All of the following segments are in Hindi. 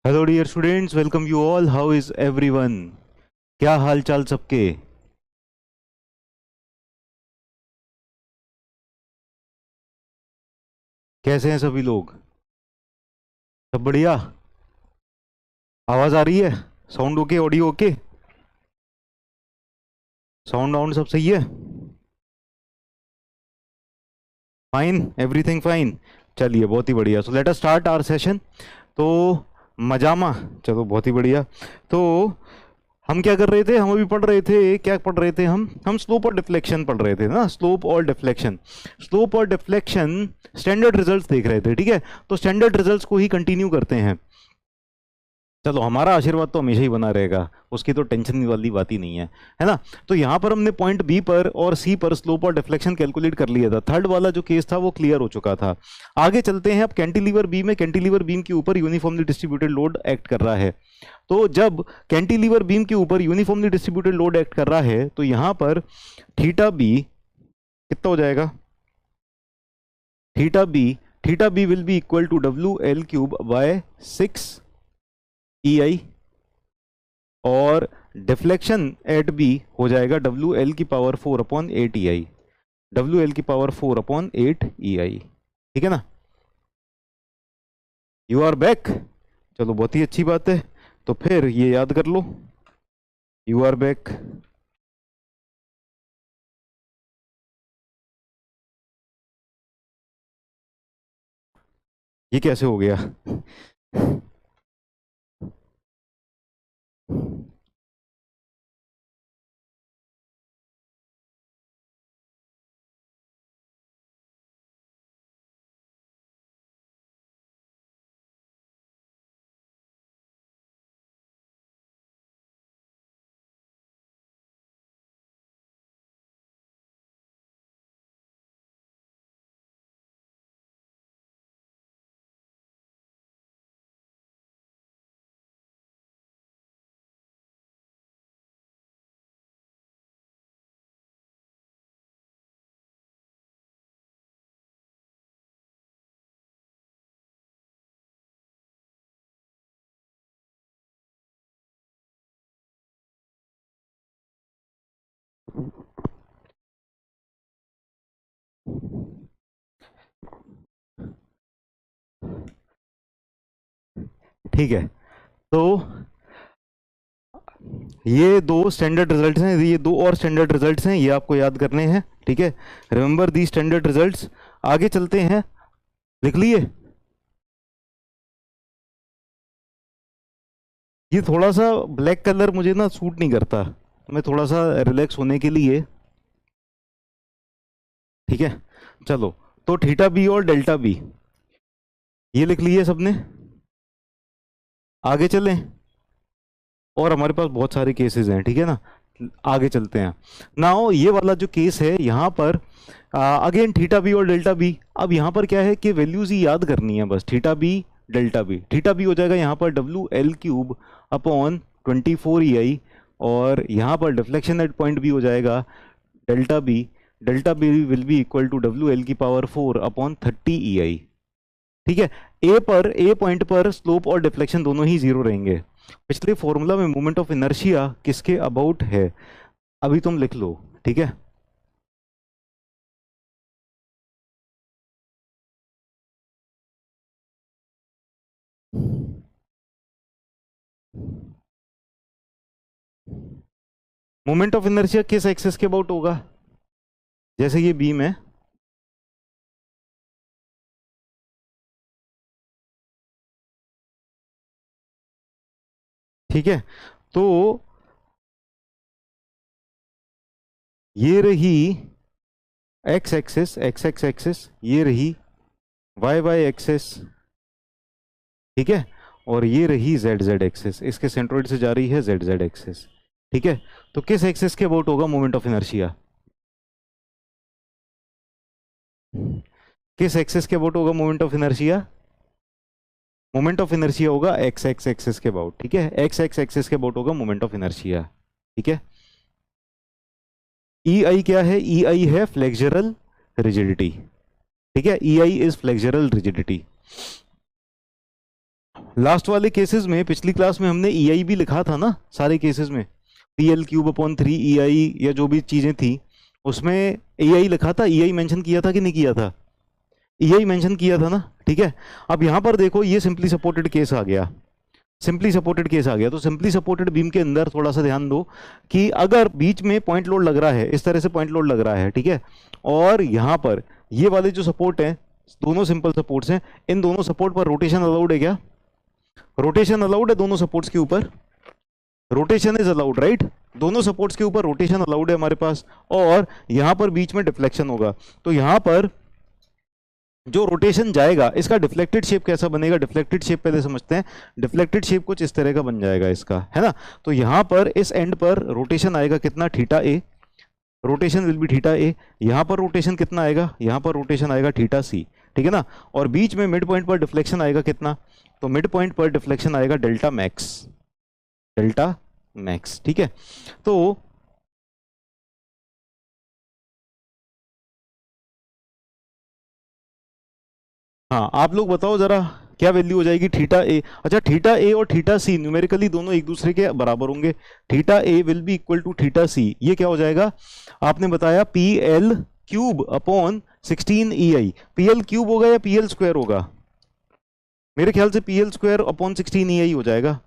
Hello dear students, welcome you all. How is everyone? क्या हाल चाल सबके? कैसे हैं सभी लोग? सब बढ़िया? आवाज़ आ रही है? Sound okay? Audio okay? Sound वाउंड सब सही है? Fine, everything fine. चलिए, बहुत ही बढ़िया। So let us start our session. तो मजामा। चलो, बहुत ही बढ़िया। तो हम क्या कर रहे थे? हम अभी पढ़ रहे थे, क्या पढ़ रहे थे? हम स्लोप और डिफ्लेक्शन पढ़ रहे थे ना। स्लोप और डिफ्लेक्शन, स्लोप और डिफ्लेक्शन स्टैंडर्ड रिजल्ट्स देख रहे थे। ठीक है, तो स्टैंडर्ड रिजल्ट्स को ही कंटिन्यू करते हैं। चलो, हमारा आशीर्वाद तो हमेशा ही बना रहेगा, उसकी तो टेंशन वाली बात ही नहीं है ना। तो यहाँ पर हमने पॉइंट बी पर और सी पर स्लोप और डिफ्लेक्शन कैलकुलेट कर लिया था। थर्ड वाला जो केस था वो क्लियर हो चुका था। आगे चलते हैं। अब कैंटिलीवर बीम में, कैंटिलीवर बीम के ऊपर यूनिफॉर्मली डिस्ट्रीब्यूटेड लोड एक्ट कर रहा है। तो जब कैंटिलीवर बीम के ऊपर यूनिफॉर्मली डिस्ट्रीब्यूटेड लोड एक्ट कर रहा है तो यहाँ पर थीटा बी कितना हो जाएगा? Theta B, theta B will be equal to W L cube by 6 E I, और डिफ्लेक्शन एट बी हो जाएगा डब्ल्यू एल की power 4/8 E I, W L की पावर 4/8 ई आई। ठीक है ना? You are back. चलो, बहुत ही अच्छी बात है। तो फिर ये याद कर लो, यू आर बैक। ये कैसे हो गया? ठीक है। तो ये दो स्टैंडर्ड रिजल्ट्स हैं, ये दो और स्टैंडर्ड रिजल्ट्स हैं, ये आपको याद करने हैं। ठीक है, रिमेंबर दी स्टैंडर्ड रिजल्ट्स। आगे चलते हैं। लिख लिए? ये थोड़ा सा ब्लैक कलर मुझे ना सूट नहीं करता, तो मैं थोड़ा सा रिलैक्स होने के लिए। ठीक है, चलो। तो थीटा बी और डेल्टा बी ये लिख लिए सबने? आगे चलें? और हमारे पास बहुत सारे केसेस हैं, ठीक है ना। आगे चलते हैं। नाउ ये वाला जो केस है यहाँ पर, अगेन थीटा बी और डेल्टा बी। अब यहाँ पर क्या है कि वैल्यूज ही याद करनी है बस। Theta B, delta B. Theta B हो जाएगा यहाँ पर W L cube upon 24 EI, और यहाँ पर डिफ्लेक्शन एट पॉइंट बी हो जाएगा delta B. Delta B will be equal to W L की पावर 4/30 EI। ठीक है। ए पॉइंट पर स्लोप और डिफ्लेक्शन दोनों ही जीरो रहेंगे। पिछले फॉर्मूला में मोमेंट ऑफ इनर्शिया किसके अबाउट है? अभी तुम लिख लो। ठीक है। मोमेंट ऑफ इनर्शिया किस एक्सिस के अबाउट होगा? जैसे ये बीम है। ठीक है, तो ये रही x axis, x x axis, ये रही वाई वाई एक्सिस। ठीक है, और ये रही जेड जेड एक्सिस, इसके सेंट्रोइड से जा रही है जेड जेड एक्सिस। ठीक है, तो किस एक्सिस के अबाउट होगा मोमेंट ऑफ इनर्शिया? किस एक्सिस के अबाउट होगा moment of inertia? Moment of inertia होगा एक्स एक्स एक्सिस के अबाउट। ठीक है, एक्स एक्स एक्सिस के अबाउट होगा मोमेंट ऑफ इनर्शिया। ठीक है। ई आई क्या है? ई आई है फ्लेक्सुरल रिजिडिटी। ठीक है, ई I is flexural rigidity. Last वाले केसेस में पिछली क्लास में हमने ई आई भी लिखा था ना, सारे केसेस में P L cube upon 3 E आई या जो भी चीज़ें थी उसमें ए आई लिखा था, ई आई मेंशन किया था कि नहीं किया था? ई आई मेंशन किया था ना, ठीक है। अब यहाँ पर देखो ये सिंपली सपोर्टेड केस आ गया, सिंपली सपोर्टेड केस आ गया। तो सिंपली सपोर्टेड बीम के अंदर थोड़ा सा ध्यान दो कि अगर बीच में पॉइंट लोड लग रहा है, इस तरह से पॉइंट लोड लग रहा है, ठीक है, और यहाँ पर ये वाले जो सपोर्ट हैं दोनों सिंपल सपोर्ट्स हैं, इन दोनों सपोर्ट पर रोटेशन अलाउड है क्या? रोटेशन अलाउड है दोनों सपोर्ट्स के ऊपर, रोटेशन इज अलाउड, राइट? दोनों सपोर्ट्स के ऊपर रोटेशन अलाउड है हमारे पास, और यहां पर बीच में डिफ्लेक्शन होगा। तो यहां पर जो रोटेशन जाएगा इसका डिफ्लेक्टेड शेप कैसा बनेगा? डिफ्लेक्टेड शेप पहले समझते हैं। डिफ्लेक्टेड शेप कुछ इस तरह का बन जाएगा इसका, है ना। तो यहां पर इस एंड पर रोटेशन आएगा कितना? Theta A, rotation will be theta A. यहां पर रोटेशन कितना आएगा? यहां पर रोटेशन आएगा थीटा सी, ठीक है ना। और बीच में मिड पॉइंट पर डिफ्लेक्शन आएगा कितना? तो मिड पॉइंट पर डिफ्लेक्शन आएगा डेल्टा मैक्स, डेल्टा मैक्स, ठीक है। तो हाँ, आप लोग बताओ जरा क्या वैल्यू हो जाएगी थीटा ए? अच्छा, थीटा ए और थीटा सी न्यूमेरिकली दोनों एक दूसरे के बराबर होंगे। Theta A will be equal to theta C, ये क्या हो जाएगा? आपने बताया P L cube upon 16 E I. P L cube होगा या पी एल स्क्वायर होगा? मेरे ख्याल से P L square upon 16 E I हो जाएगा,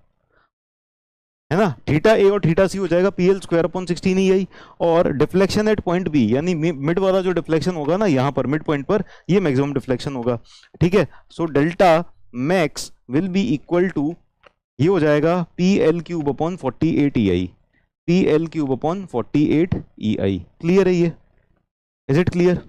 है ना। थीटा ए और थीटा सी हो जाएगा P L square upon 16 E I. और डिफ्लेक्शन एट पॉइंट बी, यानी मिड वाला जो डिफ्लेक्शन होगा ना यहाँ पर मिड पॉइंट पर, ये मैक्सिमम डिफ्लेक्शन होगा, ठीक है। So delta max will be equal to, ये हो जाएगा P L cube upon 48 E I, P L cube upon 48 E I. Clear है ये? Is it clear?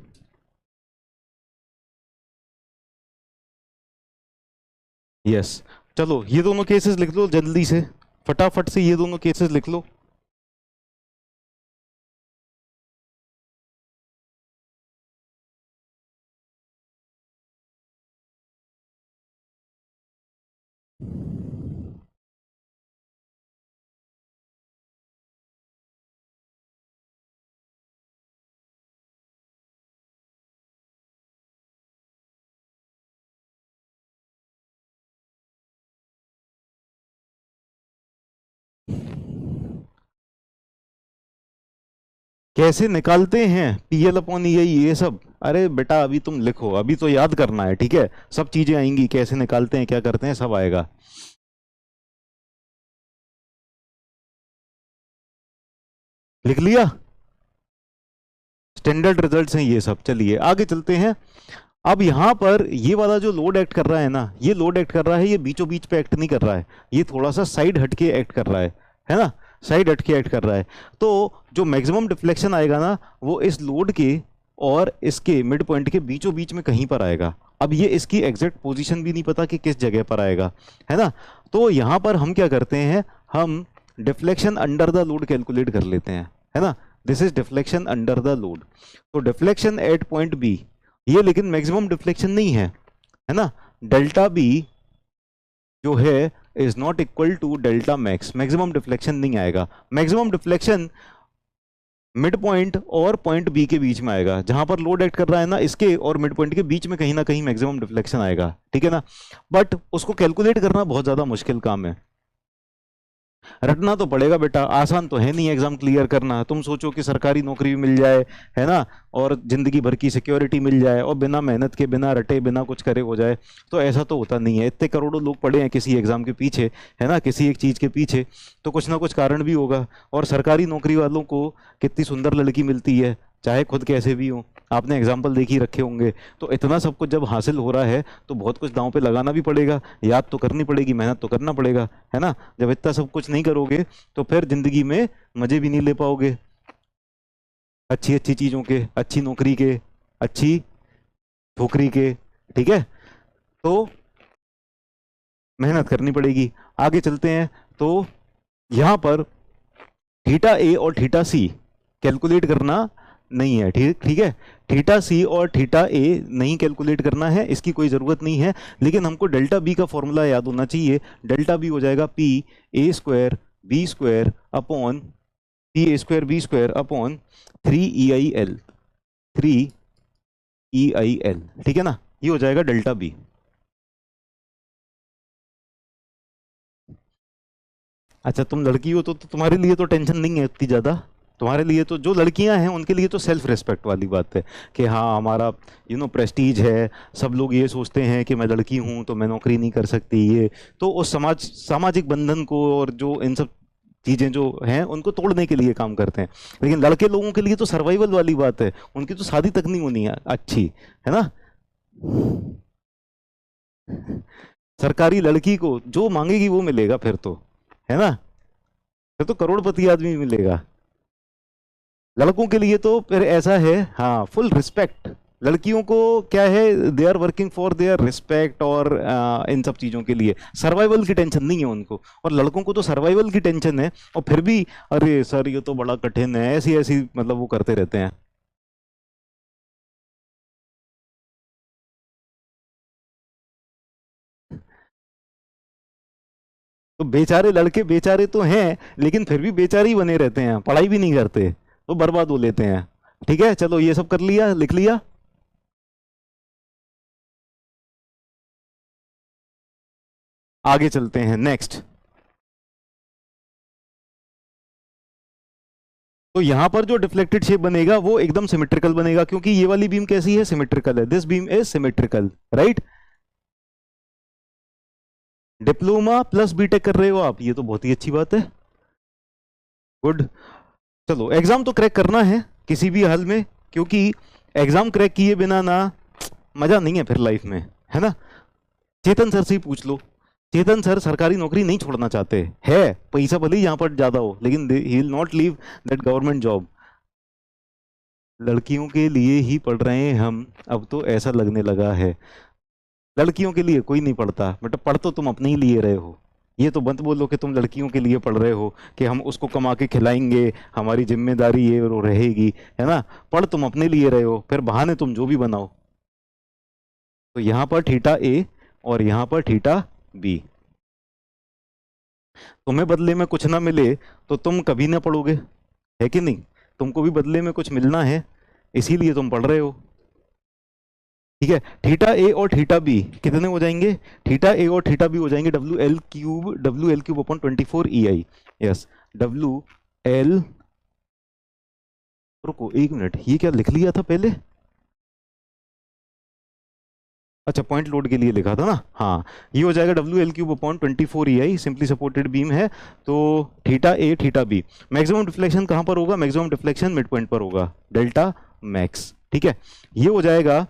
यस। चलो ये दोनों केसेस लिख लो जल्दी से, फटाफट से ये दोनों केसेस लिख लो। कैसे निकालते हैं P L upon E I ये सब? अरे बेटा अभी तुम लिखो, अभी तो याद करना है, ठीक है। सब चीजें आएंगी, कैसे निकालते हैं क्या करते हैं सब आएगा। लिख लिया? स्टैंडर्ड रिजल्ट्स हैं ये सब। चलिए आगे चलते हैं। अब यहाँ पर ये वाला जो लोड एक्ट कर रहा है ना, ये लोड एक्ट कर रहा है, ये बीचों बीच पे एक्ट नहीं कर रहा है, ये थोड़ा सा साइड हटके एक्ट कर रहा है ना, साइड हटके एक्ट कर रहा है। तो जो मैक्सिमम डिफ्लेक्शन आएगा ना वो इस लोड के और इसके मिड पॉइंट के बीचों बीच में कहीं पर आएगा। अब ये इसकी एग्जैक्ट पोजीशन भी नहीं पता कि किस जगह पर आएगा, है ना। तो यहाँ पर हम क्या करते हैं, हम deflection under the load calculate कर लेते हैं, है ना। This is deflection under the load. तो डिफ्लेक्शन एट पॉइंट बी, ये लेकिन मैक्सिमम डिफ्लेक्शन नहीं है ना। डेल्टा बी जो है is not equal to delta max, maximum deflection नहीं आएगा। मैक्सिमम डिफ्लेक्शन मिड पॉइंट और पॉइंट बी के बीच में आएगा, जहां पर लोड एक्ट कर रहा है ना, इसके और मिड पॉइंट के बीच में कहीं ना कहीं मैक्सिमम डिफ्लेक्शन आएगा, ठीक है ना। बट उसको कैलकुलेट करना बहुत ज्यादा मुश्किल काम है। रटना तो पड़ेगा बेटा, आसान तो है नहीं एग्जाम क्लियर करना। तुम सोचो कि सरकारी नौकरी भी मिल जाए, है ना, और जिंदगी भर की सिक्योरिटी मिल जाए और बिना मेहनत के, बिना रटे, बिना कुछ करे हो जाए, तो ऐसा तो होता नहीं है। इतने करोड़ों लोग पड़े हैं किसी एग्जाम के पीछे, है ना, किसी एक चीज़ के पीछे, तो कुछ ना कुछ कारण भी होगा। और सरकारी नौकरी वालों को कितनी सुंदर लड़की मिलती है, चाहे खुद कैसे भी हो, आपने एग्जाम्पल देख ही रखे होंगे। तो इतना सब कुछ जब हासिल हो रहा है तो बहुत कुछ दांव पे लगाना भी पड़ेगा, याद तो करनी पड़ेगी, मेहनत तो करना पड़ेगा, है ना। जब इतना सब कुछ नहीं करोगे तो फिर जिंदगी में मजे भी नहीं ले पाओगे, अच्छी अच्छी चीजों के, अच्छी नौकरी के, अच्छी छोकरी के, ठीक है। तो मेहनत करनी पड़ेगी। आगे चलते हैं। तो यहां पर थीटा ए और थीटा सी कैलकुलेट करना नहीं है, ठीक ठीक है। थीटा सी और थीटा ए नहीं कैलकुलेट करना है, इसकी कोई ज़रूरत नहीं है। लेकिन हमको डेल्टा बी का फॉर्मूला याद होना चाहिए। डेल्टा बी हो जाएगा P A square B square upon, P A square B square upon 3 E I L, ठीक है ना। ये हो जाएगा डेल्टा बी। अच्छा तुम लड़की हो तो तुम्हारे लिए तो टेंशन नहीं है इतनी ज़्यादा। तुम्हारे लिए तो, जो लड़कियां हैं उनके लिए तो सेल्फ रिस्पेक्ट वाली बात है कि हाँ हमारा प्रेस्टीज है। सब लोग ये सोचते हैं कि मैं लड़की हूँ तो मैं नौकरी नहीं कर सकती, ये तो उस सामाजिक बंधन को और जो इन सब चीज़ें जो हैं उनको तोड़ने के लिए काम करते हैं। लेकिन लड़के लोगों के लिए तो सर्वाइवल वाली बात है, उनकी तो शादी तक नहीं होनी है अच्छी, है ना। सरकारी लड़की को जो मांगेगी वो मिलेगा फिर तो, है ना, फिर तो करोड़पति आदमी मिलेगा। लड़कों के लिए तो फिर ऐसा है, हाँ फुल रिस्पेक्ट। लड़कियों को क्या है, they are working for their respect और इन सब चीज़ों के लिए सर्वाइवल की टेंशन नहीं है उनको। और लड़कों को तो सर्वाइवल की टेंशन है, और फिर भी अरे सर ये तो बड़ा कठिन है, ऐसी ऐसी मतलब वो करते रहते हैं। तो बेचारे लड़के बेचारे तो हैं, लेकिन फिर भी बेचारे ही बने रहते हैं, पढ़ाई भी नहीं करते तो बर्बाद हो लेते हैं। ठीक है चलो ये सब कर लिया, लिख लिया। आगे चलते हैं नेक्स्ट। तो यहां पर जो डिफ्लेक्टेड शेप बनेगा वो एकदम सिमेट्रिकल बनेगा, क्योंकि ये वाली बीम कैसी है, सिमेट्रिकल है। This beam is symmetrical, right. Diploma plus BTech कर रहे हो आप, ये तो बहुत ही अच्छी बात है, गुड। चलो एग्जाम तो क्रैक करना है किसी भी हाल में, क्योंकि एग्जाम क्रैक किए बिना ना मजा नहीं है फिर लाइफ में, है ना। चेतन सर से ही पूछ लो, चेतन सर सरकारी नौकरी नहीं छोड़ना चाहते है, पैसा भले ही यहाँ पर ज्यादा हो, लेकिन he will not leave that government job. लड़कियों के लिए ही पढ़ रहे हैं हम, अब तो ऐसा लगने लगा है। लड़कियों के लिए कोई नहीं पढ़ता, बट पढ़ तो तुम अपने ही लिए रहे हो। ये तो मत बोलो कि तुम लड़कियों के लिए पढ़ रहे हो कि हम उसको कमा के खिलाएंगे, हमारी जिम्मेदारी ये वो रहेगी, है ना। पढ़ तुम अपने लिए रहे हो, फिर बहाने तुम जो भी बनाओ। तो यहाँ पर थीटा ए और यहाँ पर थीटा बी। तुम्हें बदले में कुछ ना मिले तो तुम कभी ना पढ़ोगे, है कि नहीं। तुमको भी बदले में कुछ मिलना है, इसीलिए तुम पढ़ रहे हो। ठीक है, थीटा ए और थीटा बी कितने हो जाएंगे, थीटा ए और थीटा बी हो जाएंगे W L cube upon 24 EI। Yes, W L, रुको एक मिनट, ये क्या लिख लिया था पहले, अच्छा पॉइंट लोड के लिए लिखा था ना, हाँ। ये हो जाएगा W L cube upon 24 EI, simply supported beam है। तो theta A theta B, maximum deflection कहाँ पर होगा, मैक्सिमम डिफ्लेक्शन मिड पॉइंट पर होगा, डेल्टा मैक्स। ठीक है, ये हो जाएगा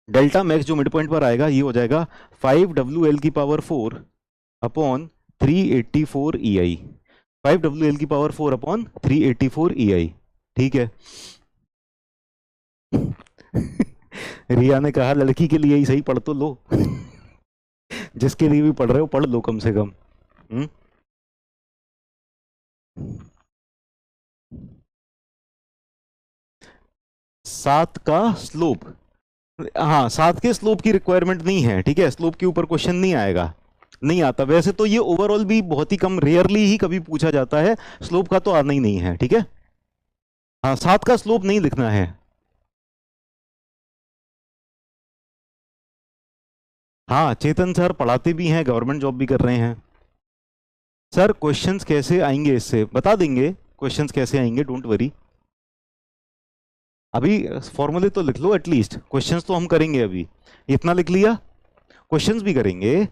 डेल्टा मैक्स जो मिड पॉइंट पर आएगा, ये हो जाएगा 5WL⁴ upon 384 EI, 5WL⁴ upon 384 EI। ठीक है। रिया ने कहा लड़की के लिए ही सही, पढ़ तो लो। जिसके लिए भी पढ़ रहे हो पढ़ लो कम से कम। हम्म। सात का स्लोप, हाँ सात के स्लोप की रिक्वायरमेंट नहीं है, ठीक है, स्लोप के ऊपर क्वेश्चन नहीं आएगा, नहीं आता। वैसे तो ये ओवरऑल भी बहुत ही कम, रेयरली ही कभी पूछा जाता है, स्लोप का तो आना ही नहीं है, ठीक है। हाँ सात का स्लोप नहीं लिखना है। हाँ चेतन सर पढ़ाते भी हैं, गवर्नमेंट जॉब भी कर रहे हैं। सर क्वेश्चंस कैसे आएंगे इससे बता देंगे, क्वेश्चंस कैसे आएंगे, डोंट वरी। अभी फॉर्मूले तो लिख लो एटलीस्ट, क्वेश्चंस तो हम करेंगे अभी। इतना लिख लिया, क्वेश्चंस भी करेंगे,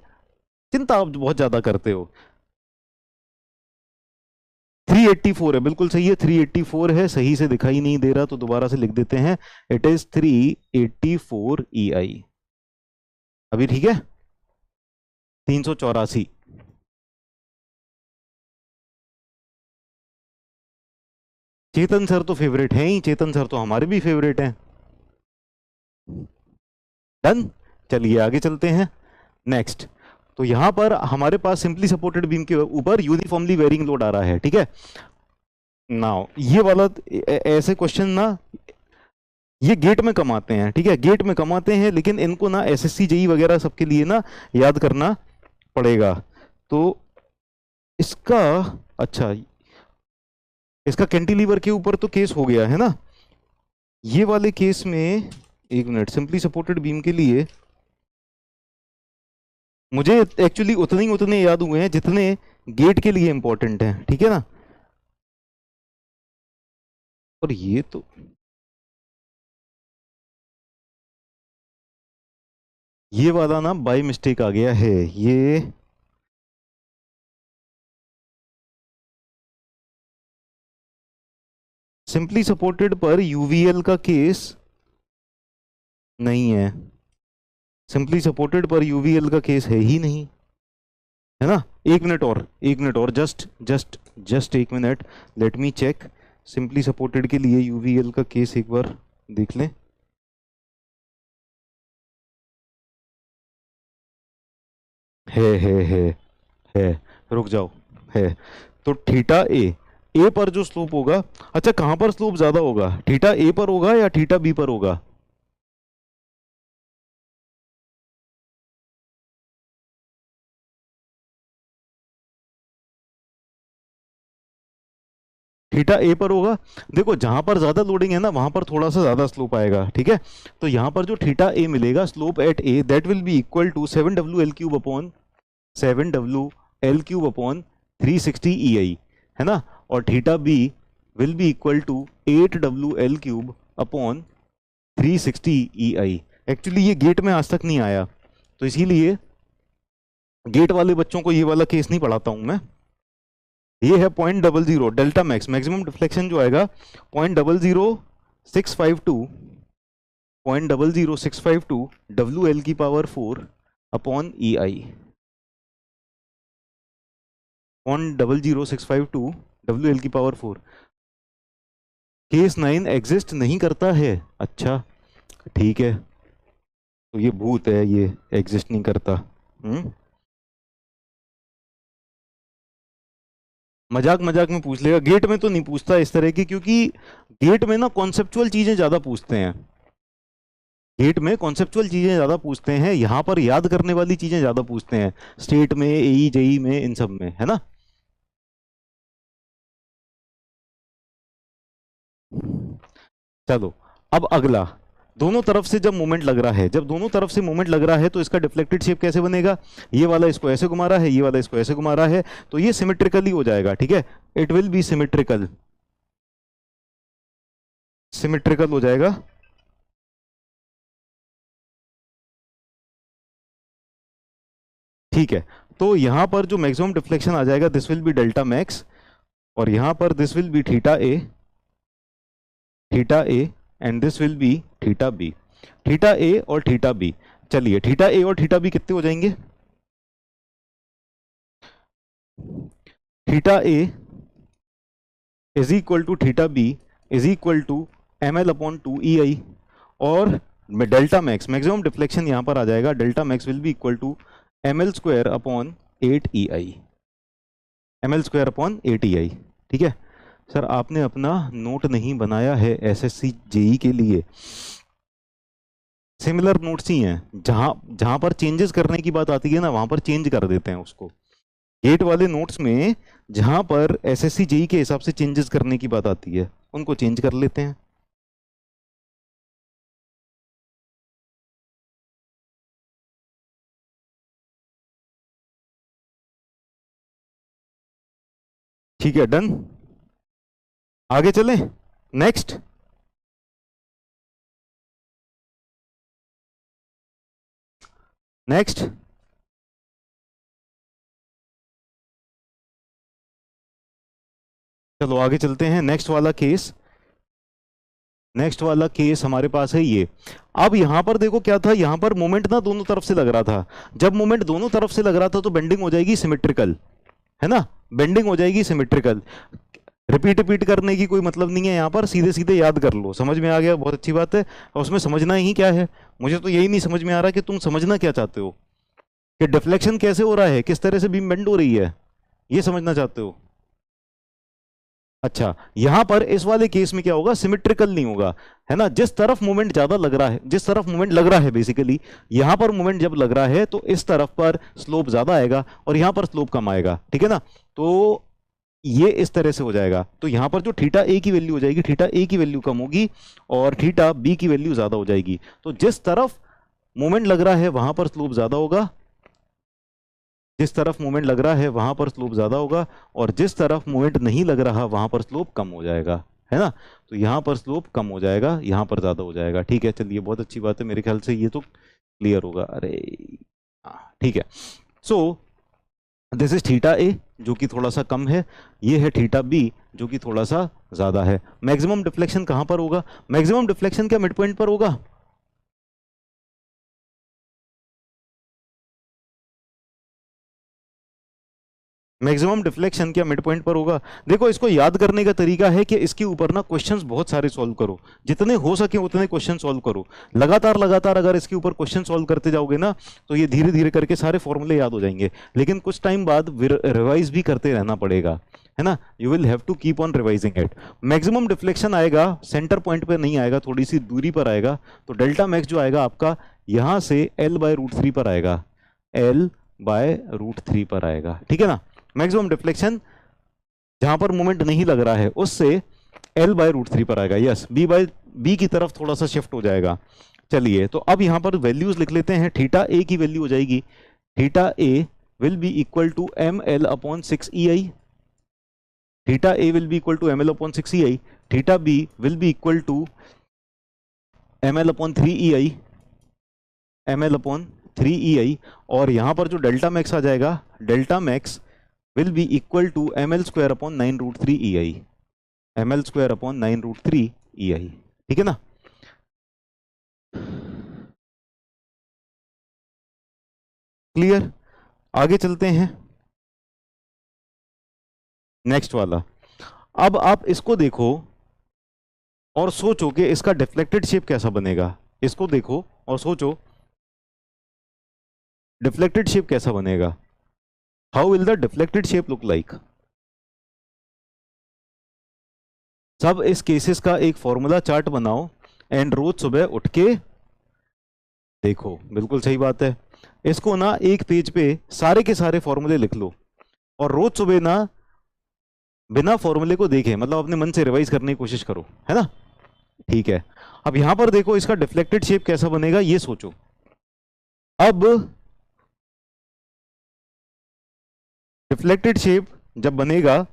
चिंता आप बहुत ज्यादा करते हो। 384 है, बिल्कुल सही है, 384 है, सही से दिखाई नहीं दे रहा तो दोबारा से लिख देते हैं, इट इज 384 EI। अभी ठीक है, 384। चेतन सर तो फेवरेट हैं ही, चेतन सर तो हमारे भी फेवरेट हैं। डन, चलिए आगे चलते हैं नेक्स्ट। तो यहां पर हमारे पास सिंपली सपोर्टेड बीम के ऊपर यूनिफॉर्मली वेरिंग लोड आ रहा है, ठीक है। नाउ ये वाला ऐसे क्वेश्चन ना ये गेट में कम आते हैं, ठीक है, गेट में कम आते हैं, लेकिन इनको ना एसएससी जेई वगैरह सबके लिए ना याद करना पड़ेगा। तो इसका, अच्छा इसका कैंटिलीवर के ऊपर तो केस हो गया है ना, ये वाले केस में एक मिनट, सिंपली सपोर्टेड बीम के लिए मुझे एक्चुअली उतने याद हुए हैं जितने गेट के लिए इंपॉर्टेंट है, ठीक है ना। और ये तो ये वाला ना बाय मिस्टेक आ गया है ये। सिंपली सपोर्टेड पर यूवीएल का केस नहीं है, सिंपली सपोर्टेड पर यूवीएल का केस है ही नहीं, है ना। एक मिनट और, एक मिनट और, जस्ट जस्ट जस्ट एक minute, let me check. Simply supported के लिए यूवीएल का केस एक बार देख लें। है है, रुक जाओ, है। तो थीटा ए पर जो स्लोप होगा, अच्छा कहां पर स्लोप ज्यादा होगा, थीटा ए पर होगा या थीटा बी पर होगा? थीटा ए पर होगा। देखो जहां पर ज्यादा लोडिंग है ना वहां पर थोड़ा सा ज्यादा स्लोप आएगा, ठीक है। तो यहां पर जो थीटा ए मिलेगा slope at A, that will be equal to 7w L cube upon 360 E I, है ना। और theta B will be equal to 8w L cube upon 360 E I. Actually ये गेट में आज तक नहीं आया, तो इसीलिए गेट वाले बच्चों को ये वाला केस नहीं पढ़ाता हूं मैं। ये है 0.00 डेल्टा मैक्स, मैक्सिमम डिफ्लेक्शन जो आएगा 0.00652 0.00652 डब्ल्यू एल की पावर 4 अपॉन ई आई। 0.00652 डब्ल्यू एल की पावर 4। केस 9 एग्जिस्ट नहीं करता है, अच्छा ठीक है, तो ये भूत है, ये एग्जिस्ट नहीं करता। मजाक मजाक में पूछ लेगा, गेट में तो नहीं पूछता इस तरह की, क्योंकि गेट में ना कॉन्सेप्चुअल चीजें ज्यादा पूछते हैं, गेट में कॉन्सेप्चुअल चीजें ज्यादा पूछते हैं, यहां पर याद करने वाली चीजें ज्यादा पूछते हैं, स्टेट में, एई जेई में, इन सब में, है ना। चलो अब अगला, दोनों तरफ से जब मोमेंट लग रहा है, जब दोनों तरफ से मोमेंट लग रहा है तो इसका डिफ्लेक्टेड शेप कैसे बनेगा, ये वाला इसको ऐसे घुमा रहा है, ये वाला इसको ऐसे घुमा रहा है, तो ये सिमेट्रिकली हो जाएगा, ठीक है। It will be symmetrical, symmetrical हो जाएगा। ठीक है, तो यहां पर जो मैक्सिमम डिफ्लेक्शन आ जाएगा this will be delta max, और यहां पर this will be theta A and this will be theta B, theta A और थीटा बी। चलिए थीटा ए और थीटा बी कितने हो जाएंगे, theta A is equal to theta B is equal to M L upon 2 E I, और डेल्टा मैक्स, मैक्सिमम डिफ्लेक्शन यहां पर आ जाएगा, delta max will be equal to M L square upon 8 E I, M L square upon 8 E I, ठीक है। सर आपने अपना नोट नहीं बनाया है एसएससी जेई के लिए, सिमिलर नोट्स ही हैं, जहां जहां पर चेंजेस करने की बात आती है ना वहां पर चेंज कर देते हैं उसको। गेट वाले नोट्स में जहां पर एसएससी जेई के हिसाब से चेंजेस करने की बात आती है उनको चेंज कर लेते हैं। ठीक है, डन, आगे चलें, नेक्स्ट। नेक्स्ट चलो आगे चलते हैं, नेक्स्ट वाला केस, नेक्स्ट वाला केस हमारे पास है ये। अब यहां पर देखो क्या था, यहां पर मोमेंट ना दोनों तरफ से लग रहा था, जब मोमेंट दोनों तरफ से लग रहा था तो बेंडिंग हो जाएगी सिमेट्रिकल, है ना, बेंडिंग हो जाएगी सिमेट्रिकल। रिपीट रिपीट करने की कोई मतलब नहीं है यहाँ पर, सीधे सीधे याद कर लो, समझ में आ गया, बहुत अच्छी बात है। और उसमें समझना ही क्या है, मुझे तो यही नहीं समझ में आ रहा कि तुम समझना क्या चाहते हो, कि डिफ्लेक्शन कैसे हो रहा है, किस तरह से बीम बेंड हो रही है, ये समझना चाहते हो। अच्छा यहां पर इस वाले केस में क्या होगा, सिमेट्रिकल नहीं होगा, है ना, जिस तरफ मोमेंट ज्यादा लग रहा है, जिस तरफ मोमेंट लग रहा है बेसिकली, यहां पर मोमेंट जब लग रहा है तो इस तरफ पर स्लोप ज्यादा आएगा और यहां पर स्लोप कम आएगा, ठीक है ना। तो ये इस तरह से हो जाएगा, तो यहां पर जो थीटा ए की वैल्यू हो जाएगी, थीटा ए की वैल्यू कम होगी और थीटा बी की वैल्यू ज्यादा हो जाएगी। तो जिस तरफ मोमेंट लग रहा है वहां पर स्लोप ज्यादा होगा जिस तरफ मोमेंट लग रहा है वहां पर स्लोप ज्यादा होगा, और जिस तरफ मोमेंट नहीं लग रहा वहां पर स्लोप कम हो जाएगा, है ना। तो यहाँ पर स्लोप कम हो जाएगा, यहाँ पर ज्यादा हो जाएगा। ठीक है, चलिए बहुत अच्छी बात है, मेरे ख्याल से ये तो क्लियर होगा। अरे ठीक है। सो दिस इज थीटा ए जो कि थोड़ा सा कम है, ये है थीटा बी जो कि थोड़ा सा ज्यादा है। मैक्सिमम डिफ्लेक्शन कहां पर होगा? मैक्सिमम डिफ्लेक्शन क्या मिड पॉइंट पर होगा? मैक्सिमम डिफ्लेक्शन क्या मिड पॉइंट पर होगा? देखो, इसको याद करने का तरीका है कि इसके ऊपर ना क्वेश्चंस बहुत सारे सॉल्व करो, जितने हो सके उतने क्वेश्चन सॉल्व करो। लगातार लगातार अगर इसके ऊपर क्वेश्चन सॉल्व करते जाओगे ना तो ये धीरे धीरे करके सारे फॉर्मूले याद हो जाएंगे, लेकिन कुछ टाइम बाद रिवाइज भी करते रहना पड़ेगा, है ना। You will have to keep on revising it. Maximum deflection आएगा सेंटर पॉइंट पे नहीं आएगा, थोड़ी सी दूरी पर आएगा। तो डेल्टा मैक्स जो आएगा आपका यहां से L/√3 पर आएगा, L/√3 पर आएगा, ठीक है ना। मैक्सिमम डिफ्लेक्शन जहां पर मोमेंट नहीं लग रहा है उससे L/√3 पर आएगा। यस, बी की तरफ थोड़ा सा शिफ्ट हो जाएगा। चलिए, तो अब यहां पर वैल्यूज लिख लेते हैं। थीटा ए की वैल्यू हो जाएगी, theta A will be equal to ml/6EI, theta A will be equal to ml/6EI, theta B will be equal to ml/3EI, ml/3EI, और यहां पर जो डेल्टा मैक्स आ जाएगा, delta max will be equal to ml/9√3 EI, ml/9√3 EI, ठीक है ना। क्लियर? आगे चलते हैं नेक्स्ट वाला। अब आप इसको देखो और सोचो कि इसका डिफ्लेक्टेड शेप कैसा बनेगा। इसको देखो और सोचो डिफ्लेक्टेड शेप कैसा बनेगा। How will the deflected shape look like? सब इस केसेस का एक फॉर्मूला चार्ट बनाओ एंड रोज सुबह उठ के देखो। बिल्कुल सही बात है। इसको ना एक पेज पे सारे के सारे फॉर्मूले लिख लो और रोज सुबह ना बिना फॉर्मूले को देखे, मतलब अपने मन से रिवाइज करने की कोशिश करो, है ना। ठीक है, अब यहां पर देखो इसका डिफ्लेक्टेड शेप कैसा बनेगा ये सोचो। अब डिफ्लेक्टेड शेप जब बनेगा,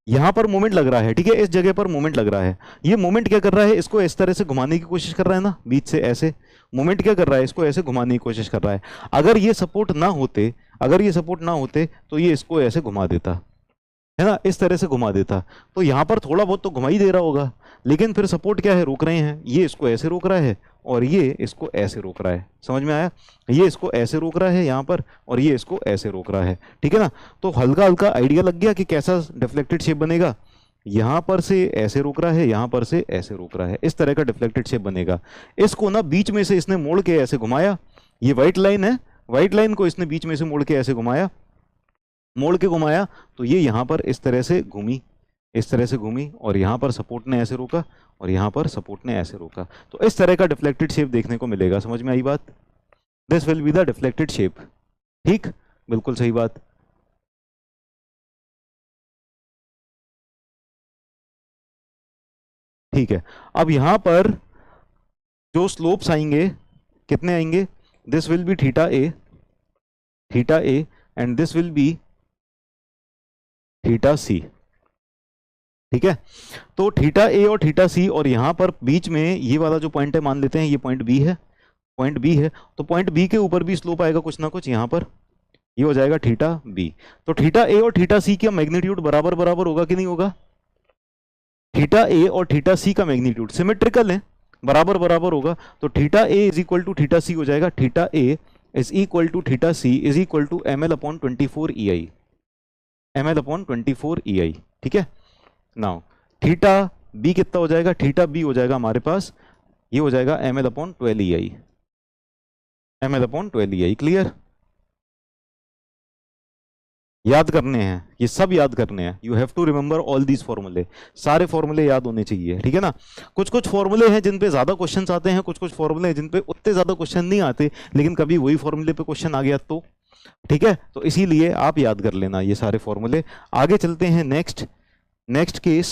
यहां पर मोमेंट लग रहा है, ठीक है, इस जगह पर मोमेंट लग रहा है। ये मोमेंट क्या कर रहा है? इसको इस तरह से घुमाने की कोशिश कर रहा है ना, बीच से ऐसे। मोमेंट क्या कर रहा है? इसको ऐसे घुमाने की कोशिश कर रहा है। अगर ये सपोर्ट ना होते, अगर ये सपोर्ट ना होते तो ये इसको ऐसे घुमा देता, है ना, इस तरह से घुमा देता। तो यहां पर थोड़ा बहुत तो घुमा ही दे रहा होगा, लेकिन फिर सपोर्ट क्या है? रोक रहे हैं। ये इसको ऐसे रोक रहा है और ये इसको ऐसे रोक रहा है। समझ में आया? ये इसको ऐसे रोक रहा है यहां पर और ये इसको ऐसे रोक रहा है, ठीक है ना। तो हल्का हल्का आइडिया लग गया कि कैसा डिफ्लेक्टेड शेप बनेगा। यहां पर से ऐसे रोक रहा है, यहां पर से ऐसे रोक रहा है, इस तरह का डिफ्लेक्टेड शेप बनेगा। इसको ना बीच में से इसने मोड़ के ऐसे घुमाया। ये व्हाइट लाइन है, व्हाइट लाइन को इसने बीच में से मोड़ के ऐसे घुमाया, मोड़ के घुमाया तो ये यहां पर इस तरह से घूमी, इस तरह से घूमी, और यहां पर सपोर्ट ने ऐसे रोका और यहां पर सपोर्ट ने ऐसे रोका। तो इस तरह का डिफ्लेक्टेड शेप देखने को मिलेगा। समझ में आई बात? This will be the deflected shape. ठीक, बिल्कुल सही बात। ठीक है, अब यहां पर जो स्लोप्स आएंगे कितने आएंगे? This will be theta A, theta A, and this will be theta C, ठीक है। तो थीटा ए और थीटा सी, और यहां पर बीच में ये वाला जो पॉइंट है मान लेते हैं ये पॉइंट बी है, पॉइंट बी है। तो पॉइंट बी के ऊपर भी स्लोप आएगा कुछ ना कुछ, यहां पर ये हो जाएगा थीटा बी। तो थीटा ए और थीटा सी का मैग्नीट्यूड बराबर बराबर होगा कि नहीं होगा? थीटा ए और थीटा सी का मैग्नीट्यूड सिमेट्रिकल है, बराबर बराबर होगा। तो theta A is equal to theta C हो जाएगा, theta A is equal to theta C is equal to ml/24 EI, ml/24 EI, ठीक है। नाउ थीटा बी कितना हो जाएगा? थीटा बी हो जाएगा हमारे पास, ये हो जाएगा ml/12 EI, ml/12 EI। Clear? याद करने हैं, ये सब याद करने हैं। You have to remember all these फॉर्मूले, सारे फॉर्मूले याद होने चाहिए, ठीक है ना। कुछ कुछ फॉर्मूले हैं जिन पे ज्यादा क्वेश्चंस आते हैं, कुछ कुछ फॉर्मूले हैं जिन पे उतने ज्यादा क्वेश्चन नहीं आते, लेकिन कभी वही फॉर्मूले पे क्वेश्चन आ गया तो, ठीक है। तो इसीलिए आप याद कर लेना ये सारे फॉर्मूले। आगे चलते हैं नेक्स्ट केस।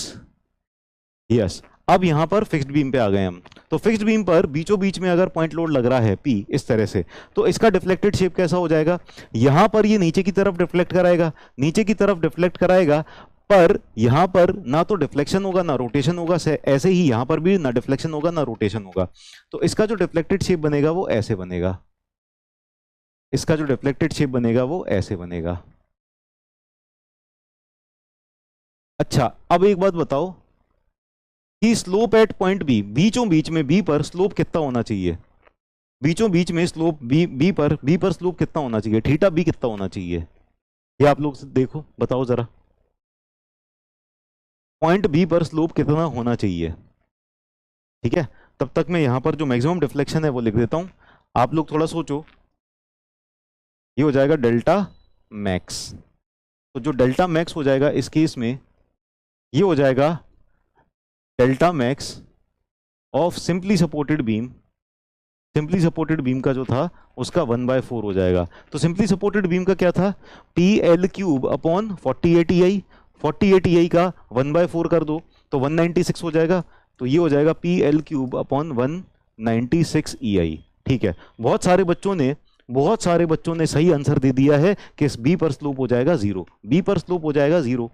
यस, अब यहां पर फिक्स्ड बीम पे आ गए हम। तो फिक्स्ड बीम पर बीचों बीच में अगर पॉइंट लोड लग रहा है P इस तरह से, तो इसका डिफ्लेक्टेड शेप कैसा हो जाएगा? यहां पर ये नीचे की तरफ डिफ्लेक्ट कराएगा, नीचे की तरफ डिफ्लेक्ट कराएगा, पर यहां पर ना तो डिफ्लेक्शन होगा ना रोटेशन होगा, ऐसे ही यहां पर भी ना डिफ्लेक्शन होगा ना रोटेशन होगा। तो इसका जो डिफ्लेक्टेड शेप बनेगा वो ऐसे बनेगा, इसका जो डिफ्लेक्टेड शेप बनेगा वो ऐसे बनेगा। अच्छा, अब एक बात बताओ कि स्लोप एट पॉइंट बी, बीचों बीच में बी पर स्लोप कितना होना चाहिए? बीचों बीच में स्लोप बी पर स्लोप कितना होना चाहिए? थीटा बी कितना होना चाहिए? ये आप लोग देखो, बताओ जरा, पॉइंट बी पर स्लोप कितना होना चाहिए? ठीक है, तब तक मैं यहां पर जो मैक्सिमम डिफ्लेक्शन है वो लिख देता हूं, आप लोग थोड़ा सोचो। ये हो जाएगा डेल्टा मैक्स। तो जो डेल्टा मैक्स हो जाएगा इस केस में, ये हो जाएगा delta max of simply supported beam. Simply supported beam का जो था उसका 1/4 हो जाएगा। तो सिंपली सपोर्टेड बीम का क्या था? PL³ upon 48 EI। 48 EI का 1/4 कर दो तो 196 हो जाएगा। तो ये हो जाएगा PL³ अपॉन 196 EI। ठीक है, बहुत सारे बच्चों ने सही आंसर दे दिया है कि इस बी पर स्लोप हो जाएगा 0। बी पर स्लोप हो जाएगा 0,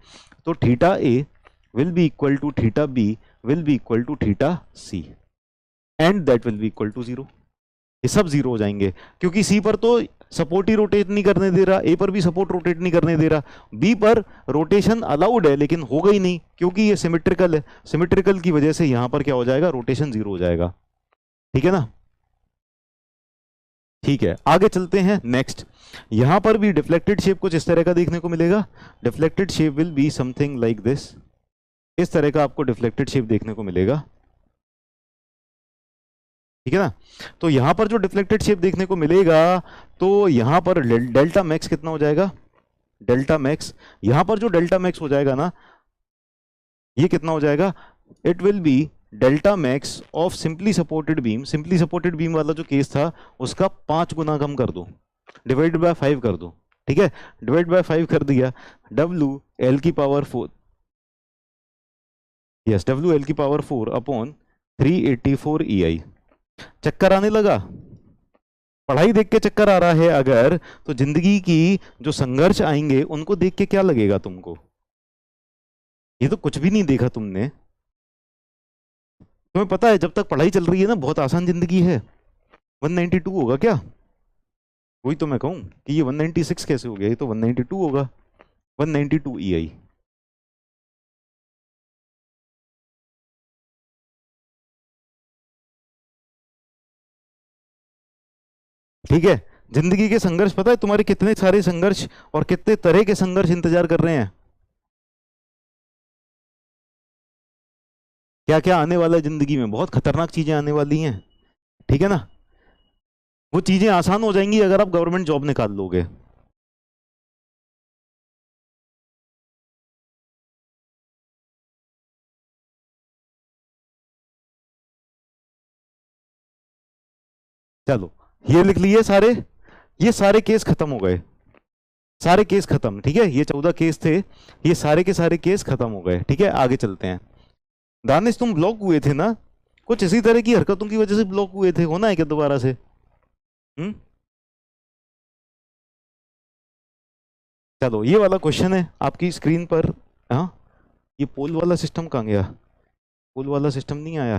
तो theta A will be equal to theta B will be equal to theta C and that will be equal to 0। ये सब 0 हो जाएंगे, क्योंकि सी पर तो सपोर्ट ही रोटेट नहीं करने दे रहा, ए पर भी सपोर्ट रोटेट नहीं करने दे रहा, बी पर रोटेशन अलाउड है लेकिन होगा ही नहीं क्योंकि ये सिमेट्रिकल है। सिमेट्रिकल की वजह से यहां पर क्या हो जाएगा? रोटेशन 0 हो जाएगा। ठीक है ना? ठीक है, आगे चलते हैं। नेक्स्ट, यहां पर भी डिफ्लेक्टेड शेप कुछ इस तरह का देखने को मिलेगा। Deflected shape will be something like this. इस तरह का आपको डिफ्लेक्टेड शेप देखने को मिलेगा। ठीक है ना? तो यहां पर जो डिफ्लेक्टेड शेप देखने को मिलेगा, तो यहां पर डेल्टा मैक्स कितना हो जाएगा? डेल्टा मैक्स, यहां पर जो डेल्टा मैक्स हो जाएगा ना, ये कितना हो जाएगा? It will be delta max of simply supported beam. Simply supported beam वाला जो केस था उसका 5 गुना कम कर दो, डिवाइड बाय 5 कर दो। ठीक है, डिवाइड बाय 5 कर दिया, WL⁴, yes, WL⁴ upon 384 EI। चक्कर आने लगा? पढ़ाई देख के चक्कर आ रहा है अगर, तो जिंदगी की जो संघर्ष आएंगे उनको देख के क्या लगेगा तुमको? ये तो कुछ भी नहीं देखा तुमने। तुम्हें पता है जब तक पढ़ाई चल रही है ना बहुत आसान जिंदगी है। 192 होगा क्या? वही तो मैं कहूं कि ये 196 कैसे हो गया? ये तो 192 होगा, 192 EI। ठीक है, जिंदगी के संघर्ष पता है तुम्हारे कितने सारे संघर्ष और कितने तरह के संघर्ष इंतजार कर रहे हैं? क्या क्या आने वाला है जिंदगी में? बहुत खतरनाक चीजें आने वाली हैं। ठीक है ना? वो चीजें आसान हो जाएंगी अगर आप गवर्नमेंट जॉब निकाल लोगे। चलो, ये लिख लिए सारे, ये सारे केस खत्म हो गए, सारे केस खत्म। ठीक है, ये 14 केस थे, ये सारे के सारे केस खत्म हो गए। ठीक है, आगे चलते हैं। दानिश, तुम ब्लॉक हुए थे ना? कुछ इसी तरह की हरकतों की वजह से ब्लॉक हुए थे, होना है क्या दोबारा से? हम्म, चलो, ये वाला क्वेश्चन है आपकी स्क्रीन पर। हाँ, ये पोल वाला सिस्टम कहाँ गया? पोल वाला सिस्टम नहीं आया?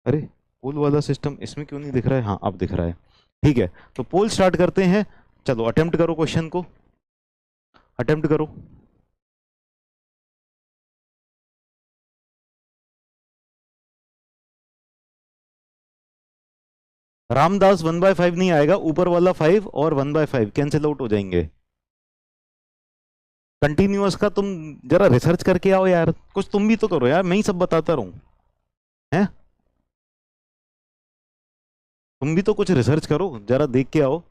अरे, पोल वाला सिस्टम इसमें क्यों नहीं दिख रहा है? हाँ, अब दिख रहा है। ठीक है, तो पोल स्टार्ट करते हैं। चलो, अटेम्प्ट करो, क्वेश्चन को अटेम्प्ट करो। रामदास 1/5 नहीं आएगा, ऊपर वाला 5 और 1/5 कैंसिल आउट हो जाएंगे। कंटिन्यूअस का तुम जरा रिसर्च करके आओ यार, कुछ तुम भी तो करो यार, मैं ही सब बताता रहूं हैं? तुम भी तो कुछ रिसर्च करो, जरा देख के आओ।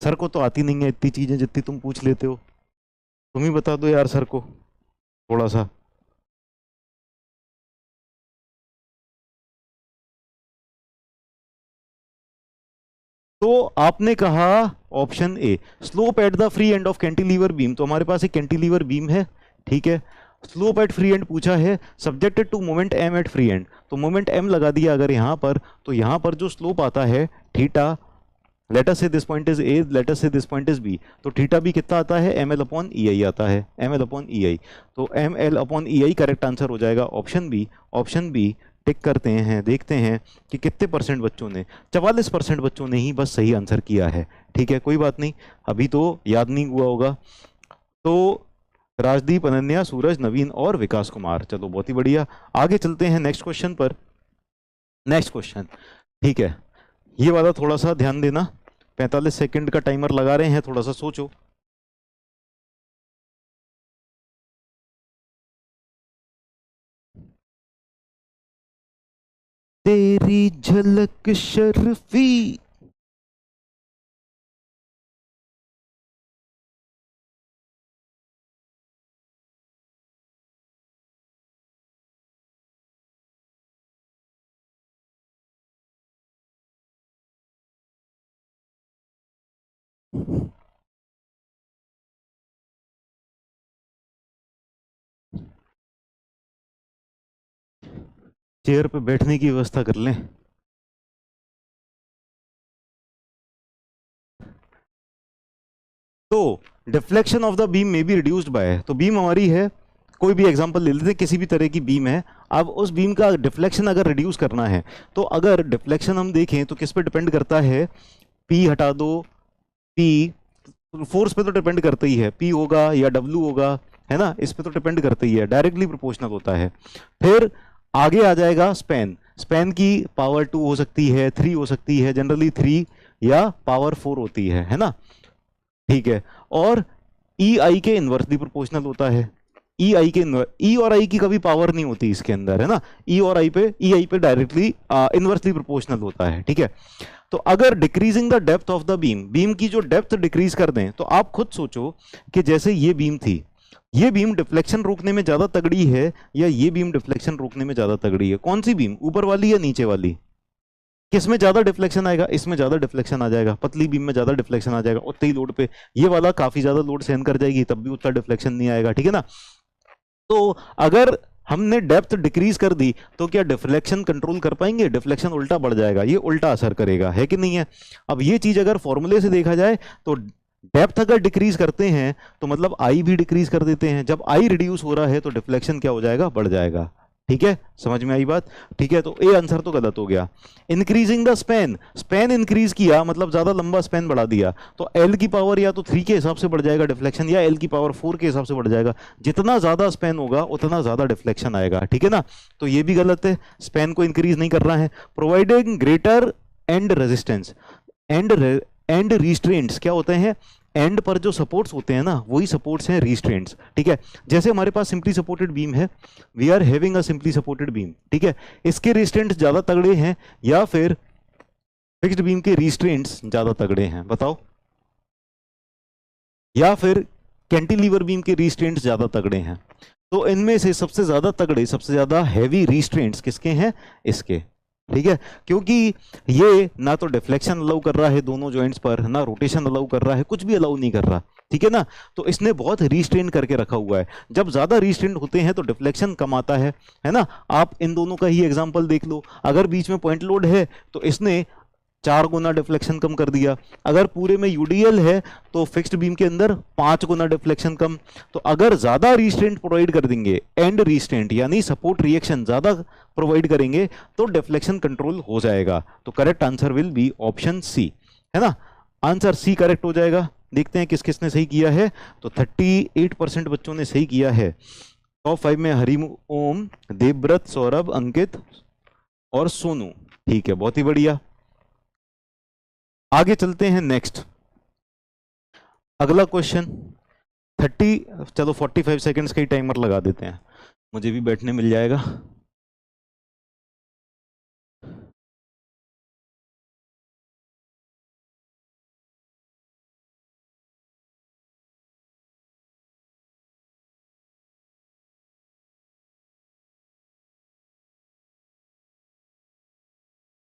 सर को तो आती नहीं है इतनी चीजें जितनी तुम पूछ लेते हो। तुम ही बता दो यार सर को थोड़ा सा। तो आपने कहा option A, slope at the free end of cantilever beam. तो हमारे पास एक कैंटिलीवर बीम है, ठीक है। स्लोप एट फ्री एंड पूछा है, subjected to moment M at free end, तो मोमेंट एम लगा दिया अगर यहाँ पर, तो यहाँ पर जो स्लोप आता है theta, let us say this point is A, let us say this point is B, तो थीटा भी कितना आता है, M L upon E I आता है, M L upon E I, तो M L upon E I correct answer हो जाएगा option B. Option B tick करते हैं, देखते हैं कि कितने परसेंट बच्चों ने, 44% बच्चों ने ही बस सही आंसर किया है। ठीक है, कोई बात नहीं, अभी तो याद नहीं हुआ होगा। तो राजदीप, अनन्या, सूरज, नवीन और विकास कुमार, चलो बहुत ही बढ़िया। आगे चलते हैं नेक्स्ट क्वेश्चन पर। नेक्स्ट क्वेश्चन, ठीक है, ये वाला थोड़ा सा ध्यान देना, 45 सेकंड का टाइमर लगा रहे हैं, थोड़ा सा सोचो। तेरी झलक शर्फी, चेयर पे बैठने की व्यवस्था कर लें। तो डिफ्लेक्शन ऑफ द बीम में बी रिड्यूस्ड बाय, तो बीम हमारी है, कोई भी एग्जांपल ले लेते हैं, किसी भी तरह की बीम है। अब उस बीम का डिफ्लेक्शन अगर रिड्यूस करना है, तो अगर डिफ्लेक्शन हम देखें तो किस पे डिपेंड करता है, पी हटा दो, पी फोर्स पे तो डिपेंड करता ही है, पी होगा या डब्ल्यू होगा, है ना, इस पे तो डिपेंड करता ही है, डायरेक्टली प्रोपोर्शनल होता है। फिर आगे आ जाएगा स्पैन, स्पैन की पावर 2 हो सकती है, 3 हो सकती है, जनरली 3 या पावर 4 होती है ना, ठीक है। और ई आई के इन्वर्सली प्रोपोर्शनल होता है, ई आई के ई और आई की कभी पावर नहीं होती इसके अंदर, है ना, ई और आई पे, ई आई पे डायरेक्टली इन्वर्सली प्रोपोर्शनल होता है, ठीक है। तो अगर decreasing the depth of the beam, beam की जो डेप्थ डिक्रीज कर दें, तो आप खुद सोचो कि जैसे ये बीम थी, ये बीम डिफ्लेक्शन रोकने में ज्यादा तगड़ी है या ये बीम डिफ्लेक्शन रोकने में ज्यादा तगड़ी है, कौन सी बीम, ऊपर वाली या नीचे वाली, किस में ज्यादा डिफ्लेक्शन आएगा, इसमें ज्यादा डिफ्लेक्शन आ जाएगा, पतली बीम में ज्यादा डिफ्लेक्शन आ जाएगा उतनी ही लोड पे, ये वाला काफी ज्यादा लोड सहन कर जाएगी तब भी उतना डिफ्लेक्शन नहीं आएगा, ठीक है ना। तो अगर हमने डेप्थ डिक्रीज कर दी तो क्या डिफ्लेक्शन कंट्रोल कर पाएंगे, डिफ्लेक्शन उल्टा बढ़ जाएगा, ये उल्टा असर करेगा, है कि नहीं है। अब ये चीज अगर फॉर्मूले से देखा जाए तो डेप्थ अगर डिक्रीज करते हैं तो मतलब आई भी डिक्रीज कर देते हैं, जब आई रिड्यूस हो रहा है तो डिफ्लेक्शन क्या हो जाएगा, बढ़ जाएगा, ठीक है, समझ में आई बात, ठीक है। तो ए आंसर तो गलत हो गया। Increasing the span, span increase किया मतलब ज्यादा लंबा स्पैन बढ़ा दिया, तो एल की पावर या तो 3 के हिसाब से बढ़ जाएगा डिफ्लेक्शन, या एल की पावर 4 के हिसाब से बढ़ जाएगा, जितना ज्यादा स्पैन होगा उतना ज्यादा डिफ्लेक्शन आएगा, ठीक है ना। तो ये भी गलत है, स्पैन को इंक्रीज नहीं कर रहा है। Providing greater and resistance, and restraints क्या होते हैं, एंड पर जो सपोर्ट्स होते हैं ना वही सपोर्ट्स हैं रिस्ट्रेंट्स, ठीक है। जैसे हमारे पास सिंपली सपोर्टेड बीम है, we are having a simply supported beam, ठीक है, इसके रिस्ट्रेंट्स ज्यादा तगड़े हैं या फिर फिक्स्ड बीम के रिस्ट्रेंट्स ज्यादा तगड़े हैं, बताओ, या फिर कैंटिलीवर बीम के रिस्ट्रेंट्स ज्यादा तगड़े हैं। तो इनमें से सबसे ज्यादा तगड़े, सबसे ज्यादा हैवी रिस्ट्रेंट्स किसके हैं, इसके, ठीक है, क्योंकि ये ना तो डिफ्लेक्शन अलाउ कर रहा है दोनों जॉइंट्स पर, ना रोटेशन अलाउ कर रहा है, कुछ भी अलाउ नहीं कर रहा, ठीक है ना। तो इसने बहुत रिस्ट्रेन करके रखा हुआ है, जब ज्यादा रिस्ट्रेन होते हैं तो डिफ्लेक्शन कम आता है ना। आप इन दोनों का ही एग्जांपल देख लो, अगर बीच में पॉइंट लोड है तो इसने 4 गुना डिफ्लेक्शन कम कर दिया, अगर पूरे में यूडीएल है तो फिक्स्ड बीम के अंदर 5 गुना डिफ्लेक्शन कम। तो अगर ज्यादा रिस्ट्रेंट प्रोवाइड कर देंगे, एंड रिस्ट्रेंट यानी सपोर्ट रिएक्शन ज्यादा प्रोवाइड करेंगे तो डिफ्लेक्शन कंट्रोल हो जाएगा। तो correct answer will be option C, है ना, आंसर सी करेक्ट हो जाएगा। देखते हैं किस किसने सही किया है, तो 38% बच्चों ने सही किया है। टॉप 5 में हरिओम, देवव्रत, सौरभ, अंकित और सोनू, ठीक है, बहुत ही बढ़िया। आगे चलते हैं नेक्स्ट, अगला क्वेश्चन 30, चलो 45 सेकंड्स का ही टाइमर लगा देते हैं, मुझे भी बैठने मिल जाएगा।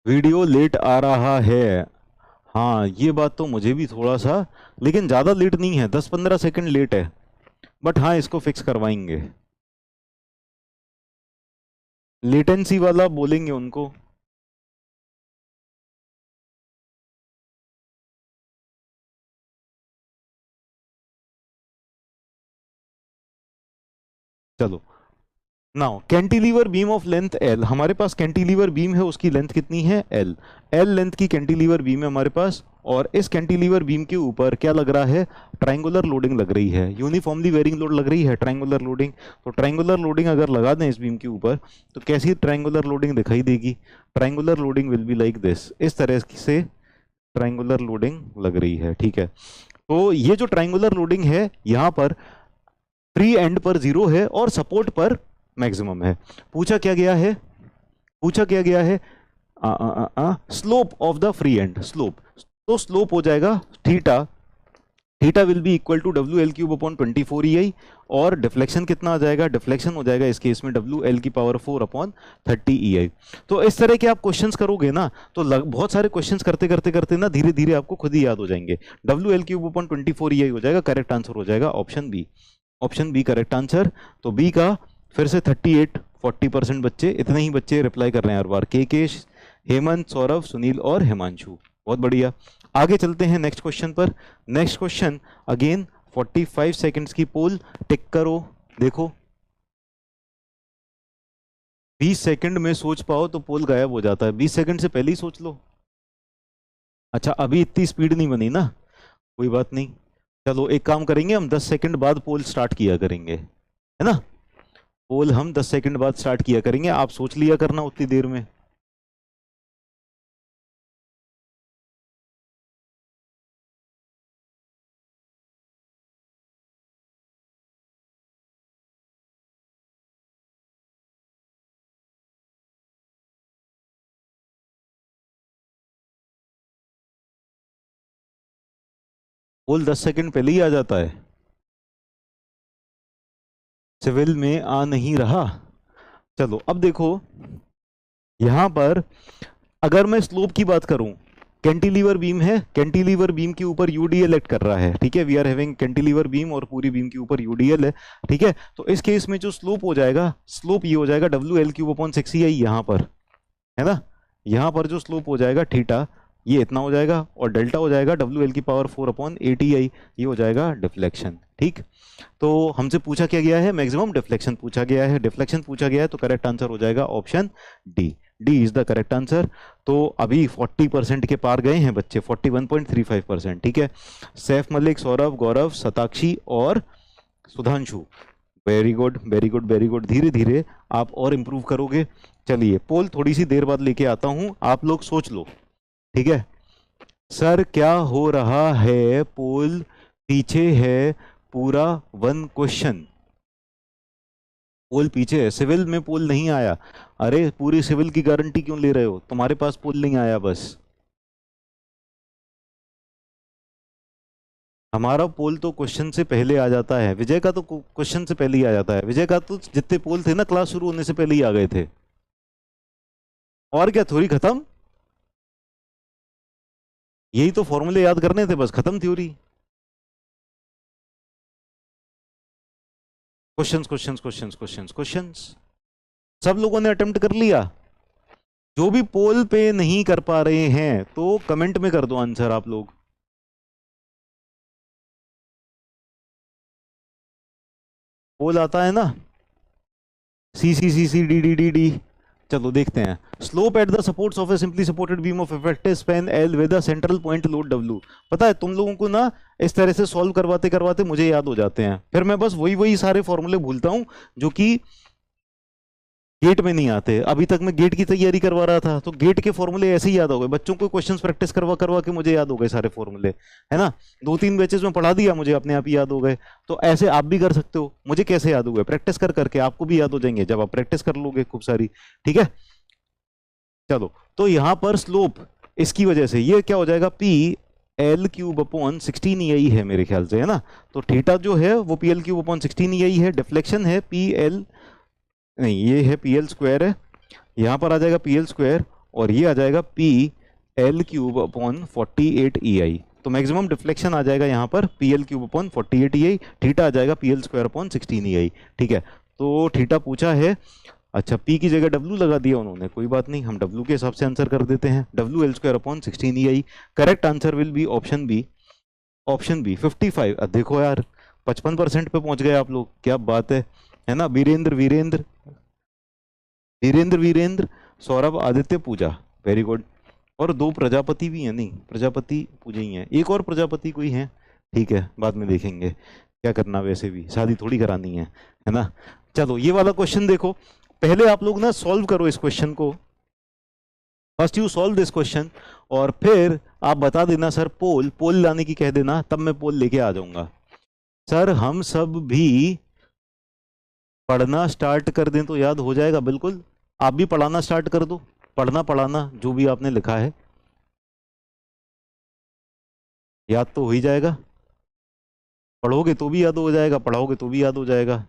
वीडियो लेट आ रहा है, हाँ ये बात तो मुझे भी थोड़ा सा, लेकिन ज़्यादा लेट नहीं है, 10-15 सेकंड लेट है, बट हाँ इसको फिक्स करवाएंगे। लेटेंसी वाला बोलेंगे उनको। चलो, now cantilever beam of length L, हमारे पास कैंटिलीवर बीम है, उसकी लेंथ कितनी है एल। एल लेंथ की कैंटिलीवर बीम है हमारे पास, और इस कैंटिलीवर बीम के ऊपर क्या लग रहा है, ट्रायंगुलर लोडिंग लग रही है, यूनिफॉर्मली वेरिंग लोड लग रही है, ट्रायंगुलर लोडिंग। तो ट्रायंगुलर लोडिंग अगर लगा दें इस बीम के ऊपर, तो कैसी ट्रायंगुलर लोडिंग दिखाई देगी, triangular loading will be like this, इस तरह से ट्रायंगुलर लोडिंग लग रही है। ठीक है, तो ये जो ट्रायंगुलर लोडिंग है यहाँ पर फ्री एंड पर जीरो है और सपोर्ट पर मैक्सिमम है। पूछा क्या गया है, पूछा क्या गया है, slope of the free end, slope, तो स्लोप हो जाएगा theta, theta will be equal to W L cube upon 24 E I, और डिफ्लेक्शन कितना आ जाएगा, डिफ्लेक्शन हो जाएगा इस केस में डब्ल्यू एल की पावर 4 अपॉन 30 ई आई। तो इस तरह के आप क्वेश्चंस करोगे ना, तो बहुत सारे क्वेश्चंस करते करते करते ना धीरे धीरे आपको खुद ही याद हो जाएंगे। W L cube upon 24 E I हो जाएगा, करेक्ट आंसर हो जाएगा option B, option B correct answer. तो बी का फिर से 38 40% बच्चे, इतने ही बच्चे रिप्लाई कर रहे हैं हर बार, केकेश, हेमंत, सौरभ, सुनील और हिमांशु, बहुत बढ़िया। आगे चलते हैं नेक्स्ट क्वेश्चन पर। नेक्स्ट क्वेश्चन अगेन 45 सेकंड्स की पोल, टिक करो, देखो 20 सेकंड में सोच पाओ तो पोल गायब हो जाता है, 20 सेकंड से पहले ही सोच लो। अच्छा, अभी इतनी स्पीड नहीं बनी ना, कोई बात नहीं, चलो एक काम करेंगे, हम 10 सेकंड बाद पोल स्टार्ट किया करेंगे, है ना, पोल हम 10 सेकंड बाद स्टार्ट किया करेंगे, आप सोच लिया करना उतनी देर में। पोल 10 सेकंड पहले ही आ जाता है, सिविल में आ नहीं रहा। चलो अब देखो, यहां पर अगर मैं स्लोप की बात करूं, कैंटिलीवर बीम है, कैंटिलीवर बीम के ऊपर यूडीएल एक्ट कर रहा है, ठीक है, we are having cantilever beam और पूरी बीम के ऊपर यूडीएल है, ठीक है। तो इस केस में जो स्लोप हो जाएगा, स्लोप ये हो जाएगा W L cube upon 6 E आई, यहाँ पर है ना, यहाँ पर जो स्लोप हो जाएगा थीटा, ये इतना हो जाएगा, और डेल्टा हो जाएगा डब्ल्यू एल की पावर 4 अपॉन 8 ई आई, ये हो जाएगा डिफ्लेक्शन। ठीक, तो हमसे पूछा क्या गया है, मैक्सिमम डिफ्लेक्शन पूछा गया है, डिफ्लेक्शन पूछा गया है, तो करेक्ट आंसर हो जाएगा option D, D is the correct answer. तो अभी 40% के पार गए हैं बच्चे, 41.35%, ठीक है। सैफ मलिक, सौरभ, गौरव, सताक्षी और Sudhanshu, very good very good very good, धीरे धीरे आप और इम्प्रूव करोगे। चलिए पोल थोड़ी सी देर बाद लेके आता हूं, आप लोग सोच लो, ठीक है। सर क्या हो रहा है, पोल पीछे है पूरा 1 क्वेश्चन, पोल पीछे है, सिविल में पोल नहीं आया। अरे पूरी सिविल की गारंटी क्यों ले रहे हो, तुम्हारे पास पोल नहीं आया बस, हमारा पोल तो क्वेश्चन से पहले आ जाता है, विजय का तो क्वेश्चन से पहले ही आ जाता है, विजय का तो जितने पोल थे ना क्लास शुरू होने से पहले ही आ गए थे। और क्या, थ्योरी खत्म, यही तो फॉर्मूले याद करने थे, बस खत्म theory. Questions questions questions questions questions, सब लोगों ने अटेम्प्ट कर लिया, जो भी पोल पे नहीं कर पा रहे हैं तो कमेंट में कर दो आंसर आप लोग। पोल आता है ना, C C C C D D D D, चलो देखते हैं। Slope at the supports of a simply supported beam of effective span L with a central point load W. पता है तुम लोगों को ना, इस तरह से सॉल्व करवाते करवाते मुझे याद हो जाते हैं, फिर मैं बस वही वही सारे फॉर्मूले भूलता हूं जो कि गेट में नहीं आते। अभी तक मैं गेट की तैयारी करवा रहा था, तो गेट के फॉर्मूले ऐसे ही याद हो गए, बच्चों को क्वेश्चंस प्रैक्टिस करवा करवा के मुझे याद हो गए सारे फॉर्मूले, है ना, 2-3 बैचेस में पढ़ा दिया, मुझे अपने आप ही याद हो गए। तो ऐसे आप भी कर सकते हो, मुझे कैसे याद हो गए, प्रैक्टिस कर करके आपको भी याद हो जाएंगे जब आप प्रैक्टिस कर लोगे खूब सारी, ठीक है। चलो, तो यहां पर स्लोप इसकी वजह से ये क्या हो जाएगा, P L cube upon 16 E I है मेरे ख्याल से, है ना, तो थीटा जो है वो P L cube upon 16 E I है, डिफ्लेक्शन है पी एल, नहीं ये है पी एल स्क्वायर है, यहाँ पर आ जाएगा पी एल स्क्वायर, और ये आ जाएगा P L cube upon 48 E I, तो मैक्सिमम डिफ्लेक्शन आ जाएगा यहाँ पर P L cube upon 48 E आई, थीटा आ जाएगा P L square upon 16 E I, ठीक है। तो थीटा पूछा है, अच्छा, पी की जगह डब्ल्यू लगा दिया उन्होंने, कोई बात नहीं, हम डब्ल्यू के हिसाब से आंसर कर देते हैं। W L square upon 16 EI। Correct answer will be option B. Option B 55। देखो यार 55% पे पहुंच गए आप लोग, क्या बात है ना। वीरेंद्र वीरेंद्र वीरेंद्र वीरेंद्र, सौरभ, आदित्य, पूजा, वेरी गुड। और दो प्रजापति भी हैं, नहीं प्रजापति पूजा ही है, एक और प्रजापति कोई है, ठीक है बाद में देखेंगे, क्या करना, वैसे भी शादी थोड़ी करानी है ना। चलो ये वाला क्वेश्चन देखो, पहले आप लोग ना सॉल्व करो इस क्वेश्चन को। First you solve this question और फिर आप बता देना सर पोल, पोल लाने की कह देना, तब मैं पोल लेके आ जाऊंगा। सर हम सब भी पढ़ना स्टार्ट कर दें तो याद हो जाएगा, बिल्कुल आप भी पढ़ाना स्टार्ट कर दो, पढ़ना पढ़ाना जो भी आपने लिखा है याद तो हो ही जाएगा, पढ़ोगे तो भी याद हो जाएगा, पढ़ाओगे तो भी याद हो जाएगा,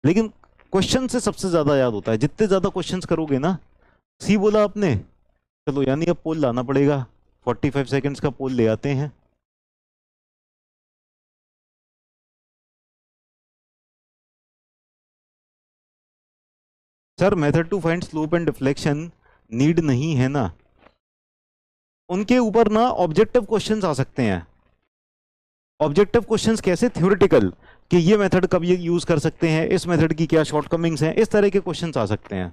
लेकिन क्वेश्चन से सबसे ज्यादा याद होता है, जितने ज्यादा क्वेश्चंस करोगे ना। सी बोला आपने, चलो यानी अब पोल लाना पड़ेगा, 45 सेकंड्स का पोल ले आते हैं। Sir method to find slope and deflection need नहीं है ना, उनके ऊपर ना ऑब्जेक्टिव क्वेश्चंस आ सकते हैं। ऑब्जेक्टिव क्वेश्चंस कैसे, थ्योरेटिकल, कि ये मेथड कब ये यूज कर सकते हैं, इस मेथड की क्या शॉर्टकमिंग्स हैं, इस तरह के क्वेश्चंस आ सकते हैं,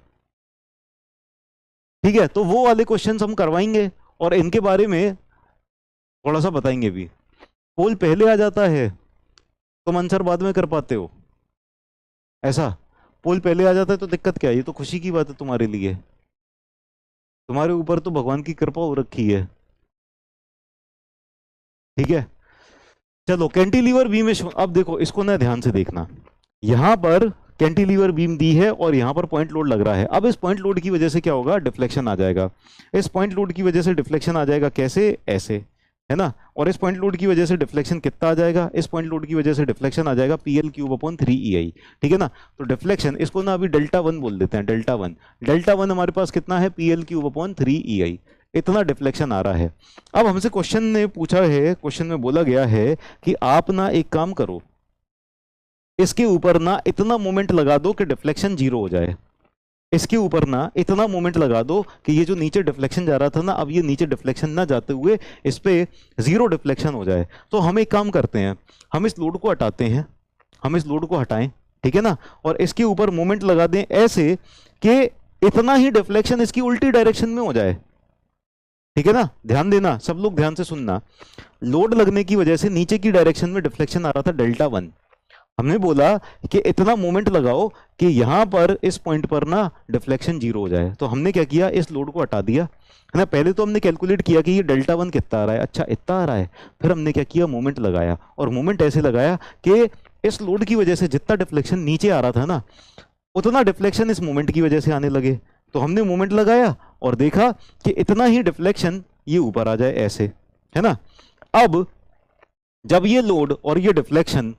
ठीक है। तो वो वाले क्वेश्चंस हम करवाएंगे और इनके बारे में थोड़ा सा बताएंगे भी। पोल पहले आ जाता है तुम आंसर बाद में कर पाते हो, ऐसा पोल पहले आ जाता है तो दिक्कत क्या है, ये तो खुशी की बात है तुम्हारे लिए, तुम्हारे ऊपर तो भगवान की कृपा हो रखी है, ठीक है। चलो कैंटिलीवर बीम में अब देखो इसको ना ध्यान से देखना, यहां पर कैंटिलीवर बीम दी है और यहां पर पॉइंट लोड लग रहा है। अब इस पॉइंट लोड की वजह से क्या होगा, डिफ्लेक्शन आ जाएगा, इस पॉइंट लोड की वजह से डिफ्लेक्शन आ जाएगा, कैसे, ऐसे, है ना। और इस पॉइंट लोड की वजह से डिफ्लेक्शन कितना आ जाएगा, इस पॉइंट लोड की वजह से डिफ्लेक्शन आ जाएगा PL³/3EI, ठीक है ना। तो डिफ्लेक्शन इसको ना अभी डेल्टा 1 बोल देते हैं, डेल्टा 1, डेल्टा 1 हमारे पास कितना है, PL³/3EI, इतना डिफ्लेक्शन आ रहा है। अब हमसे क्वेश्चन ने पूछा है, क्वेश्चन में बोला गया है कि आप ना एक काम करो, इसके ऊपर ना इतना मोमेंट लगा दो कि डिफ्लेक्शन 0 हो जाए, इसके ऊपर ना इतना मोमेंट लगा दो कि ये जो नीचे डिफ्लेक्शन जा रहा था ना, अब ये नीचे डिफ्लेक्शन ना जाते हुए इस पे 0 डिफ्लेक्शन हो जाए। तो हम एक काम करते हैं, हम इस लोड को हटाते हैं, हम इस लोड को हटाएं, ठीक है ना, और इसके ऊपर मोमेंट लगा दें ऐसे कि इतना ही डिफ्लेक्शन इसकी उल्टी डायरेक्शन में हो जाए, ठीक है ना। ध्यान देना, सब लोग ध्यान से सुनना, लोड लगने की वजह से नीचे की डायरेक्शन में डिफ्लेक्शन आ रहा था डेल्टा 1, हमने बोला कि इतना मोमेंट लगाओ कि यहां पर इस पॉइंट पर ना डिफ्लेक्शन 0 हो जाए। तो हमने क्या किया, इस लोड को हटा दिया, है ना। पहले तो हमने कैलकुलेट किया कि ये डेल्टा 1 कितना आ रहा है, अच्छा इतना आ रहा है, फिर हमने क्या किया, मोमेंट लगाया, और मोमेंट ऐसे लगाया कि इस लोड की वजह से जितना डिफ्लेक्शन नीचे आ रहा था ना, उतना डिफ्लेक्शन इस मोमेंट की वजह से आने लगे। तो हमने मोमेंट लगाया और देखा कि इतना ही डिफ्लेक्शन ये ऊपर आ जाए, ऐसे, है ना। अब जब ये लोड और ये डिफ्लेक्शन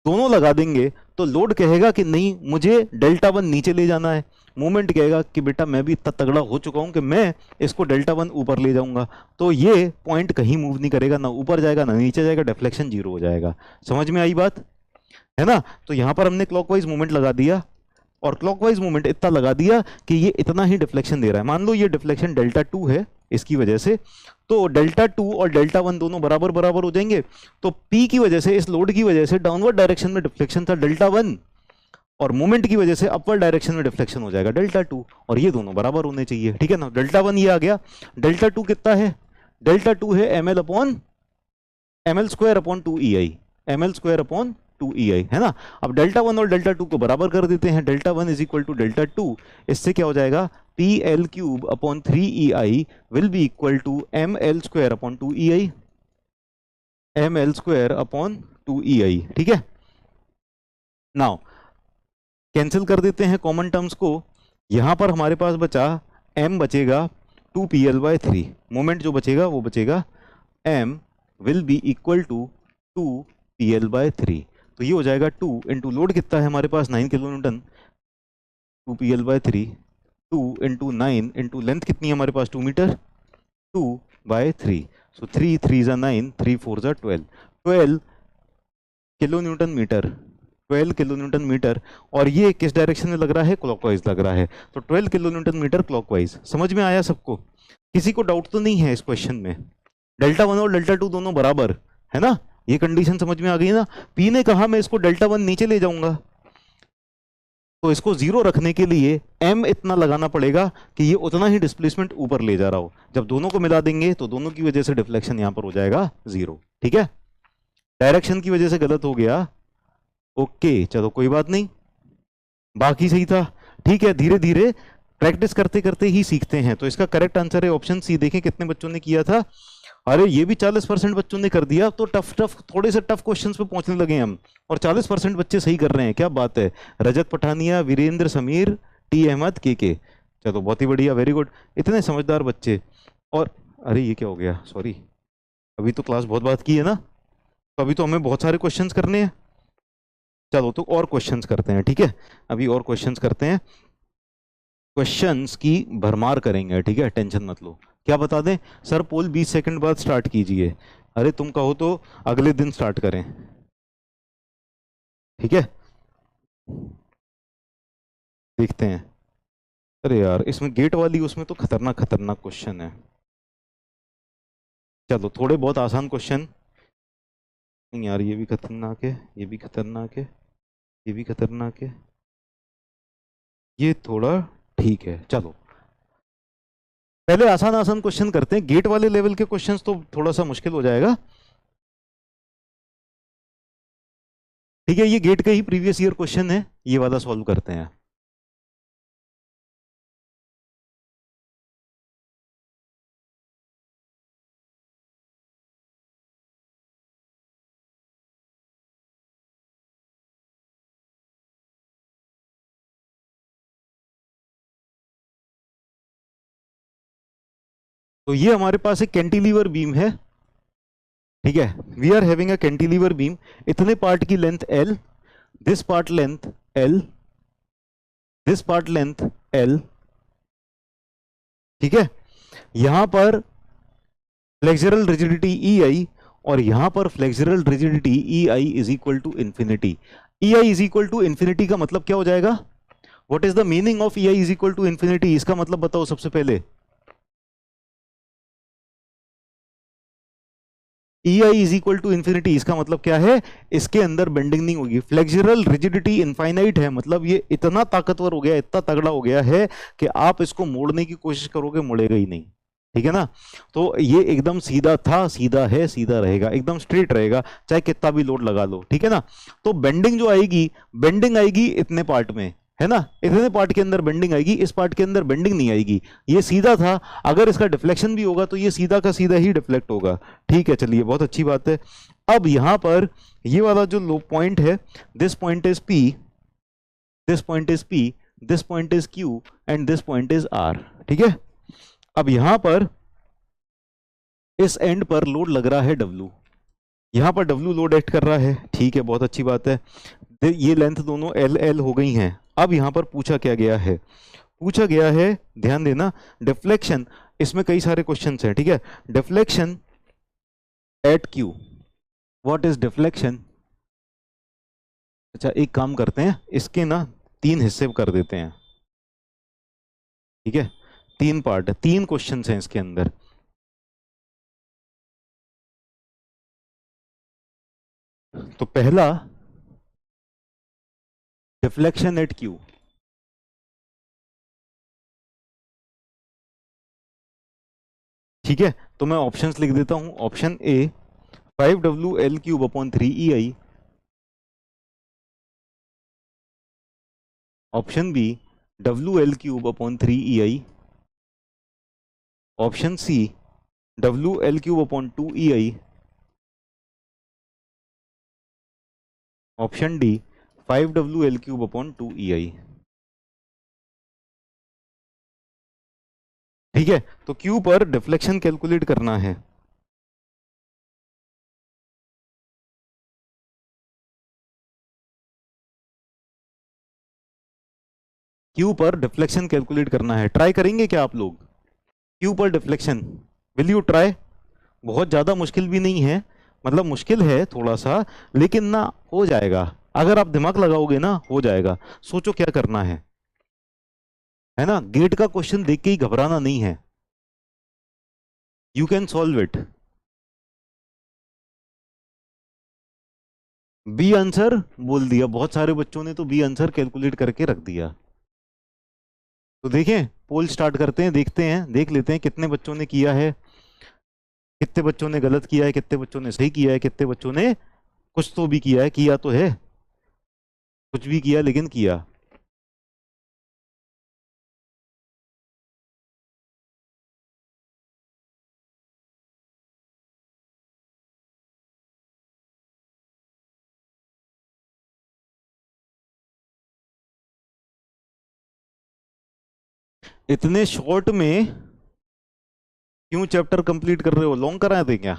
दोनों लगा देंगे तो लोड कहेगा कि नहीं मुझे डेल्टा 1 नीचे ले जाना है, मोमेंट कहेगा कि बेटा मैं भी इतना तगड़ा हो चुका हूं कि मैं इसको डेल्टा 1 ऊपर ले जाऊंगा। तो ये पॉइंट कहीं मूव नहीं करेगा, ना ऊपर जाएगा ना नीचे जाएगा, डिफ्लेक्शन 0 हो जाएगा। समझ में आई बात, है ना। तो यहां पर हमने क्लॉकवाइज मूवमेंट लगा दिया और क्लॉकवाइज मूवमेंट इतना लगा दिया कि ये इतना ही डिफ्लेक्शन दे रहा है। मान लो ये डिफ्लेक्शन डेल्टा 2 है इसकी वजह से, तो डेल्टा 2 और डेल्टा 1 दोनों बराबर बराबर हो जाएंगे। तो P की वजह से, इस लोड की वजह से डाउनवर्ड डायरेक्शन में डिफ्लेक्शन था डेल्टा 1, और मोमेंट की वजह से अपवर्ड डायरेक्शन में डिफ्लेक्शन हो जाएगा डेल्टा 2, और ये दोनों बराबर होने चाहिए, ठीक है ना। डेल्टा 1 ये आ गया, डेल्टा 2 कितना है, डेल्टा 2 है ml² ml²/2EI, है ना। अब डेल्टा 1 और डेल्टा 2 को बराबर कर देते हैं, डेल्टा 1 = डेल्टा 2, इससे क्या हो जाएगा, PL³/3EI will be equal to ml²/2EI, ml²/2EI, ठीक है। नाउ कैंसिल कर देते हैं कॉमन टर्म्स को, यहां पर हमारे पास बचा m बचेगा 2PL/3, मोमेंट जो बचेगा वो बचेगा m will be equal to 2PL/3। तो ये हो जाएगा 2 इंटू लोड कितना है हमारे पास 9 kilo newton, 2PL/3, 2 into 9 into length कितनी है हमारे पास 2 metre, 2/3, so 3 3 9, 3 4 12 kilo newton metre, 12 kilo newton metre, और ये किस डायरेक्शन में लग रहा है, क्लॉकवाइज लग रहा है, तो 12 किलो न्यूटन मीटर क्लॉकवाइज। समझ में आया सबको? किसी को डाउट तो नहीं है इस क्वेश्चन में? डेल्टा वन और डेल्टा टू दोनों बराबर है ना, ये कंडीशन समझ में आ गई ना। पी ने कहा मैं इसको डेल्टा वन नीचे ले जाऊंगा, तो इसको जीरो रखने के लिए m इतना लगाना पड़ेगा कि ये उतना ही डिस्प्लेसमेंट ऊपर ले जा रहा हो। जब दोनों को मिला देंगे तो दोनों की वजह से डिफ्लेक्शन यहां पर हो जाएगा जीरो। ठीक है, डायरेक्शन की वजह से गलत हो गया, ओके चलो कोई बात नहीं, बाकी सही था। ठीक है, धीरे धीरे प्रैक्टिस करते करते ही सीखते हैं। तो इसका करेक्ट आंसर है ऑप्शन सी। देखें कितने बच्चों ने किया था, अरे ये भी 40% बच्चों ने कर दिया। तो टफ थोड़े से टफ क्वेश्चंस पे पहुंचने लगे हम, और 40% बच्चे सही कर रहे हैं, क्या बात है। रजत पठानिया, वीरेंद्र, समीर, टी अहमद, के। चलो बहुत ही बढ़िया, वेरी गुड, इतने समझदार बच्चे। और अरे ये क्या हो गया, सॉरी, अभी तो क्लास बहुत बात की है ना, तो अभी तो हमें बहुत सारे क्वेश्चंस करने हैं। चलो तो और क्वेश्चंस करते हैं, ठीक है, अभी और क्वेश्चंस करते हैं, क्वेश्चंस की भरमार करेंगे, ठीक है, टेंशन मत लो। क्या बता दें सर, पोल 20 सेकंड बाद स्टार्ट कीजिए। अरे तुम कहो तो अगले दिन स्टार्ट करें, ठीक है, देखते हैं। अरे यार इसमें गेट वाली, उसमें तो खतरनाक खतरनाक क्वेश्चन है। चलो थोड़े बहुत आसान क्वेश्चन, नहीं यार ये भी खतरनाक है, ये भी खतरनाक है, ये भी खतरनाक है, ये थोड़ा ठीक है। चलो पहले आसान आसान क्वेश्चन करते हैं, गेट वाले लेवल के क्वेश्चंस तो थोड़ा सा मुश्किल हो जाएगा। ठीक है, ये गेट का ही प्रीवियस ईयर क्वेश्चन है, ये वाला सॉल्व करते हैं। तो ये हमारे पास एक कैंटिलीवर बीम है, ठीक है, we are having a cantilever beam, इतने पार्ट की length L, this part length L, this part length L, ठीक है, यहां पर फ्लेक्सुरल रिजिडिटी EI, और यहां पर flexural rigidity EI is equal to infinity. EI is equal to infinity का मतलब क्या हो जाएगा, what is the meaning of EI is equal to infinity, इसका मतलब बताओ सबसे पहले। EI is equal to infinity, इसका मतलब क्या है, इसके अंदर बेंडिंग नहीं होगी। फ्लेक्सुरल रिजिडिटी इनफाइनाइट है, मतलब ये इतना ताकतवर हो गया, इतना तगड़ा हो गया है कि आप इसको मोड़ने की कोशिश करोगे, मुड़ेगा ही नहीं, ठीक है ना। तो ये एकदम सीधा था, सीधा है, सीधा रहेगा, एकदम स्ट्रेट रहेगा, चाहे कितना भी लोड लगा लो, ठीक है ना। तो बेंडिंग जो आएगी, बेंडिंग आएगी इतने पार्ट में, है ना, इतने पार्ट के अंदर बेंडिंग आएगी, इस पार्ट के अंदर बेंडिंग नहीं आएगी। ये सीधा था, अगर इसका डिफ्लेक्शन भी होगा तो ये सीधा का सीधा ही डिफ्लेक्ट होगा, ठीक है, चलिए बहुत अच्छी बात है। अब यहां पर ये वाला जो लो पॉइंट है, this point is P, this point is P, this point is Q and this point is R, ठीक है। अब यहां पर इस एंड पर लोड लग रहा है W, यहां पर W लोड एक्ट कर रहा है, ठीक है, बहुत अच्छी बात है। ये लेंथ दोनों L L हो गई हैं। अब यहां पर पूछा क्या गया है, पूछा गया है, ध्यान देना, डिफ्लेक्शन, इसमें कई सारे क्वेश्चंस हैं, ठीक है, deflection at Q, what is deflection. अच्छा एक काम करते हैं, इसके ना 3 हिस्से कर देते हैं, ठीक है, 3 पार्ट, 3 क्वेश्चंस हैं इसके अंदर। तो पहला डिफ्लेक्शन एट Q, ठीक है, तो मैं ऑप्शंस लिख देता हूं। Option A 5W L³ upon 3EI, option B WL³ upon 3EI, option C WL³ upon 2EI, option D 5WL³ upon 2EI, ठीक है। तो Q पर डिफ्लेक्शन कैलकुलेट करना है, Q पर डिफ्लेक्शन कैलकुलेट करना है, ट्राई करेंगे क्या आप लोग, Q पर डिफ्लेक्शन, विल यू ट्राई। बहुत ज्यादा मुश्किल भी नहीं है, मतलब मुश्किल है थोड़ा सा, लेकिन ना हो जाएगा, अगर आप दिमाग लगाओगे ना हो जाएगा। सोचो क्या करना है ना। गेट का क्वेश्चन देख के ही घबराना नहीं है, you can solve it. B answer बोल दिया, बहुत सारे बच्चों ने तो बी आंसर कैलकुलेट करके रख दिया। तो देखें, पोल स्टार्ट करते हैं, देखते हैं, देख लेते हैं कितने बच्चों ने किया है, कितने बच्चों ने गलत किया है, कितने बच्चों ने सही किया है, कितने बच्चों ने कुछ तो भी किया है, किया तो है, कुछ भी किया लेकिन किया। इतने शॉर्ट में क्यों चैप्टर कंप्लीट कर रहे हो? लॉन्ग कराए थे क्या?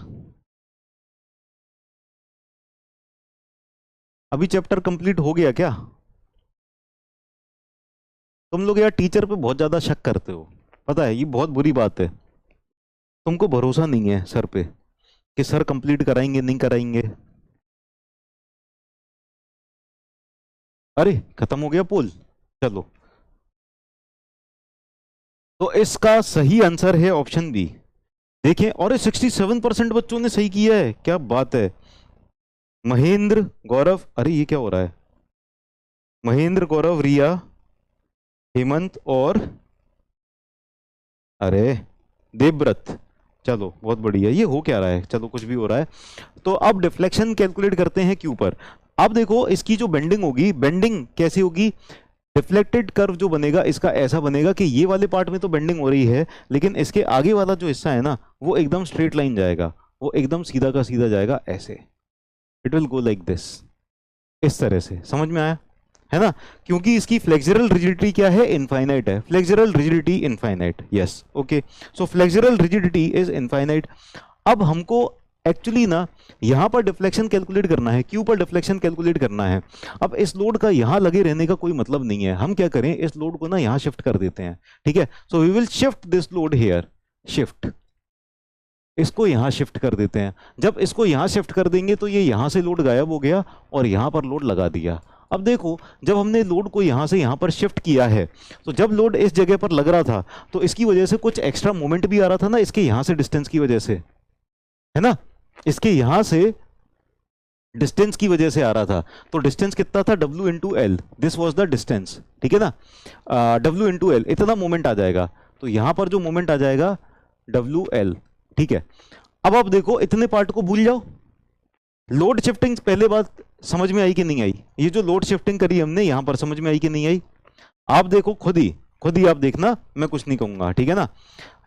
अभी चैप्टर कंप्लीट हो गया क्या? तुम लोग यार टीचर पे बहुत ज्यादा शक करते हो, पता है, ये बहुत बुरी बात है। तुमको भरोसा नहीं है सर पे कि सर कंप्लीट कराएंगे नहीं कराएंगे। अरे खत्म हो गया पोल, चलो। तो इसका सही आंसर है ऑप्शन बी। देखें, और 67% बच्चों ने सही किया है, क्या बात है। महेंद्र, गौरव, अरे ये क्या हो रहा है, महेंद्र, गौरव, रिया, हेमंत और अरे देवव्रत, चलो बहुत बढ़िया। ये हो क्या रहा है, चलो कुछ भी हो रहा है। तो अब डिफ्लेक्शन कैलकुलेट करते हैं क्यू पर। अब देखो इसकी जो बेंडिंग होगी, बेंडिंग कैसी होगी, डिफ्लेक्टेड कर्व जो बनेगा इसका ऐसा बनेगा कि ये वाले पार्ट में तो बेंडिंग हो रही है, लेकिन इसके आगे वाला जो हिस्सा है ना वो एकदम स्ट्रेट लाइन जाएगा, वो एकदम सीधा का सीधा जाएगा ऐसे, it will go like this, इस तरह से। समझ में आया है ना? क्योंकि इसकी फ्लेक्सुरल रिजिडिटी क्या है, इनफाइनाइट है। Flexural rigidity infinite, yes, okay. So flexural rigidity is infinite. अब हमको एक्चुअली ना यहां पर डिफ्लेक्शन कैलकुलेट करना है, क्यू पर डिफ्लेक्शन कैलकुलेट करना है। अब इस लोड का यहां लगे रहने का कोई मतलब नहीं है, हम क्या करें, इस लोड को ना यहां शिफ्ट कर देते हैं, ठीक है। So we will shift this load here, shift, इसको यहां शिफ्ट कर देते हैं। जब इसको यहां शिफ्ट कर देंगे तो ये यहां से लोड गायब हो गया और यहां पर लोड लगा दिया। अब देखो, जब हमने लोड को यहां से यहां पर शिफ्ट किया है, तो जब लोड इस जगह पर लग रहा था तो इसकी वजह से कुछ एक्स्ट्रा मोमेंट भी आ रहा था ना, इसके यहां से डिस्टेंस की वजह से, है ना, इसके यहां से डिस्टेंस की वजह से आ रहा था। तो डिस्टेंस कितना था, W into L, this was the distance, ठीक है ना। W इंटू एल, इतना मोमेंट आ जाएगा, तो यहां पर जो मोमेंट आ जाएगा WL, ठीक है। अब आप देखो, इतने पार्ट को भूल जाओ। लोड शिफ्टिंग पहले बात समझ में आई कि नहीं आई? ये जो लोड शिफ्टिंग करी हमने यहां पर, समझ में आई कि नहीं आई? आप देखो खुद ही आप देखना, मैं कुछ नहीं कहूंगा, ठीक है ना।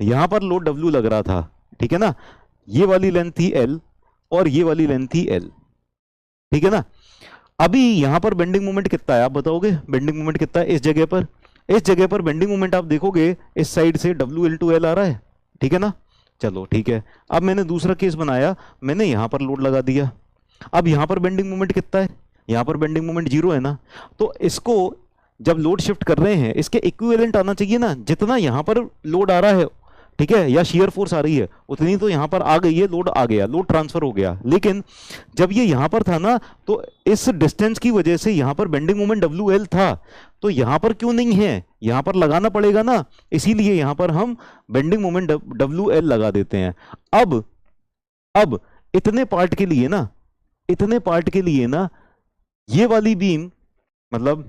यहां पर लोड W लग रहा था, ठीक है ना, ये वाली लेंथ थी L और ये वाली लेंथ थी L, ठीक है ना। अभी यहां पर बेंडिंग मोमेंट कितना है आप बताओगे? बेंडिंग मोमेंट कितना है इस जगह पर? इस जगह पर बेंडिंग मोमेंट आप देखोगे इस साइड से W इंटू एल आ रहा है, ठीक है ना। चलो ठीक है, अब मैंने दूसरा केस बनाया, मैंने यहां पर लोड लगा दिया। अब यहां पर बेंडिंग मोमेंट कितना है? यहां पर बेंडिंग मोमेंट 0 है ना। तो इसको जब लोड शिफ्ट कर रहे हैं इसके इक्विवेलेंट आना चाहिए ना, जितना यहां पर लोड आ रहा है, ठीक है, या शियर फोर्स आ रही है उतनी तो यहां पर आ गई है, लोड आ गया, लोड ट्रांसफर हो गया। लेकिन जब ये यहां पर था ना, तो इस डिस्टेंस की वजह से यहां पर बेंडिंग मोमेंट WL था, तो यहां पर क्यों नहीं है? यहां पर लगाना पड़ेगा ना, इसीलिए यहां पर हम बेंडिंग मोमेंट WL लगा देते हैं। अब इतने पार्ट के लिए ना, इतने पार्ट के लिए ना, ये वाली बीम, मतलब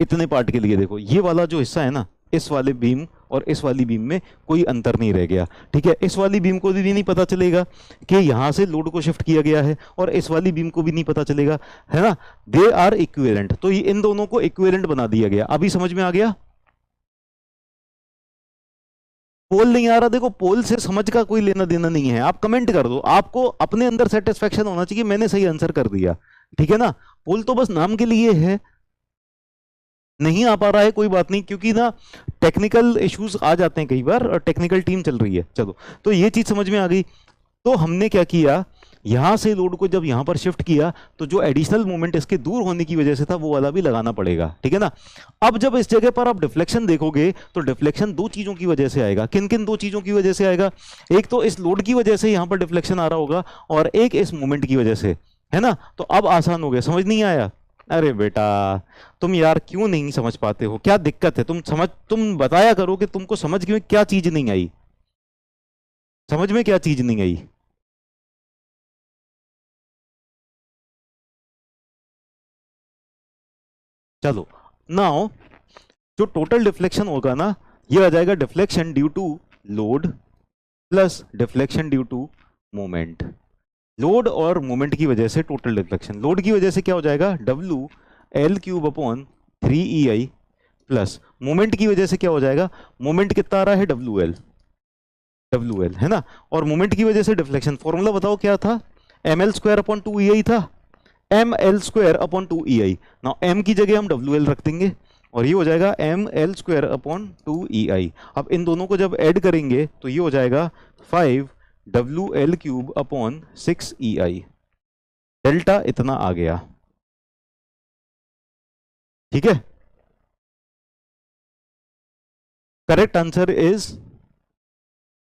इतने पार्ट के लिए देखो, ये वाला जो हिस्सा है ना, इस वाले बीम और इस वाली बीम में कोई अंतर नहीं रह गया, ठीक है। इस वाली बीम को भी नहीं पता चलेगा कि यहां से लोड को शिफ्ट किया गया है, और इस वाली बीम को भी नहीं पता चलेगा, है ना। दे आर इक्विवेलेंट, तो ये इन दोनों को इक्विवेलेंट बना दिया गया। अभी समझ में आ गया? पोल नहीं आ रहा, देखो पोल से समझ का कोई लेना देना नहीं है, आप कमेंट कर दो, आपको अपने अंदर सेटिस्फेक्शन होना चाहिए मैंने सही आंसर कर दिया, ठीक है ना। पोल तो बस नाम के लिए है, नहीं आ पा रहा है कोई बात नहीं, क्योंकि ना टेक्निकल इश्यूज आ जाते हैं कई बार, और टेक्निकल टीम चल रही है। चलो, तो ये चीज समझ में आ गई। तो हमने क्या किया, यहां से लोड को जब यहां पर शिफ्ट किया, तो जो एडिशनल मोमेंट इसके दूर होने की वजह से था वो वाला भी लगाना पड़ेगा, ठीक है ना। अब जब इस जगह पर आप डिफ्लेक्शन देखोगे, तो डिफ्लेक्शन दो चीजों की वजह से आएगा। किन किन दो चीजों की वजह से आएगा? एक तो इस लोड की वजह से यहां पर डिफ्लेक्शन आ रहा होगा, और एक इस मोमेंट की वजह से, है ना। तो अब आसान हो गया, समझ नहीं आया? अरे बेटा, तुम यार क्यों नहीं समझ पाते हो, क्या दिक्कत है? तुम बताया करो कि तुमको समझ में क्या चीज नहीं आई, समझ में क्या चीज नहीं आई। चलो, नाउ जो टोटल डिफ्लेक्शन होगा ना, ये आ जाएगा deflection due to load plus deflection due to moment. Load और मोमेंट की वजह से टोटल डिफ्लेक्शन, लोड की वजह से क्या हो जाएगा, W L cube upon 3 EI, plus moment की वजह से क्या हो जाएगा, मोमेंट कितना आ रहा है, डब्ल्यू एल है ना। और मोमेंट की वजह से डिफ्लेक्शन, फॉर्मूला बताओ क्या था, ml² अपॉन 2 EI था, ml² अपॉन 2 EI। ना m की जगह हम WL रख देंगे और ये हो जाएगा ml² अपॉन 2 EI। अब इन दोनों को जब ऐड करेंगे तो ये हो जाएगा 5WL³ अपॉन 6 EI। डेल्टा इतना आ गया, ठीक है। Correct answer is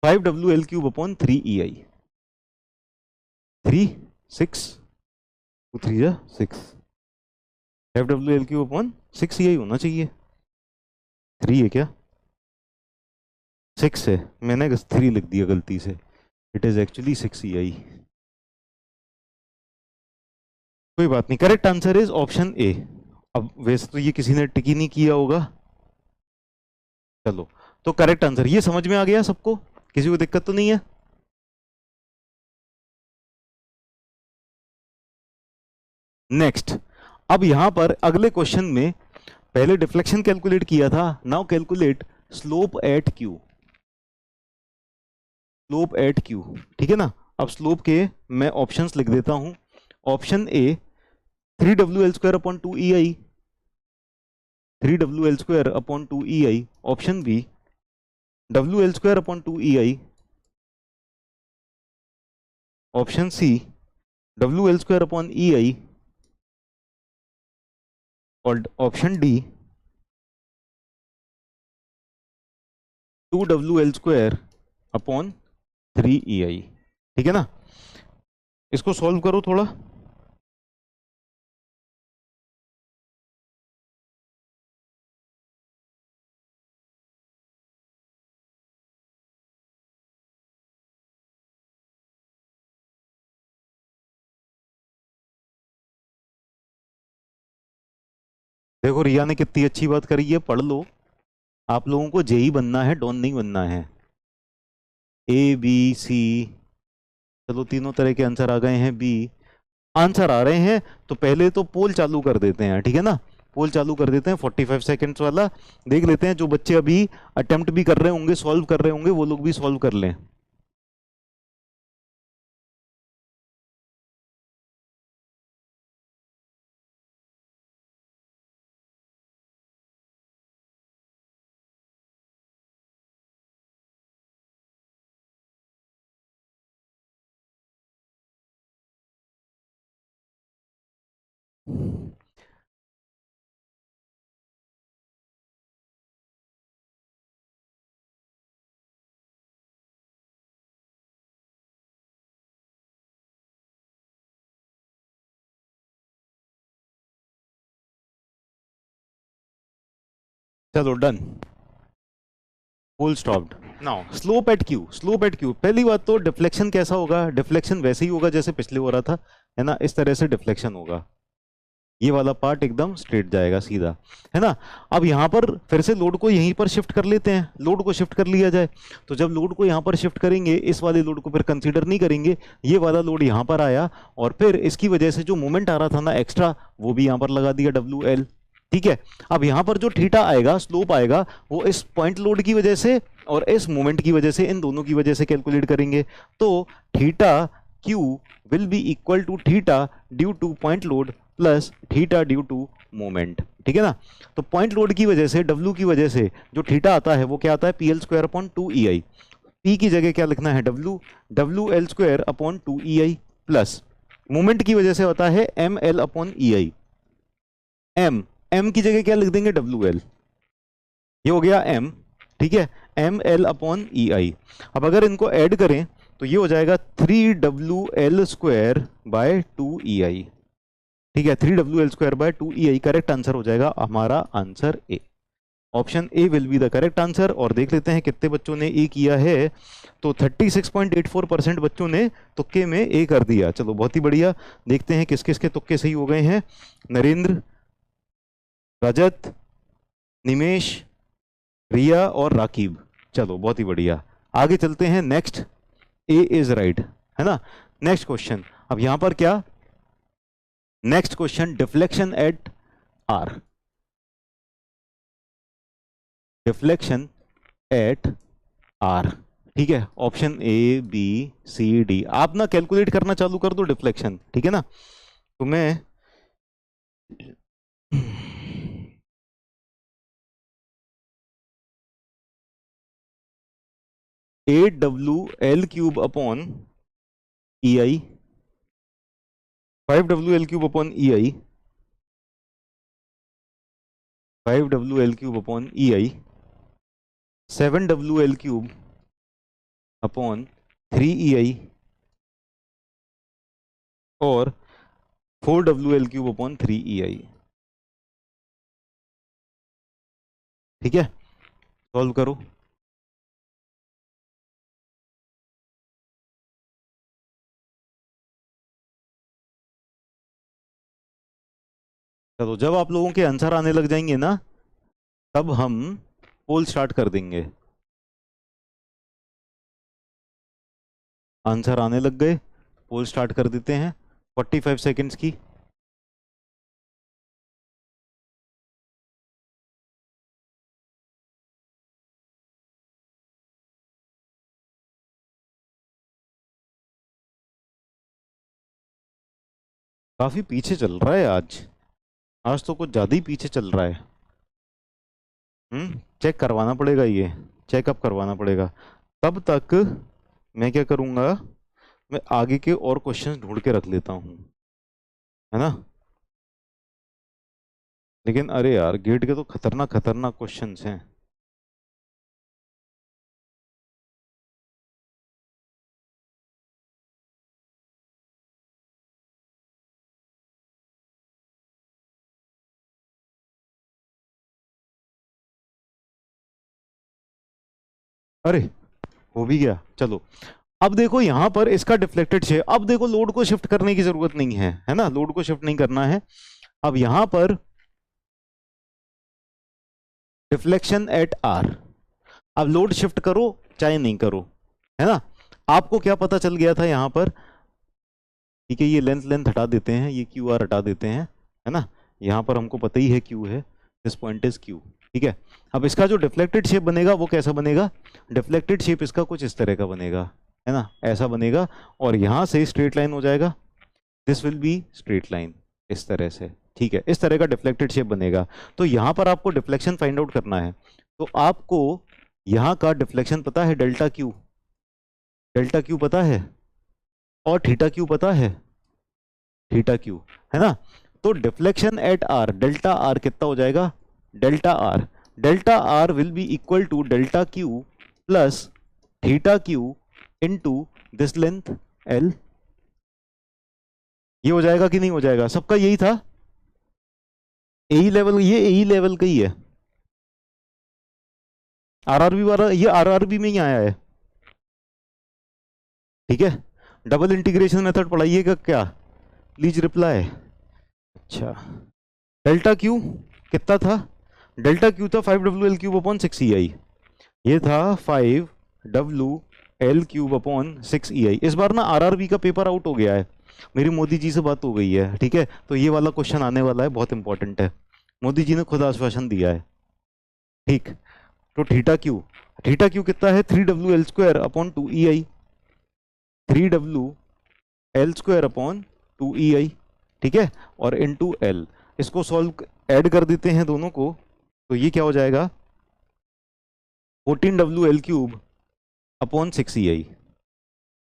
5WL³ upon 3 EI। 3 6 2 3 जा 6, 5WL³ अपॉन 6 EI होना चाहिए। 3 है क्या, 6 है, मैंने 3 लिख दिया गलती से, इट इज एक्चुअली 6 EI। कोई बात नहीं, correct answer is option A. अब वैसे तो ये किसी ने टिक ही नहीं किया होगा, चलो, तो करेक्ट आंसर ये समझ में आ गया सबको, किसी को दिक्कत तो नहीं है। नेक्स्ट, अब यहां पर अगले क्वेश्चन में पहले डिफ्लेक्शन कैलकुलेट किया था, now calculate slope eight Q, slope eight Q, ठीक है ना। अब स्लोप के मैं ऑप्शंस लिख देता हूं। Option A 3WL² upon 2 EI, 3WL² upon 2 EI। Option B WL² upon 2 EI। Option C WL² upon 2 EI। और option D 2WL² upon 3 EI। ठीक है ना, इसको सॉल्व करो थोड़ा। देखो रिया ने कितनी अच्छी बात करी है, पढ़ लो। आप लोगों को जेई बनना है, डॉन नहीं बनना है। ए बी सी, चलो तीनों तरह के आंसर आ गए हैं। बी आंसर आ रहे हैं तो पहले तो पोल चालू कर देते हैं, ठीक है ना। पोल चालू कर देते हैं 45 सेकंड्स वाला, देख लेते हैं जो बच्चे अभी अटेम्प्ट भी कर रहे होंगे, सॉल्व कर रहे होंगे, वो लोग भी सॉल्व कर लें। चलो done, full stopped. Now slope eight Q, slope eight Q, पहली बात तो डिफ्लेक्शन कैसा होगा, डिफ्लेक्शन वैसे ही होगा जैसे पिछले हो रहा था, है ना, इस तरह से डिफ्लेक्शन होगा। ये वाला पार्ट एकदम स्ट्रेट जाएगा सीधा, है ना। अब यहाँ पर फिर से लोड को यहीं पर शिफ्ट कर लेते हैं, लोड को शिफ्ट कर लिया जाए। तो जब लोड को यहाँ पर शिफ्ट करेंगे, इस वाले लोड को फिर कंसीडर नहीं करेंगे, ये वाला लोड यहाँ पर आया और फिर इसकी वजह से जो मोमेंट आ रहा था ना एक्स्ट्रा, वो भी यहाँ पर लगा दिया WL, ठीक है। अब यहाँ पर जो थीटा आएगा, स्लोप आएगा, वो इस पॉइंट लोड की वजह से और इस मोमेंट की वजह से, इन दोनों की वजह से कैलकुलेट करेंगे। तो theta Q will be equal to theta due to point load plus theta due to moment, ठीक है ना। तो पॉइंट लोड की वजह से, W की वजह से जो थीटा आता है वो क्या आता है, PL² अपॉन 2 EI। P की जगह क्या लिखना है, WL² upon 2 EI plus moment की वजह से होता है ML/EI। M की जगह क्या लिख देंगे, WL, ये हो गया M, ठीक है, ML/EI। अब अगर इनको ऐड करें तो ये हो जाएगा 3WL² बाय 2EI। ठीक है, 3WL² bye 2EI correct answer हो जाएगा हमारा answer A. Option A will be the correct answer. और देख लेते हैं कितने बच्चों ने ए किया है। तो 36.84% बच्चों ने तुक्के में ए कर दिया। चलो बहुत ही बढ़िया। देखते हैं किस किस के तुक्के सही हो गए हैं। नरेंद्र, रजत, निमेश, रिया और राकीब। चलो बहुत ही बढ़िया, आगे चलते हैं। नेक्स्ट, ए इज राइट, है ना। नेक्स्ट क्वेश्चन, अब यहां पर क्या, next question, deflection at R, deflection at R. ठीक है, option A B C D. आप ना कैलकुलेट करना चालू कर दो डिफ्लेक्शन, ठीक है ना। तो मैं 8WL³ upon EI, 5WL³ upon EI, 5WL³ upon EI, 7WL³ upon 3EI और 4WL³ अपॉन 3EI। ठीक है, सॉल्व करो। चलो जब आप लोगों के आंसर आने लग जाएंगे ना, तब हम पोल स्टार्ट कर देंगे। आंसर आने लग गए, पोल स्टार्ट कर देते हैं 45 सेकंड्स की। काफी पीछे चल रहा है आज, आज तो कुछ ज्यादा ही पीछे चल रहा है। चेक करवाना पड़ेगा, ये चेकअप करवाना पड़ेगा। तब तक मैं क्या करूंगा, मैं आगे के और क्वेश्चंस ढूंढ के रख लेता हूँ, है ना। लेकिन अरे यार, गेट के तो खतरनाक खतरनाक क्वेश्चंस हैं। अरे हो भी गया, चलो। अब देखो यहां पर इसका डिफ्लेक्टेड शेप, अब देखो लोड को शिफ्ट करने की जरूरत नहीं है, है ना, लोड को शिफ्ट नहीं करना है। अब यहां पर डिफ्लेक्शन एट आर, अब लोड शिफ्ट करो चाहे नहीं करो, है ना। आपको क्या पता चल गया था यहां पर, ठीक है, ये लेंथ लेंथ हटा देते हैं, ये क्यू आर हटा देते हैं, है ना। यहां पर हमको पता ही है क्यू है, दिस पॉइंट इज क्यू। ठीक है, अब इसका जो डिफ्लेक्टेड शेप बनेगा वो कैसा बनेगा, डिफ्लेक्टेड शेप इसका कुछ इस तरह का बनेगा, है ना, ऐसा बनेगा। और यहां से स्ट्रेट लाइन हो जाएगा, this will be straight line, इस तरह से। ठीक है, इस तरह का डिफ्लेक्टेड शेप बनेगा। तो यहां पर आपको डिफ्लेक्शन फाइंड आउट करना है। तो आपको यहां का डिफ्लेक्शन पता है, डेल्टा क्यू, डेल्टा क्यू पता है, और थीटा क्यू पता है, थीटा क्यू, है ना। तो deflection at R, delta R कितना हो जाएगा, delta R will be equal to delta Q plus theta Q into this length L. ये हो जाएगा कि नहीं हो जाएगा, सबका यही था, यही लेवल, ये यही लेवल का ही है। आरआरबी वाला, ये आरआरबी में ही आया है। ठीक है, डबल इंटीग्रेशन मेथड पढ़ाइएगा क्या, प्लीज रिप्लाई। अच्छा, डेल्टा क्यू कितना था, डेल्टा क्यू था 5WL³ अपॉन 6EI, ये था 5WL³ अपॉन 6EI। इस बार ना आरआरबी का पेपर आउट हो गया है, मेरी मोदी जी से बात हो गई है। ठीक है, तो ये वाला क्वेश्चन आने वाला है, बहुत इंपॉर्टेंट है, मोदी जी ने खुद आश्वासन दिया है। ठीक, तो थीटा क्यू कितना है, 3WL² upon 2EI, 3WL² upon 2EI। ठीक है, और इनटू एल, इसको सॉल्व ऐड कर देते हैं दोनों को, तो ये क्या हो जाएगा, 14WL³ अपॉन 6EI।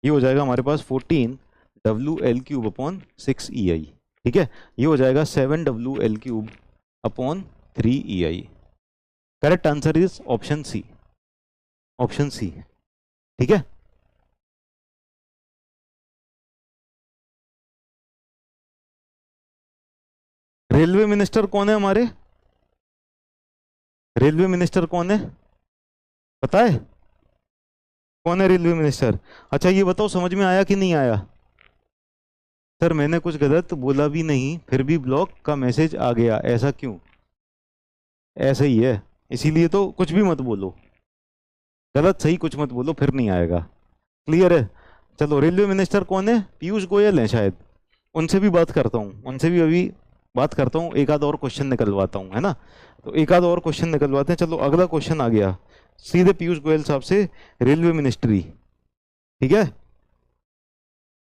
ये हो जाएगा हमारे पास 14WL³ अपॉन 6EI। ठीक है, ये हो जाएगा 7WL³ upon 3EI। Correct answer is option C, option C. ठीक है, रेलवे मिनिस्टर कौन है हमारे? रेलवे मिनिस्टर कौन है, पता है कौन है रेलवे मिनिस्टर? अच्छा ये बताओ समझ में आया कि नहीं आया? सर मैंने कुछ गलत बोला भी नहीं, फिर भी ब्लॉक का मैसेज आ गया, ऐसा क्यों? ऐसा ही है, इसीलिए तो कुछ भी मत बोलो, गलत सही कुछ मत बोलो, फिर नहीं आएगा। क्लियर है? चलो रेलवे मिनिस्टर कौन है? पीयूष गोयल है शायद, उनसे भी बात करता हूँ, उनसे भी अभी बात करता हूँ, एक आध और क्वेश्चन निकलवाता हूँ, है ना? तो एक आध और क्वेश्चन निकलवाते हैं। चलो अगला क्वेश्चन आ गया सीधे पीयूष गोयल साहब से, रेलवे मिनिस्ट्री। ठीक है,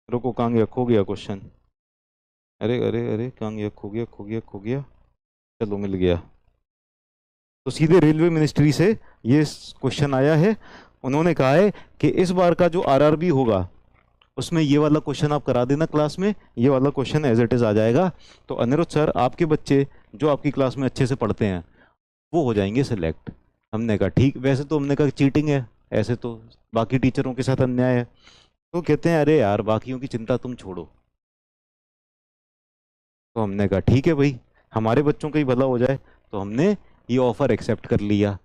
रुको कहाँ गया, खो गया क्वेश्चन, अरे अरे अरे कहाँ गया, खो गया खो गया खो गया, चलो मिल गया। तो सीधे रेलवे मिनिस्ट्री से ये क्वेश्चन आया है, उन्होंने कहा है कि इस बार का जो आरआरबी होगा उसमें ये वाला क्वेश्चन आप करा देना क्लास में, ये वाला क्वेश्चन एज इट इज आ जाएगा। तो अनिरुद्ध सर आपके बच्चे जो आपकी क्लास में अच्छे से पढ़ते हैं वो हो जाएंगे सिलेक्ट। हमने कहा ठीक, वैसे तो हमने कहा चीटिंग है, ऐसे तो बाकी टीचरों के साथ अन्याय है। तो कहते हैं अरे यार बाकियों की चिंता तुम छोड़ो। तो हमने कहा ठीक है भाई, हमारे बच्चों का ही भला हो जाए, तो हमने ये ऑफर एक्सेप्ट कर लिया।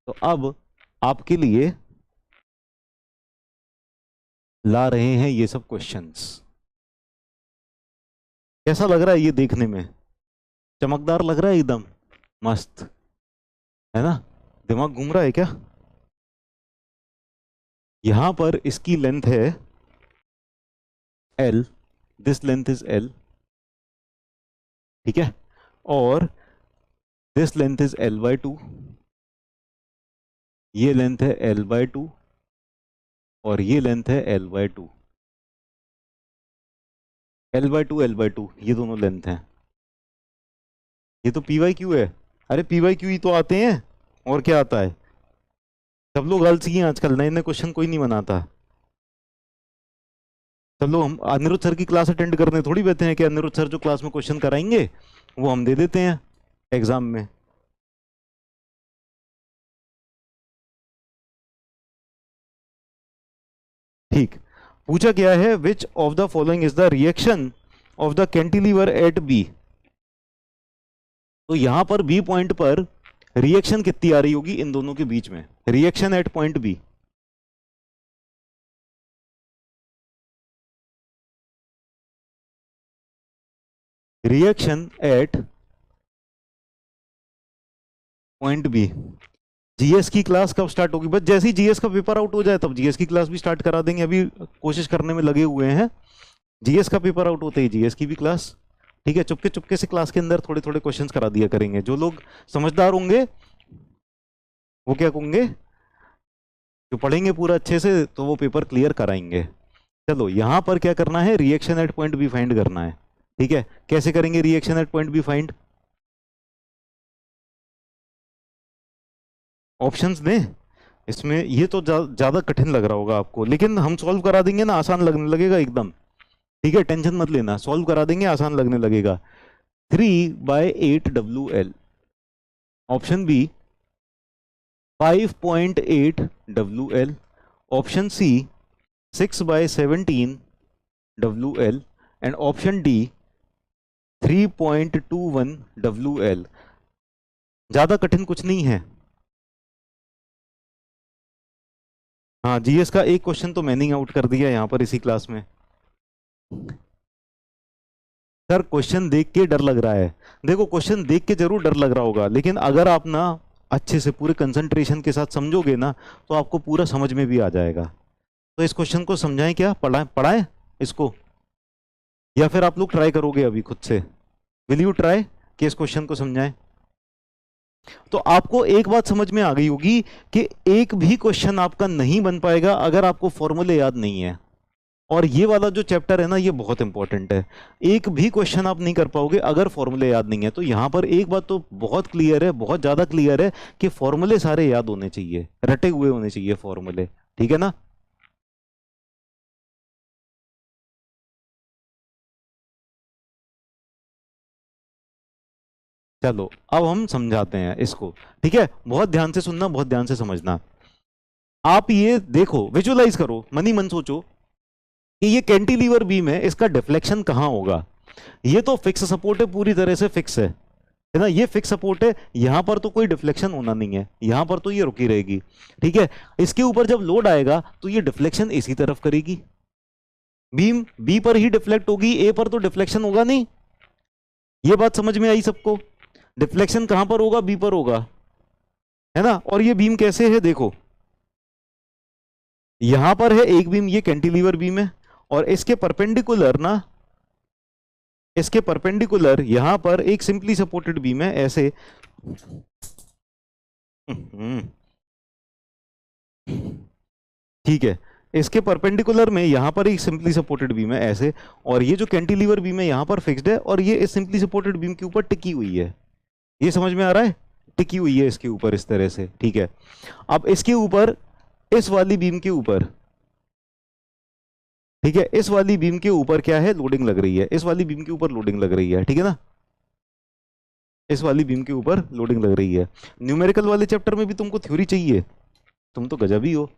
तो अब आपके लिए ला रहे हैं ये सब क्वेश्चंस। कैसा लग रहा है ये देखने में? चमकदार लग रहा है एकदम मस्त, है ना? दिमाग घूम रहा है क्या? यहां पर इसकी लेंथ है L, this length is L, ठीक है, और दिस लेंथ इज L/2, ये लेंथ है L/2 और ये लेंथ है L/2, L/2 L/2, ये दोनों लेंथ हैं। ये तो PYQ है, अरे PYQ ही तो आते हैं, और क्या आता है? सब लोग आलसी हैं आजकल, नए नए क्वेश्चन कोई नहीं बनाता। सब लोग हम अनिरुद्ध सर की क्लास अटेंड करने थोड़ी बैठे हैं कि अनिरुद्ध सर जो क्लास में क्वेश्चन कराएंगे वो हम दे देते हैं एग्जाम में। ठीक, पूछा गया है which of the following is the reaction of the cantilever at B. तो यहां पर बी पॉइंट पर रिएक्शन कितनी आ रही होगी इन दोनों के बीच में? Reaction at point B, reaction at point B. GS की क्लास कब स्टार्ट होगी? बस जैसे ही जीएस का पेपर आउट हो जाए तब जीएस की क्लास भी स्टार्ट करा देंगे, अभी कोशिश करने में लगे हुए हैं। जीएस का पेपर आउट होते ही जीएस की भी क्लास, ठीक है, चुपके चुपके से क्लास के अंदर थोड़े थोड़े क्वेश्चंस करा दिया करेंगे। जो लोग समझदार होंगे वो क्या कहेंगे, जो पढ़ेंगे पूरा अच्छे से तो वो पेपर क्लियर कराएंगे। चलो यहां पर क्या करना है, reaction at point B find करना है। ठीक है, कैसे करेंगे reaction at point B find? Options दें इसमें, ये तो ज्यादा कठिन लग रहा होगा आपको, लेकिन हम सॉल्व करा देंगे ना, आसान लगने लगेगा एकदम। ठीक है, टेंशन मत लेना, सॉल्व करा देंगे, आसान लगने लगेगा। 3/8 WL, option B 5.8 WL, option C 6/17 WL, and option D 3.21 WL। ज्यादा कठिन कुछ नहीं है। हाँ, जीएस का एक क्वेश्चन तो मैंने आउट कर दिया यहाँ पर इसी क्लास में। सर क्वेश्चन देख के डर लग रहा है, देखो क्वेश्चन देख के जरूर डर लग रहा होगा, लेकिन अगर आप ना अच्छे से पूरे कंसंट्रेशन के साथ समझोगे ना तो आपको पूरा समझ में भी आ जाएगा। तो इस क्वेश्चन को समझाएं क्या, पढ़ाएं इसको, या फिर आप लोग ट्राई करोगे अभी खुद से? विल यू ट्राई कि इस क्वेश्चन को समझाएं? तो आपको एक बात समझ में आ गई होगी कि एक भी क्वेश्चन आपका नहीं बन पाएगा अगर आपको फॉर्मूले याद नहीं है। और ये वाला जो चैप्टर है ना ये बहुत इंपॉर्टेंट है, एक भी क्वेश्चन आप नहीं कर पाओगे अगर फॉर्मूले याद नहीं है। तो यहां पर एक बात तो बहुत क्लियर है, बहुत ज्यादा क्लियर है कि फॉर्मूले सारे याद होने चाहिए, रटे हुए होने चाहिए फॉर्मूले। ठीक है ना? चलो अब हम समझाते हैं इसको, ठीक है? बहुत ध्यान से सुनना, बहुत ध्यान से समझना। आप ये देखो, विजुअलाइज करो, मनी मन सोचो कि ये कैंटिलीवर बीम है, इसका डिफ्लेक्शन कहां होगा? ये तो फिक्स सपोर्ट है, पूरी तरह से फिक्स है ना, ये फिक्स सपोर्ट है, यहां पर तो कोई डिफ्लेक्शन होना नहीं है, यहां पर तो ये रुकी रहेगी। ठीक है, इसके ऊपर जब लोड आएगा तो ये डिफ्लेक्शन इसी तरफ करेगी, बीम बी पर ही डिफ्लेक्ट होगी, ए पर तो डिफ्लेक्शन होगा नहीं। ये बात समझ में आई सबको? डिफ्लेक्शन कहां पर होगा? बी पर होगा, है ना। और ये बीम कैसे है देखो, यहां पर है एक बीम, ये कैंटिलीवर बीम है, और इसके परपेंडिकुलर ना, इसके परपेंडिकुलर यहां पर एक सिंपली सपोर्टेड बीम है ऐसे। ठीक है, इसके परपेंडिकुलर में यहां पर एक सिंपली सपोर्टेड बीम है ऐसे, और ये जो कैंटिलीवर बीम है यहां पर फिक्स्ड है, और ये इस सिंपली सपोर्टेड बीम के ऊपर टिकी हुई है। ये समझ में आ रहा है? टिकी हुई है इसके ऊपर इस तरह से। ठीक है, अब इसके ऊपर, इस वाली बीम के ऊपर, ठीक है, इस वाली बीम के ऊपर क्या है? लोडिंग लग रही है, इस वाली बीम के ऊपर लोडिंग लग रही है, ठीक है ना, इस वाली बीम के ऊपर लोडिंग लग रही है। न्यूमेरिकल वाले चैप्टर में भी तुमको थ्योरी चाहिए, तुम तो गजब ही हो।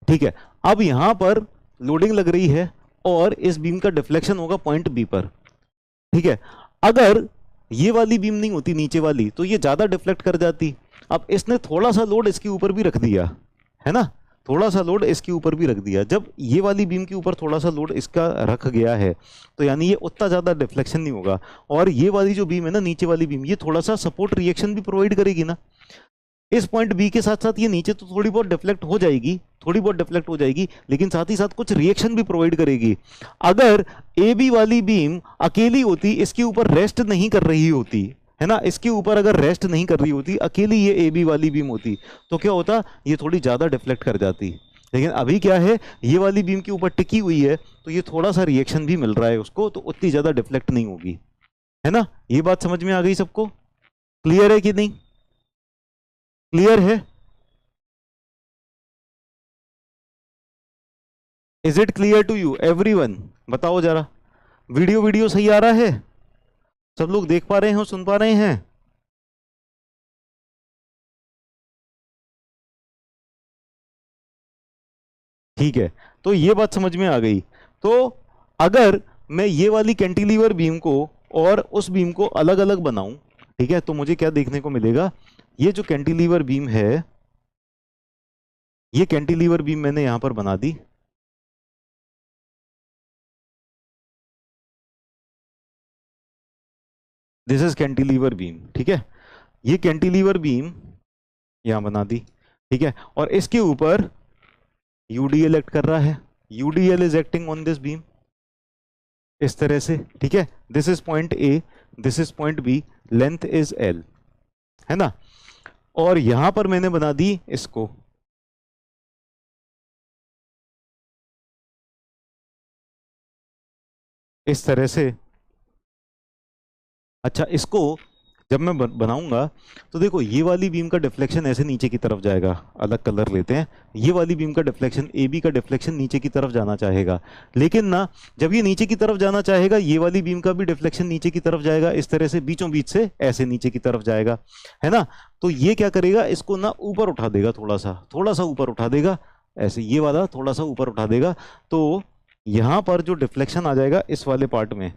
ठीक है, अब यहां पर लोडिंग लग रही है और इस बीम का डिफ्लेक्शन होगा पॉइंट बी पर। ठीक है, अगर ये वाली बीम नहीं होती नीचे वाली तो ये ज्यादा डिफ्लेक्ट कर जाती। अब इसने थोड़ा सा लोड इसके ऊपर भी रख दिया, है ना, थोड़ा सा लोड इसके ऊपर भी रख दिया। जब ये वाली बीम के ऊपर थोड़ा सा लोड इसका रख गया है तो यानी ये उतना ज्यादा डिफ्लेक्शन नहीं होगा। और ये वाली जो बीम है ना, नीचे वाली बीम, ये थोड़ा सा सपोर्ट रिएक्शन भी प्रोवाइड करेगी ना। इस पॉइंट बी के साथ साथ ये नीचे तो थोड़ी बहुत डिफ्लेक्ट हो जाएगी, थोड़ी बहुत डिफ्लेक्ट हो जाएगी, लेकिन साथ ही साथ कुछ रिएक्शन भी प्रोवाइड करेगी। अगर ए बी वाली बीम अकेली होती, इसके ऊपर रेस्ट नहीं कर रही होती, है ना, इसके ऊपर अगर रेस्ट नहीं कर रही होती, अकेली ये ए बी वाली बीम होती, तो क्या होता? ये थोड़ी ज्यादा डिफ्लेक्ट कर जाती। लेकिन अभी क्या है, ये वाली बीम के ऊपर टिकी हुई है तो ये थोड़ा सा रिएक्शन भी मिल रहा है उसको, तो उतनी ज्यादा डिफ्लेक्ट नहीं होगी, है ना। ये बात समझ में आ गई सबको? क्लियर है कि नहीं? क्लियर है? Is it clear to you everyone? बताओ जरा, वीडियो सही आ रहा है? सब लोग देख पा रहे हैं, सुन पा रहे हैं? ठीक है, तो ये बात समझ में आ गई। तो अगर मैं ये वाली कैंटिलीवर बीम को और उस बीम को अलग अलग बनाऊं, ठीक है, तो मुझे क्या देखने को मिलेगा? ये जो कैंटिलीवर बीम है, ये कैंटिलीवर बीम मैंने यहां पर बना दी, दिस इज कैंटिलीवर बीम। ठीक है, ये कैंटिलीवर बीम यहां बना दी, ठीक है, और इसके ऊपर यूडीएल एक्ट कर रहा है, UDL is acting on this beam इस तरह से। ठीक है, this is point A, this is point B, length is L, है ना। और यहां पर मैंने बना दी इसको, इस तरह से। अच्छा, इसको जब मैं बनाऊंगा तो देखो, ये वाली बीम का डिफ्लेक्शन ऐसे नीचे की तरफ जाएगा, अलग कलर लेते हैं। ये वाली बीम का डिफ्लेक्शन, ए बी का डिफ्लेक्शन नीचे की तरफ जाना चाहेगा, लेकिन ना जब ये नीचे की तरफ जाना चाहेगा, ये वाली बीम का भी डिफ्लेक्शन नीचे की तरफ जाएगा, इस तरह से बीचों बीच से ऐसे नीचे की तरफ जाएगा, है ना। तो ये क्या करेगा, इसको ना ऊपर उठा देगा, थोड़ा सा ऊपर उठा देगा, ऐसे ये वाला थोड़ा सा ऊपर उठा देगा। तो यहां पर जो डिफ्लेक्शन आ जाएगा इस वाले पार्ट में,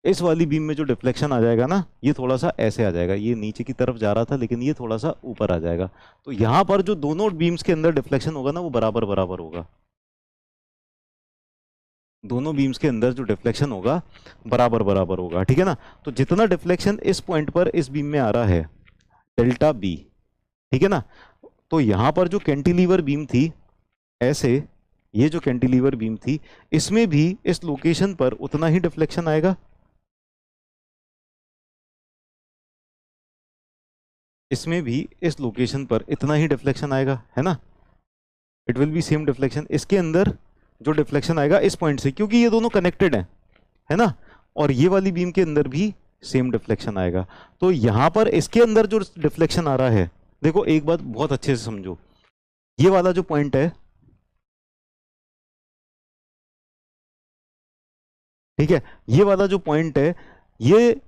इस वाली बीम में जो डिफ्लेक्शन आ जाएगा ना, ये थोड़ा सा ऐसे आ जाएगा, ये नीचे की तरफ जा रहा था लेकिन ये थोड़ा सा ऊपर आ जाएगा। तो यहां पर जो दोनों बीम्स के अंदर डिफ्लेक्शन होगा ना, वो बराबर बराबर होगा। दोनों बीम्स के अंदर जो डिफ्लेक्शन होगा बराबर बराबर होगा, ठीक है ना। तो जितना डिफ्लेक्शन इस पॉइंट पर इस बीम में आ रहा है, डेल्टा बी, ठीक है ना, तो यहां पर जो कैंटिलीवर बीम थी ऐसे, ये जो कैंटिलीवर बीम थी, इसमें भी इस लोकेशन पर उतना ही डिफ्लेक्शन आएगा, इसमें भी इस लोकेशन पर इतना ही डिफ्लेक्शन आएगा, है ना। It will be same deflection. इसके अंदर जो डिफ्लेक्शन आएगा इस पॉइंट से, क्योंकि ये दोनों कनेक्टेड हैं, है ना, और ये वाली बीम के अंदर भी सेम डिफ्लेक्शन आएगा। तो यहां पर इसके अंदर जो डिफ्लेक्शन आ रहा है, देखो एक बात बहुत अच्छे से समझो, ये वाला जो पॉइंट है, ठीक है, ये वाला जो पॉइंट है, ये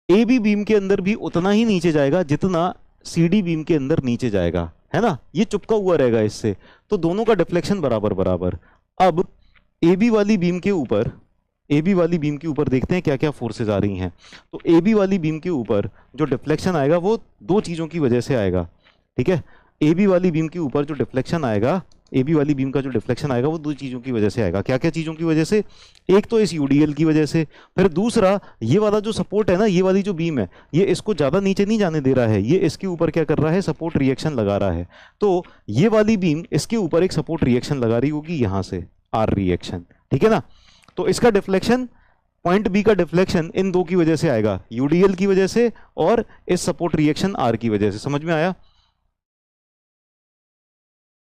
ए बी बीम के अंदर भी उतना ही नीचे जाएगा जितना सी डी बीम के अंदर नीचे जाएगा, है ना, ये चिपका हुआ रहेगा इससे। तो दोनों का डिफ्लेक्शन बराबर बराबर। अब ए बी वाली बीम के ऊपर, ए बी वाली बीम के ऊपर देखते हैं क्या क्या फोर्सेज आ रही हैं। तो ए बी वाली बीम के ऊपर जो डिफ्लेक्शन आएगा वो दो चीज़ों की वजह से आएगा, ठीक है। ए बी वाली बीम के ऊपर जो डिफ्लेक्शन आएगा, ए बी वाली बीम का जो डिफ्लेक्शन आएगा वो दो चीज़ों की वजह से आएगा। क्या क्या चीज़ों की वजह से? एक तो इस यूडीएल की वजह से, फिर दूसरा ये वाला जो सपोर्ट है ना, ये वाली जो बीम है, ये इसको ज़्यादा नीचे नहीं जाने दे रहा है, ये इसके ऊपर क्या कर रहा है, सपोर्ट रिएक्शन लगा रहा है। तो ये वाली बीम इसके ऊपर एक सपोर्ट रिएक्शन लगा रही होगी यहाँ से, आर रिएक्शन, ठीक है ना। तो इसका डिफ्लेक्शन, पॉइंट बी का डिफ्लेक्शन इन दो की वजह से आएगा, यूडीएल की वजह से और इस सपोर्ट रिएक्शन आर की वजह से। समझ में आया?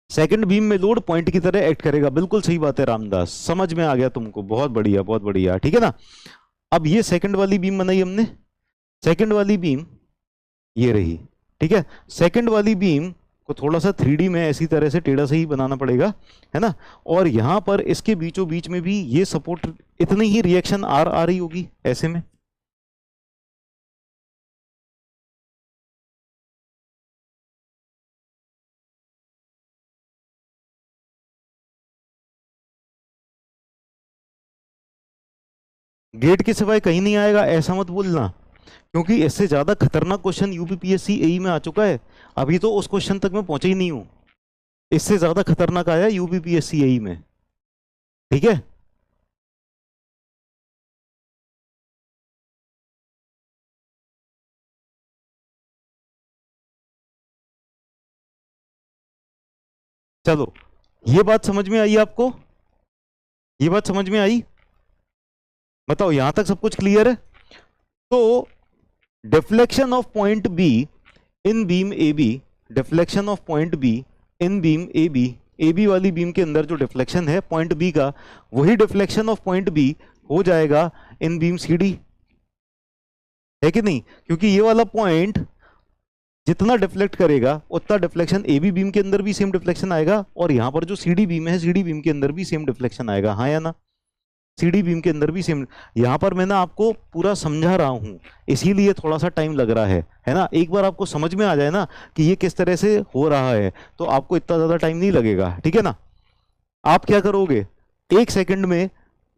सेकंड बीम में लोड पॉइंट की तरह एक्ट करेगा, बिल्कुल सही बात है रामदास, समझ में आ गया तुमको, बहुत बढ़िया बहुत बढ़िया, ठीक है ना। अब ये सेकंड वाली बीम बनाई हमने, सेकंड वाली बीम ये रही, ठीक है। सेकंड वाली बीम को थोड़ा सा 3D में ऐसी तरह से टेढ़ा से ही बनाना पड़ेगा, है ना। और यहां पर इसके बीचों बीच में भी ये सपोर्ट, इतनी ही रिएक्शन आर आ रही होगी ऐसे में। गेट के सिवाय कहीं नहीं आएगा ऐसा मत बोलना, क्योंकि इससे ज्यादा खतरनाक क्वेश्चन यूपीपीएससी एई में आ चुका है, अभी तो उस क्वेश्चन तक मैं पहुंचा ही नहीं हूं। इससे ज्यादा खतरनाक आया यूपीपीएससी एई में, ठीक है। चलो, ये बात समझ में आई आपको? ये बात समझ में आई? बताओ, यहां तक सब कुछ क्लियर है? तो deflection of point B in beam A B, deflection of point B in beam A B, A B वाली बीम के अंदर जो डिफ्लेक्शन है पॉइंट बी का, वही डिफ्लेक्शन ऑफ पॉइंट बी हो जाएगा इन बीम सी डी, है कि नहीं? क्योंकि ये वाला पॉइंट जितना डिफ्लेक्ट करेगा उतना डिफ्लेक्शन ए बी बीम के अंदर भी सेम डिफ्लेक्शन आएगा, और यहां पर जो सी डी बीम है, सी डी बीम के अंदर भी सेम डिफ्लेक्शन आएगा, हाँ या ना? सीडी बीम के अंदर भी सेम। यहां पर मैं ना आपको पूरा समझा रहा हूं, इसीलिए थोड़ा सा टाइम लग रहा है ना। एक बार आपको समझ में आ जाए ना कि ये किस तरह से हो रहा है, तो आपको इतना ज्यादा टाइम नहीं लगेगा, ठीक है ना। आप क्या करोगे, एक सेकंड में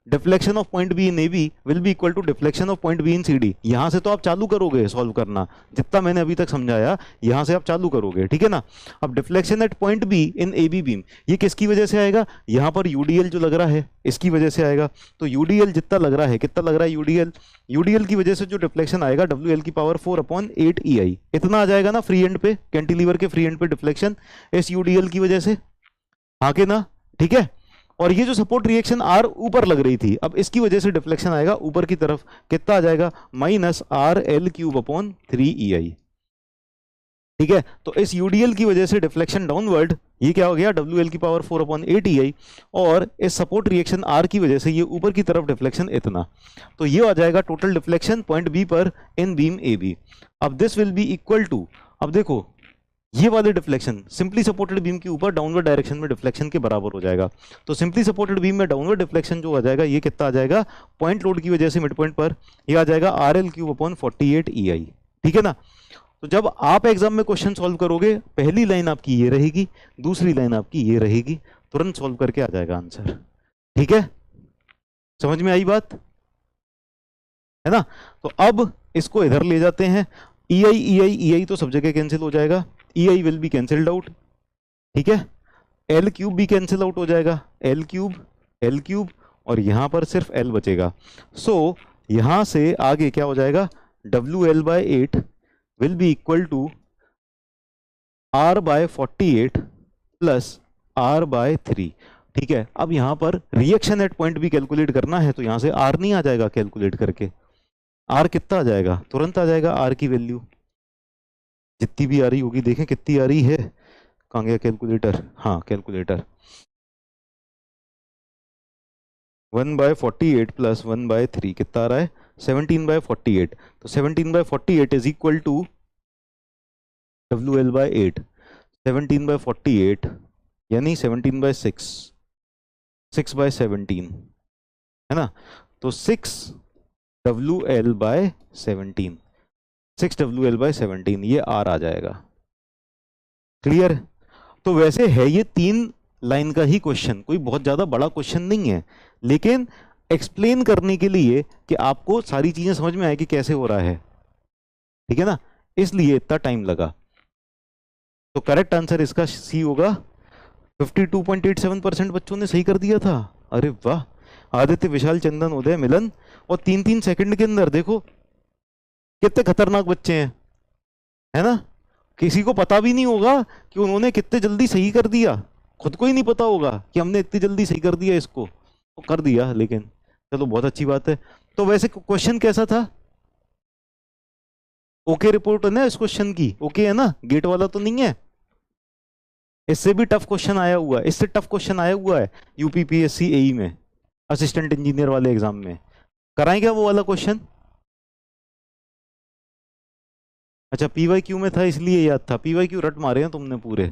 deflection of point B in A B will be equal to deflection of point B in C D, यहां से तो आप चालू करोगे सॉल्व करना, जितना मैंने अभी तक समझाया यहां से आप चालू करोगे, ठीक है ना। अब deflection at point B in A B beam, ये किसकी वजह से आएगा? यहां पर यूडीएल जो लग रहा है इसकी वजह से आएगा। तो यूडीएल जितना लग रहा है, कितना लग रहा है यूडीएल, यूडीएल की वजह से जो डिफ्लेक्शन आएगा WL की पावर 4/8 EI, इतना आ जाएगा ना फ्री एंड पे, कैंटिलीवर के फ्री एंड पे डिफ्लेक्शन इस यूडीएल की वजह से, हाँ के ना, ठीक है। और ये जो सपोर्ट रिएक्शन आर ऊपर लग रही थी, अब इसकी वजह से डिफ्लेक्शन आएगा ऊपर की तरफ, कितना आ जाएगा? -RL3/3 EI, ठीक है। तो इस यूडीएल की वजह से डिफ्लेक्शन डाउनवर्ड, ये क्या हो गया? WL की पावर 4/8 EI, और इस सपोर्ट रिएक्शन आर की वजह से ये ऊपर की तरफ डिफ्लेक्शन इतना, तो ये आ जाएगा टोटल डिफ्लेक्शन पॉइंट बी पर इन बीम ए बी। अब this will be equal to, अब देखो ये वाले डिफ्लेक्शन सिंपली सपोर्टेड बीम के ऊपर डाउनवर्ड डायरेक्शन में डिफ्लेक्शन के बराबर हो जाएगा। तो सिंपली सपोर्टेड बीम में डाउनवर्ड डिफ्लेक्शन जो आ जाएगा, ये कितना आ जाएगा? पॉइंट लोड की वजह से मिड पॉइंट पर ये आ जाएगा RL3/48 EI, ठीक है ना। तो जब आप एग्जाम में क्वेश्चन सॉल्व करोगे, पहली लाइन आपकी ये रहेगी, दूसरी लाइन आपकी ये रहेगी, तुरंत सॉल्व करके आ जाएगा आंसर, ठीक है। समझ में आई बात, है ना। तो अब इसको इधर ले जाते हैं, EI तो सब जगह कैंसिल हो जाएगा, EI will be cancelled out, ठीक है। L³ भी कैंसिल आउट हो जाएगा, L³ और यहां पर सिर्फ L बचेगा। सो यहां से आगे क्या हो जाएगा? WL/8 will be equal to R/48 plus R/3, ठीक है। अब यहां पर रिएक्शन एट पॉइंट भी कैलकुलेट करना है, तो यहां से R नहीं आ जाएगा कैलकुलेट करके, R कितना आ जाएगा? तुरंत आ जाएगा R की वैल्यू जितनी भी आ रही होगी, देखें कितनी आ रही है, कहाँ गया कैलकुलेटर? हाँ कैलकुलेटर, 1/48 प्लस 1/3 कितना आ रहा है? 17/48। तो 17/48 इज इक्वल टू WL/8, 17/48 यानी 17/6, 6/17, है ना। तो 6WL/17, 6WL/17 ये R आ जाएगा, क्लियर? तो वैसे है ये 3 लाइन का ही क्वेश्चन, कोई बहुत ज्यादा बड़ा क्वेश्चन नहीं है, लेकिन एक्सप्लेन करने के लिए कि आपको सारी चीजें समझ में आए कि कैसे हो रहा है, ठीक है ना, इसलिए इतना टाइम लगा। तो करेक्ट आंसर इसका सी होगा। 52.87% बच्चों ने सही कर दिया था। अरे वाह, आदित्य, विशाल, चंदन, उदय, मिलन, और 3-3 सेकंड के अंदर देखो कितने खतरनाक बच्चे हैं, है ना। किसी को पता भी नहीं होगा कि उन्होंने कितने जल्दी सही कर दिया, खुद को ही नहीं पता होगा कि हमने इतनी जल्दी सही कर दिया इसको, तो कर दिया। लेकिन चलो, बहुत अच्छी बात है। तो वैसे क्वेश्चन कैसा था? ओके रिपोर्ट है ना इस क्वेश्चन की? ओके है ना, गेट वाला तो नहीं है? इससे भी टफ क्वेश्चन आया हुआ है, इससे टफ क्वेश्चन आया हुआ है यूपीपीएससी एई में, असिस्टेंट इंजीनियर वाले एग्जाम में। कराएं क्या वो वाला क्वेश्चन? अच्छा, पीवाई क्यू में था इसलिए याद था। पीवाई क्यू रट मारे हैं तुमने पूरे,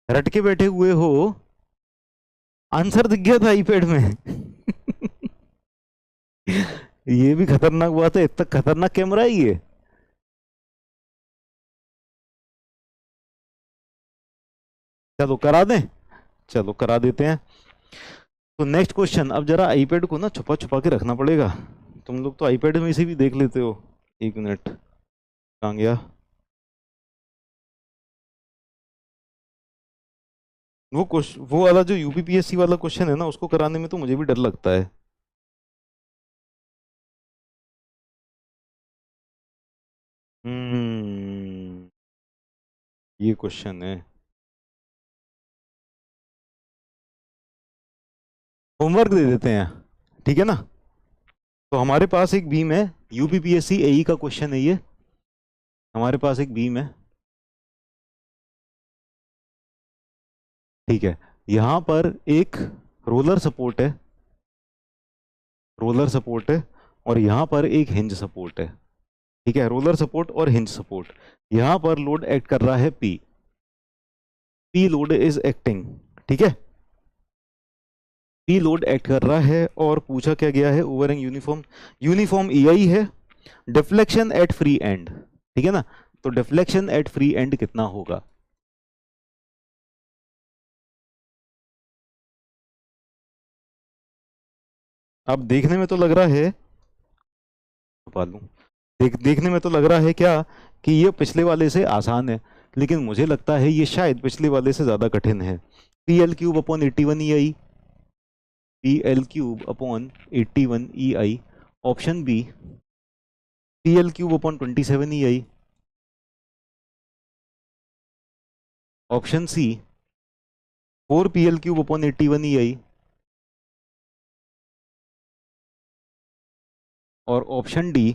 रट के बैठे हुए हो। आंसर दिख गया था आईपैड में। ये भी खतरनाक बात है, इतना खतरनाक कैमरा है ये। चलो करा दें, चलो करा देते हैं। तो नेक्स्ट क्वेश्चन, अब जरा आईपैड को ना छुपा छुपा के रखना पड़ेगा। तुम लोग तो आईपैड में से भी देख लेते हो। एक मिनट, कहाँ गया? वो क्वेश्चन, वो वाला जो यूपीपीएससी वाला क्वेश्चन है ना, उसको कराने में तो मुझे भी डर लगता है। हम्म, ये क्वेश्चन है। होमवर्क दे देते हैं, ठीक है ना। तो हमारे पास एक बीम है, यूपीपीएससी एई का क्वेश्चन है ये। हमारे पास एक बीम है, ठीक है। यहाँ पर एक रोलर सपोर्ट है, रोलर सपोर्ट है, और यहाँ पर एक हिंज सपोर्ट है, ठीक है। रोलर सपोर्ट और हिंज सपोर्ट, यहाँ पर लोड एक्ट कर रहा है P, P load is acting, ठीक है। पी लोड एक्ट कर रहा है, और पूछा क्या गया है? ओवरहैंग यूनिफॉर्म, यूनिफॉर्म ईआई है। डिफ्लेक्शन एट फ्री एंड, ठीक है ना। तो डिफ्लेक्शन एट फ्री एंड कितना होगा? अब देखने में तो लग रहा है, छुपा लूं, देखने में तो लग रहा है क्या कि ये पिछले वाले से आसान है, लेकिन मुझे लगता है ये शायद पिछले वाले से ज्यादा कठिन है। P L cube upon 81 E I, P L cube upon 81 E I. Option B, P L cube upon 27 E I. Option C, 4 P L cube upon 81 E I. और option D,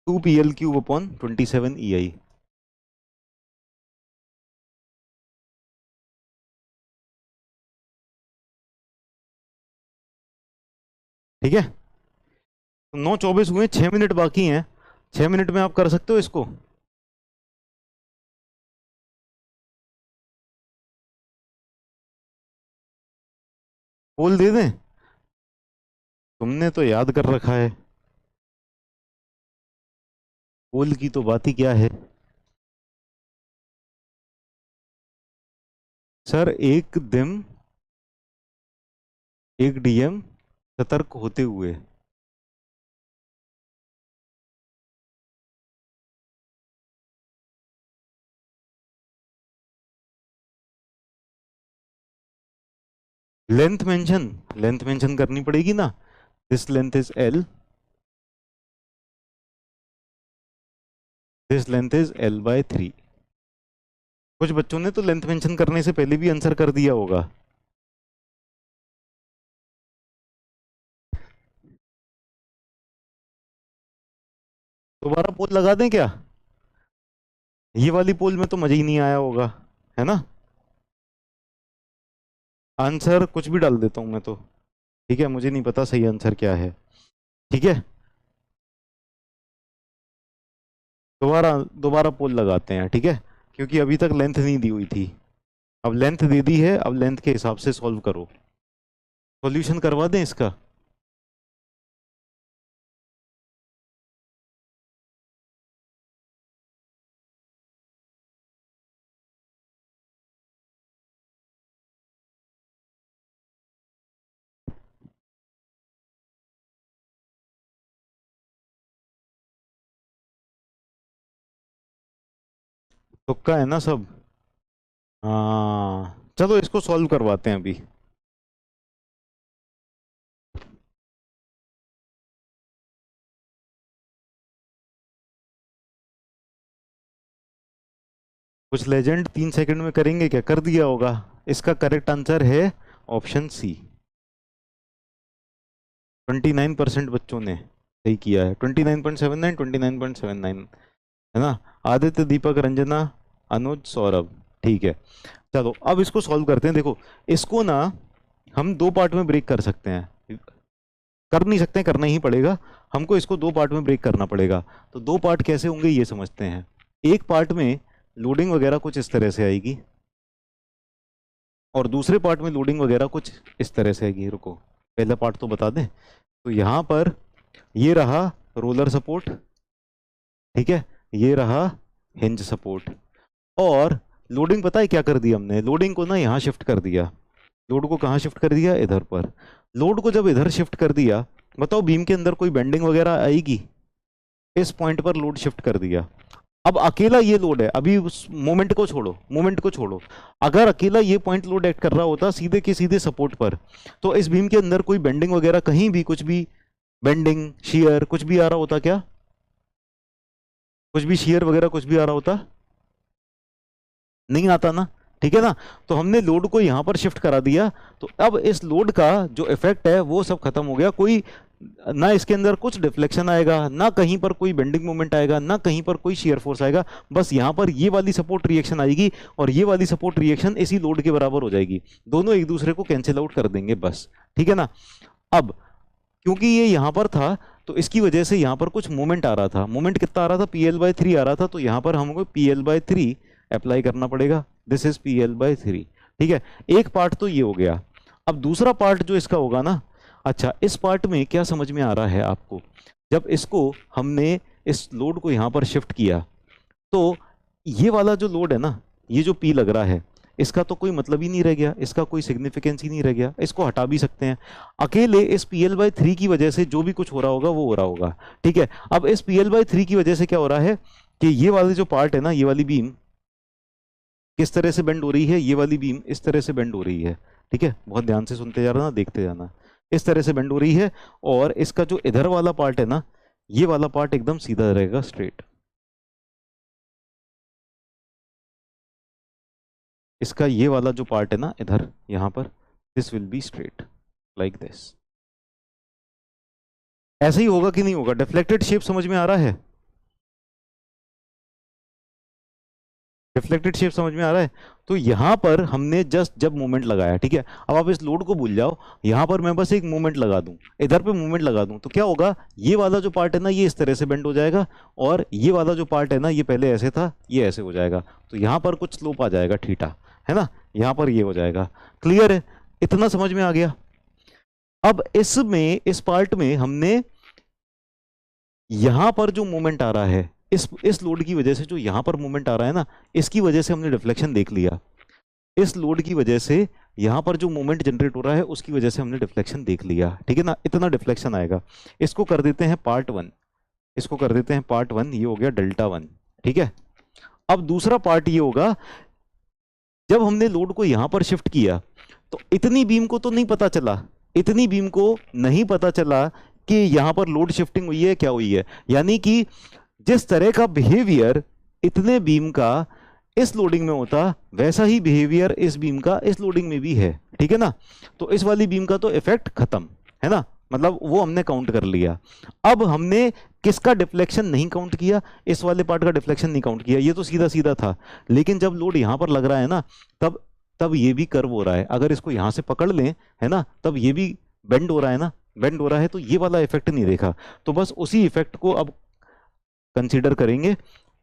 2 P L cube upon 27 E I. ठीक है, तो 9:24 हुए, 6 मिनट बाकी हैं। 6 मिनट में आप कर सकते हो इसको? बोल दे दें? तुमने तो याद कर रखा है, पोल की तो बात ही क्या है। सर, एक दिन एक डीएम सतर्क होते हुए, लेंथ मेंशन, लेंथ मेंशन करनी पड़ेगी ना। This length is L, this length is L/3। कुछ बच्चों ने तो लेंथ मेंशन करने से पहले भी आंसर कर दिया होगा। दोबारा पोल लगा दें क्या? ये वाली पोल में तो मजा ही नहीं आया होगा, है ना। आंसर कुछ भी डाल देता हूं मैं तो, ठीक है, मुझे नहीं पता सही आंसर क्या है, ठीक है। दोबारा दोबारा पोल लगाते हैं, ठीक है, क्योंकि अभी तक लेंथ नहीं दी हुई थी। अब लेंथ दे दी है, अब लेंथ के हिसाब से सॉल्व करो। सॉल्यूशन करवा दें इसका? तुक्का है ना सब। हाँ चलो इसको सॉल्व करवाते हैं अभी। कुछ लेजेंड 3 सेकंड में करेंगे क्या? कर दिया होगा। इसका करेक्ट आंसर है ऑप्शन सी। 29% बच्चों ने सही किया है। 29.79, 29.79 है ना। आदित्य, दीपक, रंजना, अनुज, सौरभ। ठीक है, चलो अब इसको सॉल्व करते हैं। देखो इसको ना हम दो पार्ट में ब्रेक कर सकते हैं। कर नहीं सकते, करना ही पड़ेगा हमको। इसको दो पार्ट में ब्रेक करना पड़ेगा। तो दो पार्ट कैसे होंगे ये समझते हैं। एक पार्ट में लोडिंग वगैरह कुछ इस तरह से आएगी, और दूसरे पार्ट में लोडिंग वगैरह कुछ इस तरह से आएगी। रुको पहला पार्ट तो बता दें। तो यहाँ पर ये रहा रोलर सपोर्ट, ठीक है, ये रहा हिंज सपोर्ट। और लोडिंग पता है क्या कर दिया हमने? लोडिंग को ना यहाँ शिफ्ट कर दिया। लोड को कहाँ शिफ्ट कर दिया? इधर पर। लोड को जब इधर शिफ्ट कर दिया, बताओ बीम के अंदर कोई बेंडिंग वगैरह आएगी? इस पॉइंट पर लोड शिफ्ट कर दिया। अब अकेला ये लोड है, अभी उस मोमेंट को छोड़ो, मोमेंट को छोड़ो। अगर अकेला ये पॉइंट लोड एक्ट कर रहा होता सीधे के सीधे सपोर्ट पर, तो इस बीम के अंदर कोई बेंडिंग वगैरह कहीं भी कुछ भी बेंडिंग शियर कुछ भी आ रहा होता क्या? कुछ भी शियर वगैरह कुछ भी आ रहा होता? नहीं आता ना, ठीक है ना। तो हमने लोड को यहां पर शिफ्ट करा दिया। तो अब इस लोड का जो इफेक्ट है वो सब खत्म हो गया। कोई ना इसके अंदर कुछ डिफ्लेक्शन आएगा, ना कहीं पर कोई बेंडिंग मोमेंट आएगा, ना कहीं पर कोई शियर फोर्स आएगा। बस यहाँ पर ये वाली सपोर्ट रिएक्शन आएगी, और ये वाली सपोर्ट रिएक्शन इसी लोड के बराबर हो जाएगी। दोनों एक दूसरे को कैंसिल आउट कर देंगे बस, ठीक है ना। अब क्योंकि ये यहाँ पर था, तो इसकी वजह से यहाँ पर कुछ मोमेंट आ रहा था। मोमेंट कितना आ रहा था? PL/3 आ रहा था। तो यहाँ पर हमको PL/3 अप्लाई करना पड़ेगा। दिस इज PL/3, ठीक है। एक पार्ट तो ये हो गया। अब दूसरा पार्ट जो इसका होगा ना, अच्छा इस पार्ट में क्या समझ में आ रहा है आपको? जब इसको हमने इस लोड को यहाँ पर शिफ्ट किया, तो ये वाला जो लोड है ना, ये जो P लग रहा है, इसका तो कोई मतलब ही नहीं रह गया, इसका कोई सिग्निफिकेंस ही नहीं रह गया। इसको हटा भी सकते हैं। अकेले इस PL/3 की वजह से जो भी कुछ हो रहा होगा वो हो रहा होगा, ठीक है। अब इस PL/3 की वजह से क्या हो रहा है कि ये वाले जो पार्ट है ना, ये वाली बीम किस तरह से बेंड हो रही है? ये वाली बीम इस तरह से बेंड हो रही है, ठीक है। बहुत ध्यान से सुनते जा रहा ना, देखते जाना। इस तरह से बेंड हो रही है, और इसका जो इधर वाला पार्ट है ना, ये वाला पार्ट एकदम सीधा रहेगा, स्ट्रेट। इसका ये वाला जो पार्ट है ना इधर, यहां पर, this will be straight like this. ऐसे ही होगा कि नहीं होगा? डिफ्लेक्टेड शेप समझ में आ रहा है? रिफ्लेक्टेड शेप समझ में आ रहा है? तो यहां पर हमने जस्ट जब मोमेंट लगाया, ठीक है। अब आप इस लोड को भूल जाओ, यहां पर मैं बस एक मोमेंट लगा दूं, इधर पे मोमेंट लगा दूं, तो क्या होगा? ये वाला जो पार्ट है ना, ये इस तरह से बेंड हो जाएगा, और ये वाला जो पार्ट है ना, ये पहले ऐसे था, ये ऐसे हो जाएगा। तो यहां पर कुछ स्लोप आ जाएगा, थीटा, है ना। यहां पर ये हो जाएगा। क्लियर है? इतना समझ में आ गया? अब इसमें, इस पार्ट में हमने यहां पर जो मोमेंट आ रहा है, इस लोड की वजह से जो यहां पर मोमेंट आ रहा है ना, इसकी वजह से हमने डिफ्लेक्शन देख लिया। इस लोड की वजह से यहां पर जो मोमेंट जनरेट हो रहा है, उसकी वजह से हमने डिफ्लेक्शन देख लिया, ठीक है ना। इतना डिफ्लेक्शन आएगा। इसको कर देते हैं पार्ट 1, इसको कर देते हैं पार्ट 1। ये हो गया Δ1, ठीक है। अब दूसरा पार्ट ये होगा, जब हमने लोड को यहां पर शिफ्ट किया, तो इतनी बीम को तो नहीं पता चला, इतनी बीम को नहीं पता चला कि यहां पर लोड शिफ्टिंग हुई है, क्या हुई है। यानी कि जिस तरह का बिहेवियर इतने बीम का इस लोडिंग में होता, वैसा ही बिहेवियर इस बीम का इस लोडिंग में भी है, ठीक है ना। तो इस वाली बीम का तो इफेक्ट खत्म, है ना, मतलब वो हमने काउंट कर लिया। अब हमने किसका डिफ्लेक्शन नहीं काउंट किया? इस वाले पार्ट का डिफ्लेक्शन नहीं काउंट किया, ये तो सीधा सीधा था। लेकिन जब लोड यहां पर लग रहा है ना, तब तब ये भी कर्व हो रहा है। अगर इसको यहां से पकड़ लें, है ना, तब ये भी बेंड हो रहा है ना, बेंड हो रहा है। तो ये वाला इफेक्ट नहीं देखा, तो बस उसी इफेक्ट को अब कंसीडर करेंगे।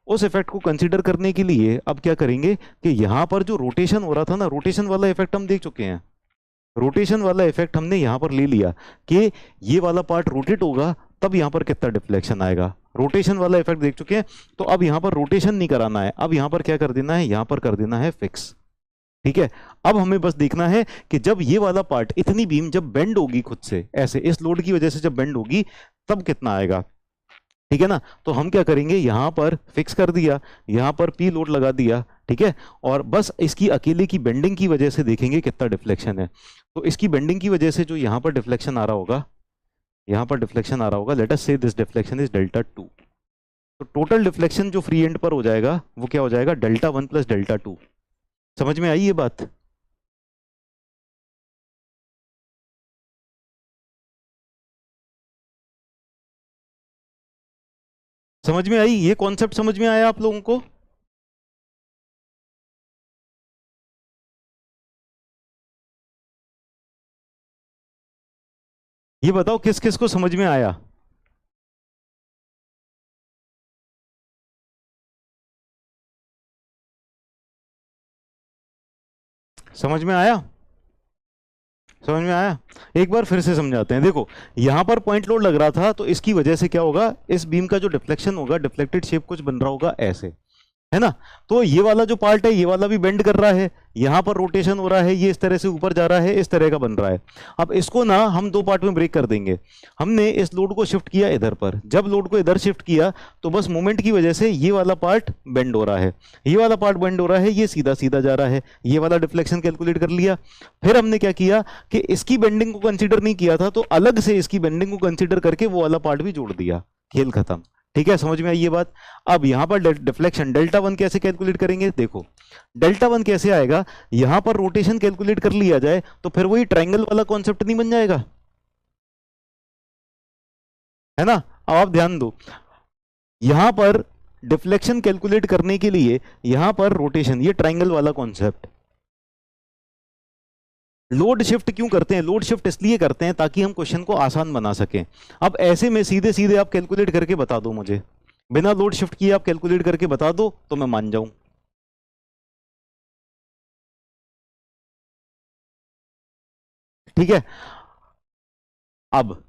उस इफेक्ट को कंसीडर करने के लिए अब क्या करेंगे कि यहां पर जो रोटेशन हो रहा था ना, रोटेशन वाला इफेक्ट हम देख चुके हैं। रोटेशन वाला इफेक्ट हमने यहां पर ले लिया कि ये वाला पार्ट रोटेट होगा, तब यहां पर कितना डिफ्लेक्शन आएगा। रोटेशन वाला इफेक्ट देख चुके हैं। तो अब यहां पर रोटेशन नहीं कराना है, अब यहां पर क्या कर देना है? यहां पर कर देना है फिक्स, ठीक है। अब हमें बस देखना है कि जब ये वाला पार्ट, इतनी बीम जब बेंड होगी खुद से ऐसे, इस लोड की वजह से जब बेंड होगी, तब कितना आएगा। ठीक है ना। तो हम क्या करेंगे, यहां पर फिक्स कर दिया, यहां पर पी लोड लगा दिया, ठीक है। और बस इसकी अकेले की बेंडिंग की वजह से देखेंगे कितना डिफ्लेक्शन है। तो इसकी बेंडिंग की वजह से जो यहां पर डिफ्लेक्शन आ रहा होगा, यहां पर डिफ्लेक्शन आ रहा होगा, late us say this deflection is delta 2। तो टोटल डिफ्लेक्शन जो फ्री एंड पर हो जाएगा वो क्या हो जाएगा, डेल्टा 1 प्लस डेल्टा 2। समझ में आई ये बात? समझ में आई ये कॉन्सेप्ट, समझ में आया आप लोगों को? ये बताओ किस किस को समझ में आया। समझ में आया? समझ में आया? एक बार फिर से समझाते हैं। देखो, यहां पर पॉइंट लोड लग रहा था, तो इसकी वजह से क्या होगा, इस बीम का जो डिफ्लेक्शन होगा, डिफ्लेक्टेड शेप कुछ बन रहा होगा ऐसे, है ना। तो ये वाला जो पार्ट है, ये वाला भी बेंड कर रहा है, यहां पर रोटेशन हो रहा है, ये इस तरह से ऊपर जा रहा है, इस तरह का बन रहा है। अब इसको ना हम दो पार्ट में ब्रेक कर देंगे। हमने इस लोड को शिफ्ट किया इधर पर, जब लोड को इधर शिफ्ट किया तो बस मोमेंट की वजह से ये वाला पार्ट बेंड हो रहा है, ये वाला पार्ट बेंड हो रहा है, ये सीधा सीधा जा रहा है, ये वाला डिफ्लेक्शन कैलकुलेट कर लिया। फिर हमने क्या किया कि इसकी बेंडिंग को कंसीडर नहीं किया था, तो अलग से इसकी बेंडिंग को कंसीडर करके वो वाला पार्ट भी जोड़ दिया, खेल खत्म। ठीक है, समझ में आई ये बात? अब यहां पर डिफ्लेक्शन डेल्टा 1 कैसे कैलकुलेट करेंगे, देखो डेल्टा 1 कैसे आएगा, यहां पर रोटेशन कैलकुलेट कर लिया जाए तो फिर वही ट्रायंगल वाला कॉन्सेप्ट नहीं बन जाएगा, है ना। अब आप ध्यान दो, यहां पर डिफ्लेक्शन कैलकुलेट करने के लिए यहां पर रोटेशन, ये ट्रायंगल वाला कॉन्सेप्ट। लोड शिफ्ट क्यों करते हैं, लोड शिफ्ट इसलिए करते हैं ताकि हम क्वेश्चन को आसान बना सकें। अब ऐसे में सीधे सीधे आप कैलकुलेट करके बता दो मुझे, बिना लोड शिफ्ट किए आप कैलकुलेट करके बता दो तो मैं मान जाऊं। ठीक है, अब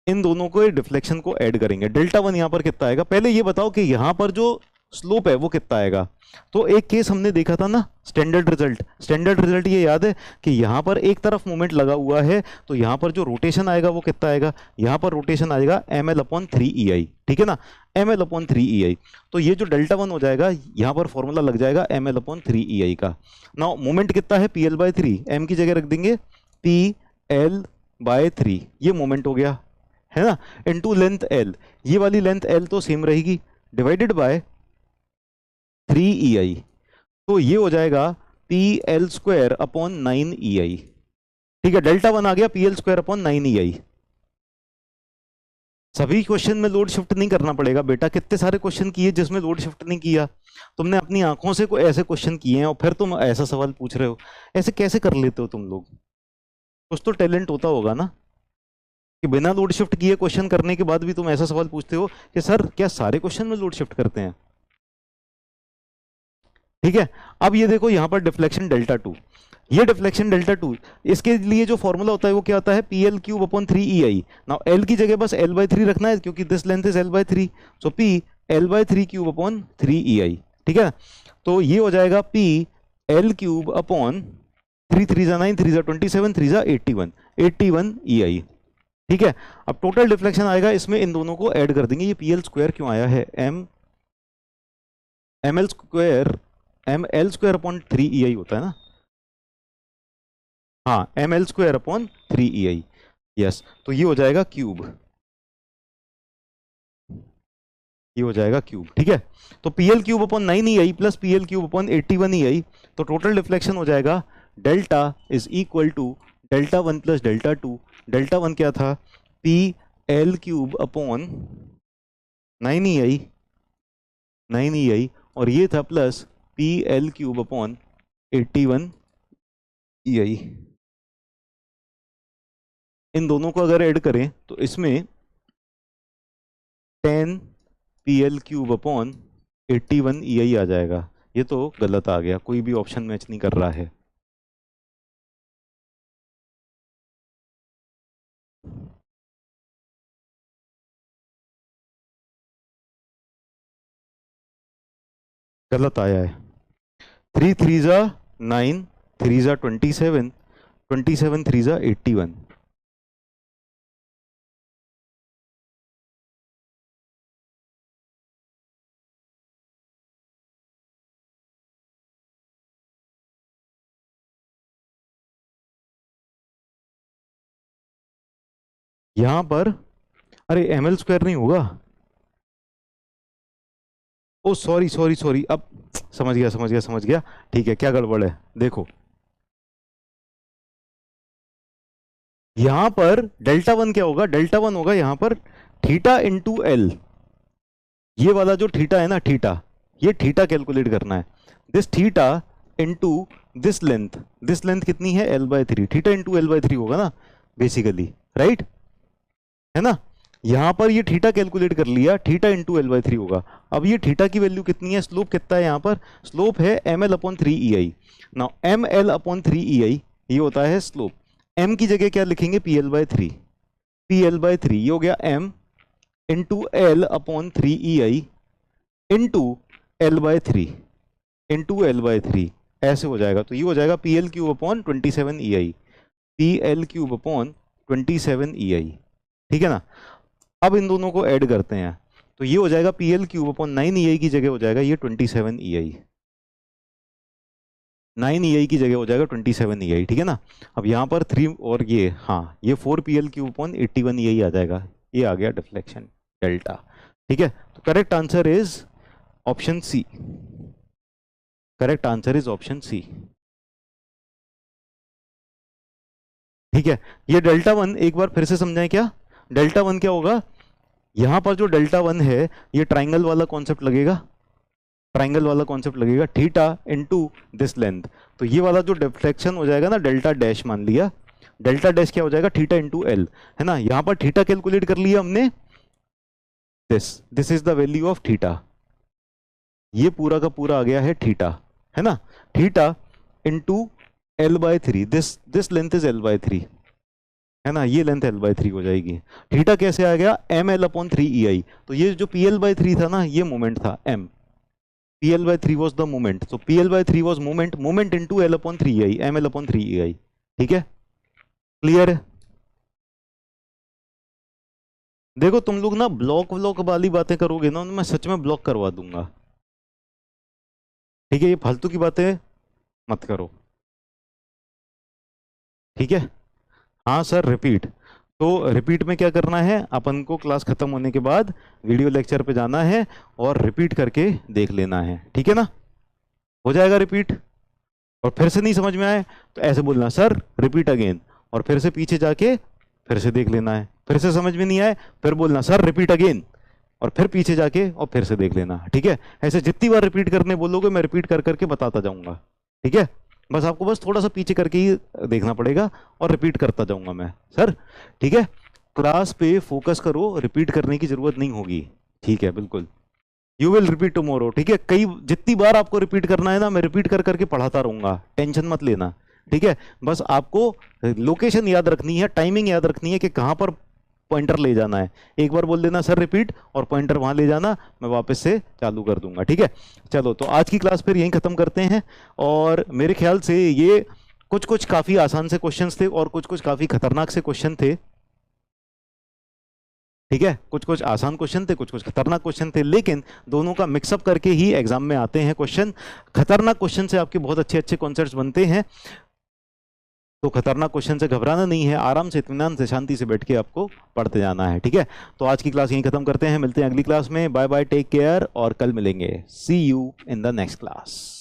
इन दोनों को डिफ्लेक्शन को ऐड करेंगे। डेल्टा 1 यहां पर कितना आएगा, पहले ये बताओ कि यहां पर जो स्लोप है वो कितना आएगा। तो एक केस हमने देखा था ना, स्टैंडर्ड रिजल्ट, स्टैंडर्ड रिजल्ट ये याद है कि यहां पर एक तरफ मोमेंट लगा हुआ है, तो यहां पर जो रोटेशन आएगा वो कितना आएगा, यहां पर रोटेशन आएगा ml/3ei, ठीक है ना, ml/3ei। तो ये जो डेल्टा 1 हो जाएगा, यहां पर फॉर्मूला लग जाएगा ml/3ei का। नाउ मोमेंट कितना है, pl/3, m की जगह रख देंगे pl/3, ये मोमेंट हो गया, है ना, इनटू लेंथ l, ये वाली लेंथ l तो सेम रहेगी, डिवाइडेड बाय 3ei, तो ये हो जाएगा pl² / 9ei। ठीक है, डेल्टा 1 आ गया pl² / 9ei। सभी क्वेश्चन में लोड शिफ्ट नहीं करना पड़ेगा बेटा, कितने सारे क्वेश्चन किए जिसमें लोड शिफ्ट नहीं किया, तुमने अपनी आंखों से कोई ऐसे क्वेश्चन किए हैं और फिर तुम ऐसा सवाल पूछ रहे हो, ऐसे कैसे कर लेते हो तुम लोग? कुछ तो टैलेंट होता होगा ना, कि बिना लोड शिफ्ट किए क्वेश्चन करने के बाद भी तुम ऐसा सवाल पूछते हो कि सर क्या सारे क्वेश्चन में लोड शिफ्ट करते हैं? ठीक है, अब ये देखो यहां पर डिफ्लेक्शन डेल्टा 2, ये डिफ्लेक्शन डेल्टा 2, इसके लिए जो फॉर्मूला होता है वो क्या होता है, pl³ / 3ei। नाउ l की जगह बस l/3 रखना है क्योंकि this length is l/3, so p l/3³ / 3ei। ठीक है, तो ये हो जाएगा p l³ / 3 3 9 3 27 3 81 81 ei। ठीक है, अब टोटल डिफ्लेक्शन आएगा, इसमें इन दोनों को ऐड कर देंगे। ये pl² क्यों आया है, ml² होता है ना, हाँ ml² / 3ei, यस। तो ये हो जाएगा क्यूब, ये हो जाएगा क्यूब। ठीक है, तो pl³ / 9ei plus pl³ / 81ei, तो टोटल डिफ्लेक्शन हो जाएगा delta is equal to delta 1 plus delta 2। Delta 1 क्या था, pl³ / 9ei और ये था प्लस pl³ / 81ei। इन दोनों को अगर ऐड करें तो इसमें 10 pl³ / 81ei आ जाएगा। ये तो गलत आ गया, कोई भी ऑप्शन मैच नहीं कर रहा है। गलत आया है। 3 3 9, 3 27, 27 3 81। यहां पर, अरे ml स्क्वायर नहीं होगा, ओ सॉरी सॉरी सॉरी, अब समझ गया समझ गया समझ गया। ठीक है, क्या गड़बड़ है देखो, यहां पर डेल्टा वन क्या होगा, डेल्टा वन होगा यहां पर थीटा इंटू एल। ये वाला जो थीटा है ना, थीटा, ये थीटा कैलकुलेट करना है। This theta into this length कितनी है, L by three, theta into L by three होगा ना बेसिकली, राइट, है ना। यहां पर ये थीटा कैलकुलेट कर लिया, theta into L by three होगा। अब ये थीटा की वैल्यू कितनी है, स्लोप कितना है यहाँ पर, स्लोप है M L upon three E I. Now M L upon three E I ये होता है स्लोप। एम की जगह क्या लिखेंगे, P L by three, P L by three, ये हो गया M into L upon three E I into L by three, into L by three, ऐसे हो जाएगा। तो ये हो जाएगा P L cube upon 27 E I, P L cube upon 27 E I, ठीक है ना। अब इन दोनों को ऐड करते हैं, तो ये हो जाएगा पी एल क्यूब अपॉन 9 ई आई की जगह हो जाएगा ये 27 ई आई, 9 ई आई की जगह हो जाएगा 27 ई आई, ठीक है ना। अब यहाँ पर 3 और ये, हाँ ये 4 P L cube upon 81 E I आ जाएगा, ये आ गया डिफ्लेक्शन डेल्टा, ठीक है। तो correct answer is option C, correct answer is option C, ठीक है। ये डेल्टा वन एक बार फिर से समझाएं क्या, डेल्टा वन क्या होगा, यहां पर जो डेल्टा वन है ये ट्राइंगल वाला कॉन्सेप्ट लगेगा, ट्राइंगल वाला कॉन्सेप्ट लगेगा, थीटा इनटू दिस लेंथ। तो ये वाला जो डिफ्लेक्शन हो जाएगा ना, डेल्टा डैश मान लिया, डेल्टा डैश क्या हो जाएगा, थीटा इंटू एल, है ना। यहां पर थीटा कैलकुलेट कर लिया हमने, this is the value of theta, ये पूरा का पूरा आ गया है थीटा, है ना। Theta into L by three, this length is L by three, है ना, ये लेंथ एल बाय थ्री हो जाएगी। थीटा कैसे आ गया, M L upon three E I. तो ये जो पी एल बाय थ्री था ना, ये मोमेंट था, M P L by three was the moment, तो P L by three was moment, moment into L upon three I, M L upon three E I, ठीक है, क्लियर है। देखो तुम लोग ना ब्लॉक व्लॉक वाली बातें करोगे ना, मैं सच में ब्लॉक करवा दूंगा, ठीक है। ये फालतू की बातें मत करो, ठीक है। हाँ सर रिपीट, तो रिपीट में क्या करना है, अपन को क्लास खत्म होने के बाद वीडियो लेक्चर पे जाना है और रिपीट करके देख लेना है, ठीक है ना, हो जाएगा रिपीट। और फिर से नहीं समझ में आए तो ऐसे बोलना, सर रिपीट अगेन, और फिर से पीछे जाके फिर से देख लेना है। फिर से समझ में नहीं आए फिर बोलना, सर रिपीट अगेन, और फिर पीछे जाके और फिर से देख लेना, ठीक है। ऐसे जितनी बार रिपीट करने बोलोगे मैं रिपीट कर करके बताता जाऊंगा, ठीक है। बस आपको बस थोड़ा सा पीछे करके ही देखना पड़ेगा और रिपीट करता जाऊंगा मैं, सर, ठीक है। क्लास पे फोकस करो, रिपीट करने की जरूरत नहीं होगी, ठीक है, बिल्कुल। यू विल रिपीट टुमारो, ठीक है। कई जितनी बार आपको रिपीट करना है ना, मैं रिपीट कर करके पढ़ाता रहूंगा, टेंशन मत लेना, ठीक है। बस आपको लोकेशन याद रखनी है, टाइमिंग याद रखनी है कि कहां पर पॉइंटर ले जाना है। एक बार बोल देना सर रिपीट, और पॉइंटर वहां ले जाना, मैं वापस से चालू कर दूंगा, ठीक है। चलो तो आज की क्लास फिर यहीं खत्म करते हैं। और मेरे ख्याल से ये कुछ कुछ काफी आसान से क्वेश्चंस थे और कुछ कुछ काफी खतरनाक से क्वेश्चन थे, ठीक है। कुछ कुछ आसान क्वेश्चन थे, कुछ कुछ खतरनाक क्वेश्चन थे, लेकिन दोनों का मिक्सअप करके ही एग्जाम में आते हैं क्वेश्चन। खतरनाक क्वेश्चन से आपके बहुत अच्छे अच्छे कॉन्सेप्ट्स बनते हैं, तो खतरनाक क्वेश्चन से घबराना नहीं है, आराम से इत्मीनान से शांति से बैठ के आपको पढ़ते जाना है, ठीक है। तो आज की क्लास यहीं खत्म करते हैं, मिलते हैं अगली क्लास में, बाय बाय, टेक केयर, और कल मिलेंगे, see you in the next class.